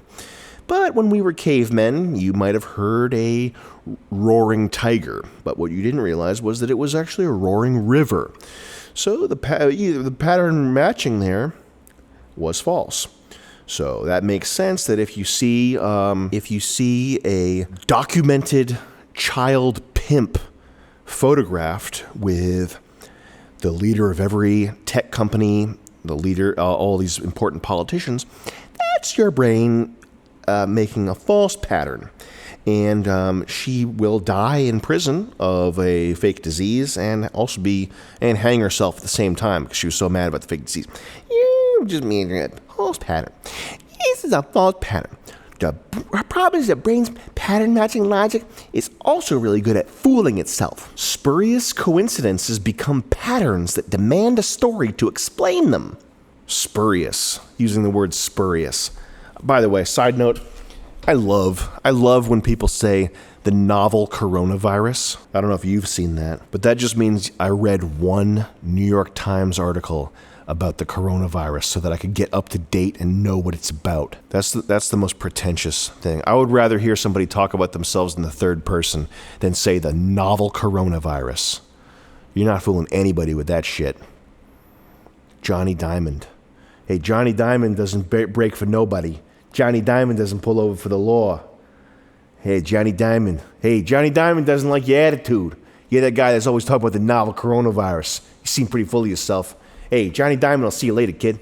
But when we were cavemen, you might have heard a roaring tiger. But what you didn't realize was that it was actually a roaring river. So the pattern matching there was false. So that makes sense that if you see a documented child pimp photographed with the leader of every tech company, the leader, all these important politicians, that's your brain making a false pattern. And she will die in prison of a fake disease and also hang herself at the same time because she was so mad about the fake disease. You just made a false pattern. This is a false pattern. The problem is that brain's pattern matching logic is also really good at fooling itself. Spurious coincidences become patterns that demand a story to explain them. Spurious, using the word spurious. By the way, side note, I love when people say the novel coronavirus. I don't know if you've seen that, but that just means I read one New York Times article about the coronavirus so that I could get up to date and know what it's about. That's the most pretentious thing. I would rather hear somebody talk about themselves in the third person than say the novel coronavirus. You're not fooling anybody with that shit. Johnny Diamond. Hey, Johnny Diamond doesn't break for nobody. Johnny Diamond doesn't pull over for the law. Hey, Johnny Diamond. Hey, Johnny Diamond doesn't like your attitude. You're that guy that's always talking about the novel coronavirus. You seem pretty full of yourself. Hey, Johnny Diamond, I'll see you later, kid.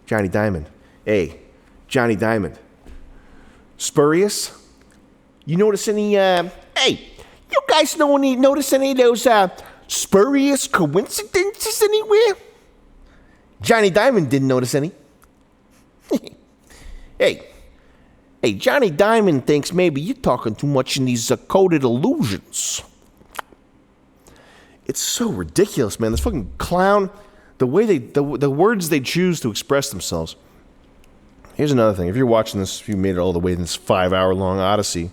Johnny Diamond. Hey, Johnny Diamond. Spurious? You notice any, hey, you guys notice any of those, spurious coincidences anywhere? Johnny Diamond didn't notice any. Hey, Johnny Diamond thinks maybe you're talking too much in these coded illusions. It's so ridiculous, man. This fucking clown, the way the words they choose to express themselves. Here's another thing. If you're watching this, if you made it all the way in this 5-hour-long odyssey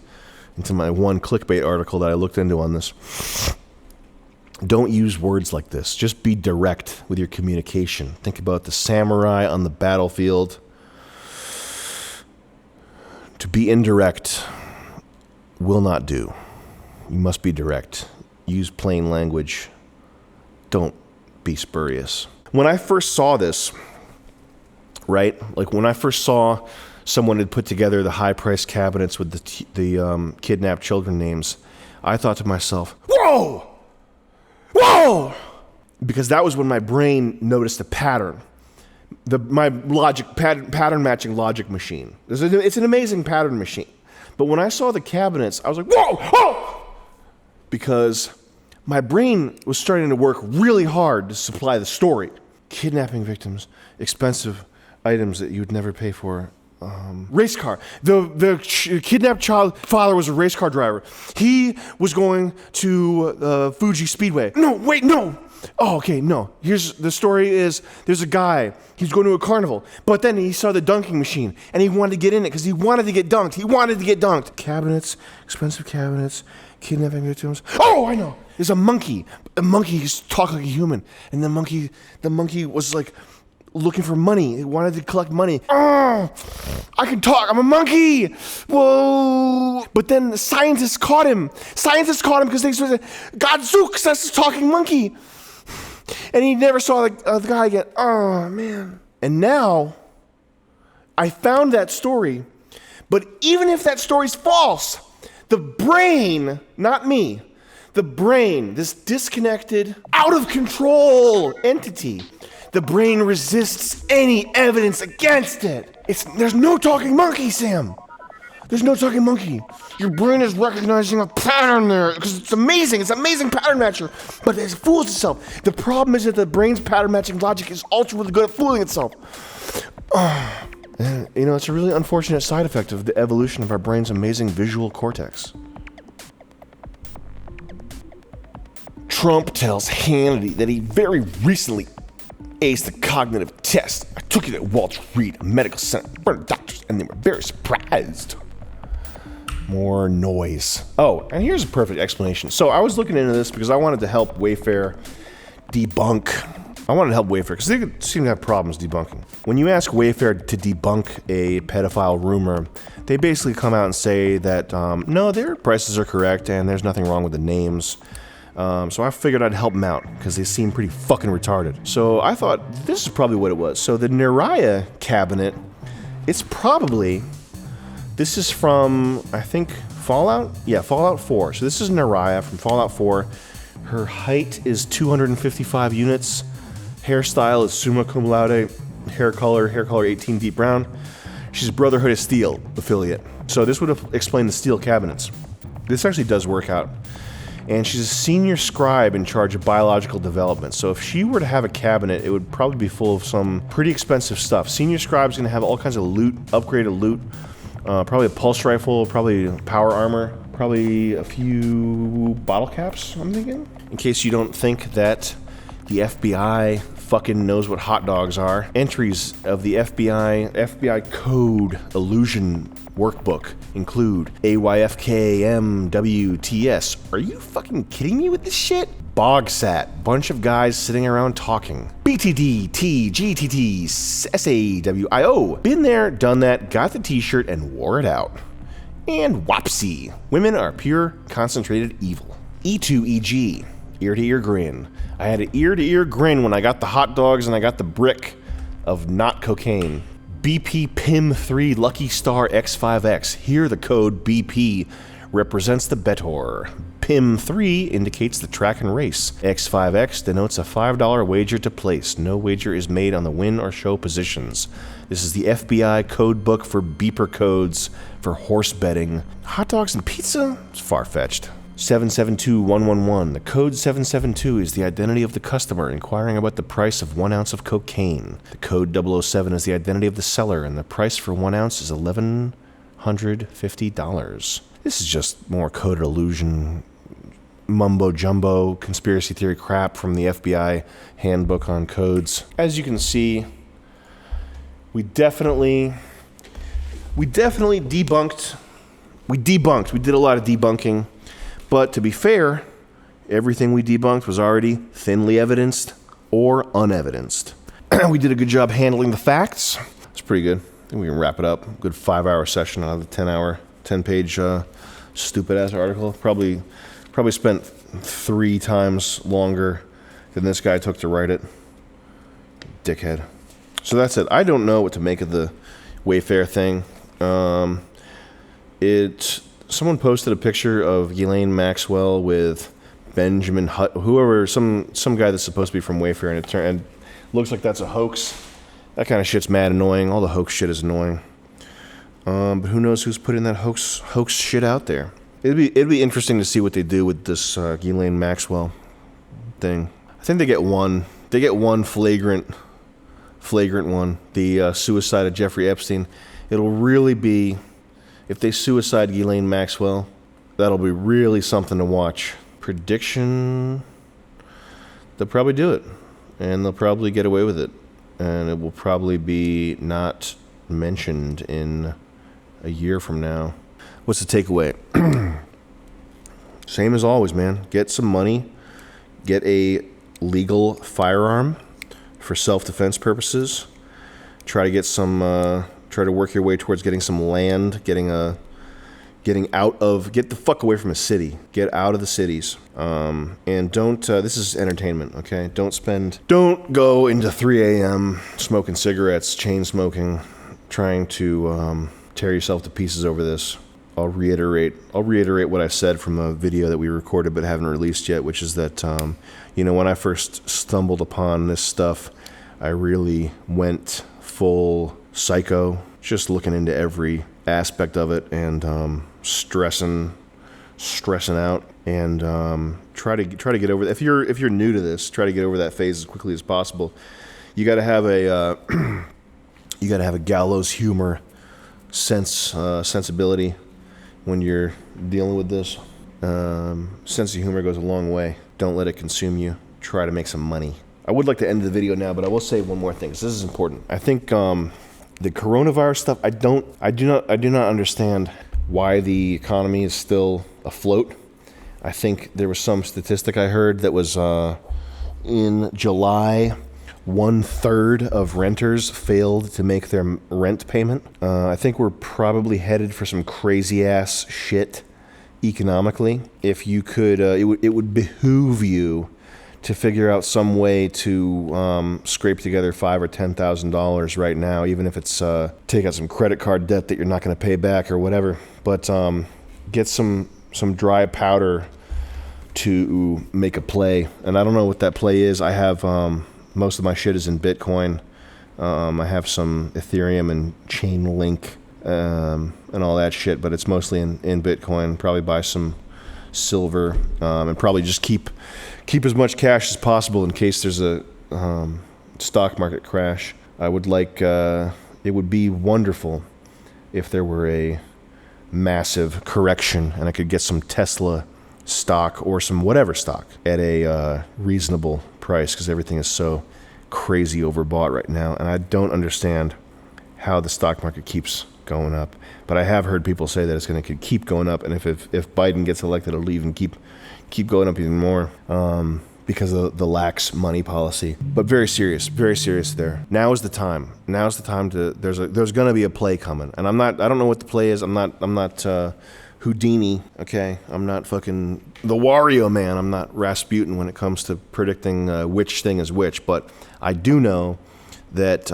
into my one clickbait article that I looked into on this, don't use words like this. Just be direct with your communication. Think about the samurai on the battlefield. To be indirect will not do. You must be direct. Use plain language. Don't be spurious. When I first saw this, right? Like when I first saw someone had put together the high-priced cabinets with the kidnapped children names, I thought to myself, whoa! Whoa! Because that was when my brain noticed a pattern. My pattern matching logic machine. It's an amazing pattern machine. But when I saw the cabinets, I was like, whoa! Oh! because my brain was starting to work really hard to supply the story. Kidnapping victims, expensive items that you would never pay for. Race car. The kidnapped child father was a race car driver. He was going to Fuji Speedway. No, wait, no. Oh, okay, no. Here's the story is there's a guy, he's going to a carnival, but then he saw the dunking machine and he wanted to get in it because he wanted to get dunked. Cabinets, expensive cabinets, kidnapping victims. Oh, I know. There's a monkey. A monkey talked like a human. And the monkey was like looking for money. He wanted to collect money. Oh, I can talk. I'm a monkey. Whoa. But then the scientists caught him. Because they said, Godzooks, that's a talking monkey. And he never saw the guy again. Oh, man. And now, I found that story. But even if that story's false, the brain, not me, the brain, this disconnected, out of control entity, the brain resists any evidence against it. There's no talking monkey, Sam. There's no talking monkey. Your brain is recognizing a pattern there because it's amazing. It's amazing pattern matcher, but it fools itself. The problem is that the brain's pattern matching logic is ultra really good at fooling itself. And, it's a really unfortunate side effect of the evolution of our brain's amazing visual cortex. Trump tells Hannity that he very recently aced a cognitive test. I took it at Walter Reed Medical Center for doctors, and they were very surprised. More noise. Oh, and here's a perfect explanation. So I was looking into this because I wanted to help Wayfair debunk. I wanted to help Wayfair because they seem to have problems debunking. When you ask Wayfair to debunk a pedophile rumor, they basically come out and say that, no, their prices are correct and there's nothing wrong with the names. So I figured I'd help them out because they seem pretty fucking retarded. So I thought this is probably what it was. So the Neriah cabinet, this is from, I think, Fallout? Yeah, Fallout 4. So this is Neriah from Fallout 4. Her height is 255 units. Hairstyle is summa cum laude. Hair color 18 deep brown. She's Brotherhood of Steel affiliate. So this would explain the steel cabinets. This actually does work out. And she's a senior scribe in charge of biological development. So if she were to have a cabinet, it would probably be full of some pretty expensive stuff. Senior scribe's gonna have all kinds of loot, upgraded loot. Probably a pulse rifle, probably power armor, probably a few bottle caps, I'm thinking. In case you don't think that the FBI fucking knows what hot dogs are. Entries of the FBI code illusion workbook include AYFKMWTS. Are you fucking kidding me with this shit? Bogsat, bunch of guys sitting around talking. BTD, T, GTT, SAWIO. Been there, done that, got the t-shirt and wore it out. And WAPSI, women are pure, concentrated evil. E2EG, ear-to-ear grin. I had an ear-to-ear grin when I got the hot dogs and I got the brick of not cocaine. BP PIM3 Lucky Star X5X. Here the code BP represents the Betor. PIM3 indicates the track and race. X5X denotes a $5 wager to place. No wager is made on the win or show positions. This is the FBI code book for beeper codes for horse betting. Hot dogs and pizza? It's far-fetched. 772111. The code 772 is the identity of the customer inquiring about the price of 1 ounce of cocaine. The code 007 is the identity of the seller, and the price for 1 ounce is $1,150. This is just more coded illusion, mumbo-jumbo, conspiracy theory crap from the FBI handbook on codes. As you can see, we definitely debunked. We did a lot of debunking. But to be fair, everything we debunked was already thinly evidenced or unevidenced. We did a good job handling the facts. It's pretty good. I think we can wrap it up. Good 5-hour session out of the 10-page stupid-ass article. Probably spent 3 times longer than this guy took to write it. Dickhead. So that's it. I don't know what to make of the Wayfair thing. Someone posted a picture of Ghislaine Maxwell with Benjamin whoever, some guy that's supposed to be from Wayfair, and looks like that's a hoax. That kind of shit's mad annoying. All the hoax shit is annoying. But who knows who's putting that hoax shit out there? It'd be interesting to see what they do with this Ghislaine Maxwell thing. I think they get one. They get one flagrant one. The suicide of Jeffrey Epstein. It'll really be, if they suicide Ghislaine Maxwell, that'll be really something to watch. Prediction, they'll probably do it. And they'll probably get away with it. And it will probably be not mentioned in a year from now. What's the takeaway? Same as always, man. Get some money. Get a legal firearm for self-defense purposes. Try to get some... try to work your way towards getting some land, get the fuck away from a city, get out of the cities, and don't, this is entertainment, okay? Don't go into 3 a.m. smoking cigarettes, chain smoking, trying to tear yourself to pieces over this. I'll reiterate what I said from a video that we recorded but haven't released yet, which is that, when I first stumbled upon this stuff, I really went full psycho, just looking into every aspect of it and stressing out, and try to get over. If you're new to this, try to get over that phase as quickly as possible. You got to have a gallows humor sensibility when you're dealing with this. Sense of humor goes a long way. Don't let it consume you. Try to make some money. I would like to end the video now, but I will say one more thing. This is important. I think the coronavirus stuff, I do not understand why the economy is still afloat. I think there was some statistic I heard that was in July, 1/3 of renters failed to make their rent payment. I think we're probably headed for some crazy ass shit economically. If you could, it would behoove you to figure out some way to scrape together $5,000 or $10,000 right now, even if it's take out some credit card debt that you're not going to pay back or whatever. But get some dry powder to make a play. And I don't know what that play is. I have most of my shit is in Bitcoin. I have some Ethereum and Chainlink and all that shit, but it's mostly in Bitcoin. Probably buy some silver and probably just keep as much cash as possible in case there's a stock market crash. I would like, it would be wonderful if there were a massive correction and I could get some Tesla stock or some whatever stock at a reasonable price, because everything is so crazy overbought right now, and I don't understand how the stock market keeps going up. But I have heard people say that it's going to keep going up, and if Biden gets elected, it'll even keep going up even more because of the lax money policy. But very serious there. Now is the time. Now's the time to. There's going to be a play coming, and I don't know what the play is. I'm not Houdini. Okay, I'm not fucking the Wario man. I'm not Rasputin when it comes to predicting which thing is which. But I do know that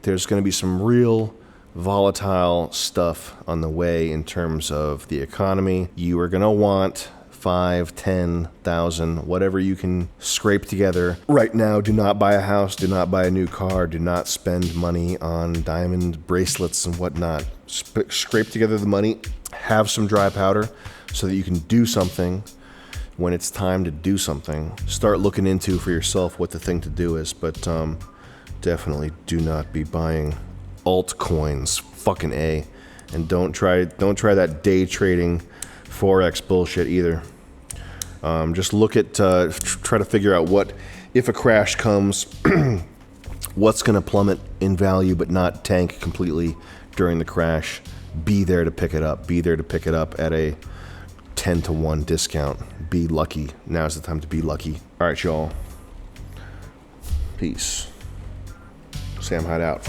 there's going to be some real volatile stuff on the way in terms of the economy. You are going to want 5, 10,000, whatever you can scrape together. Right now, do not buy a house, do not buy a new car, do not spend money on diamond bracelets and whatnot. Scrape together the money, have some dry powder so that you can do something when it's time to do something. Start looking into for yourself what the thing to do is, but definitely do not be buying altcoins, fucking A. And don't try that day trading Forex bullshit either. Just look at, try to figure out what, if a crash comes, what's going to plummet in value but not tank completely during the crash. Be there to pick it up. Be there to pick it up at a 10-to-1 discount. Be lucky. Now's the time to be lucky. All right, y'all. Peace. Sam Hideout.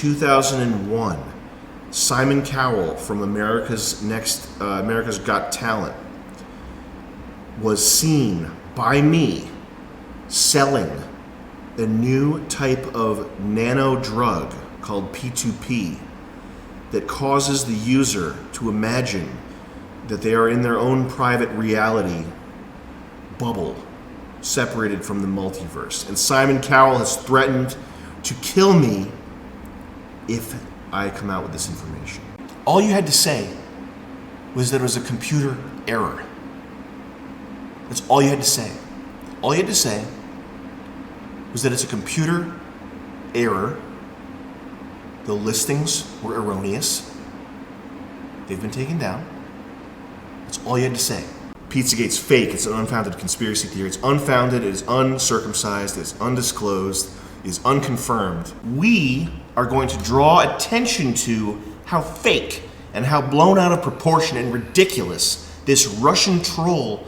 2001, Simon Cowell from America's Got Talent was seen by me selling a new type of nano drug called P2P that causes the user to imagine that they are in their own private reality bubble, separated from the multiverse. And Simon Cowell has threatened to kill me if I come out with this information. All you had to say was that it was a computer error. That's all you had to say. All you had to say was that it's a computer error. The listings were erroneous. They've been taken down. That's all you had to say. Pizzagate's fake. It's an unfounded conspiracy theory. It's unfounded, it is uncircumcised, it's undisclosed, it is unconfirmed. We are going to draw attention to how fake and how blown out of proportion and ridiculous this Russian troll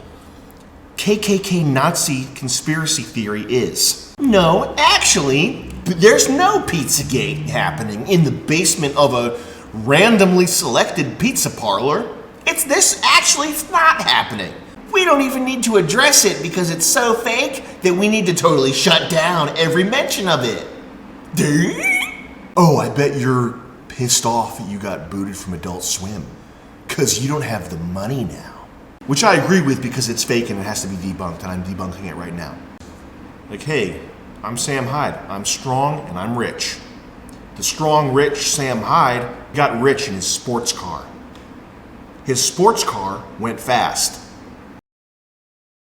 KKK Nazi conspiracy theory is. No, actually, there's no Pizzagate happening in the basement of a randomly selected pizza parlor. It's not happening. We don't even need to address it because it's so fake that we need to totally shut down every mention of it. Oh, I bet you're pissed off that you got booted from Adult Swim because you don't have the money now. Which I agree with because it's fake and it has to be debunked, and I'm debunking it right now. Like, hey, I'm Sam Hyde. I'm strong and I'm rich. The strong, rich Sam Hyde got rich in his sports car. His sports car went fast.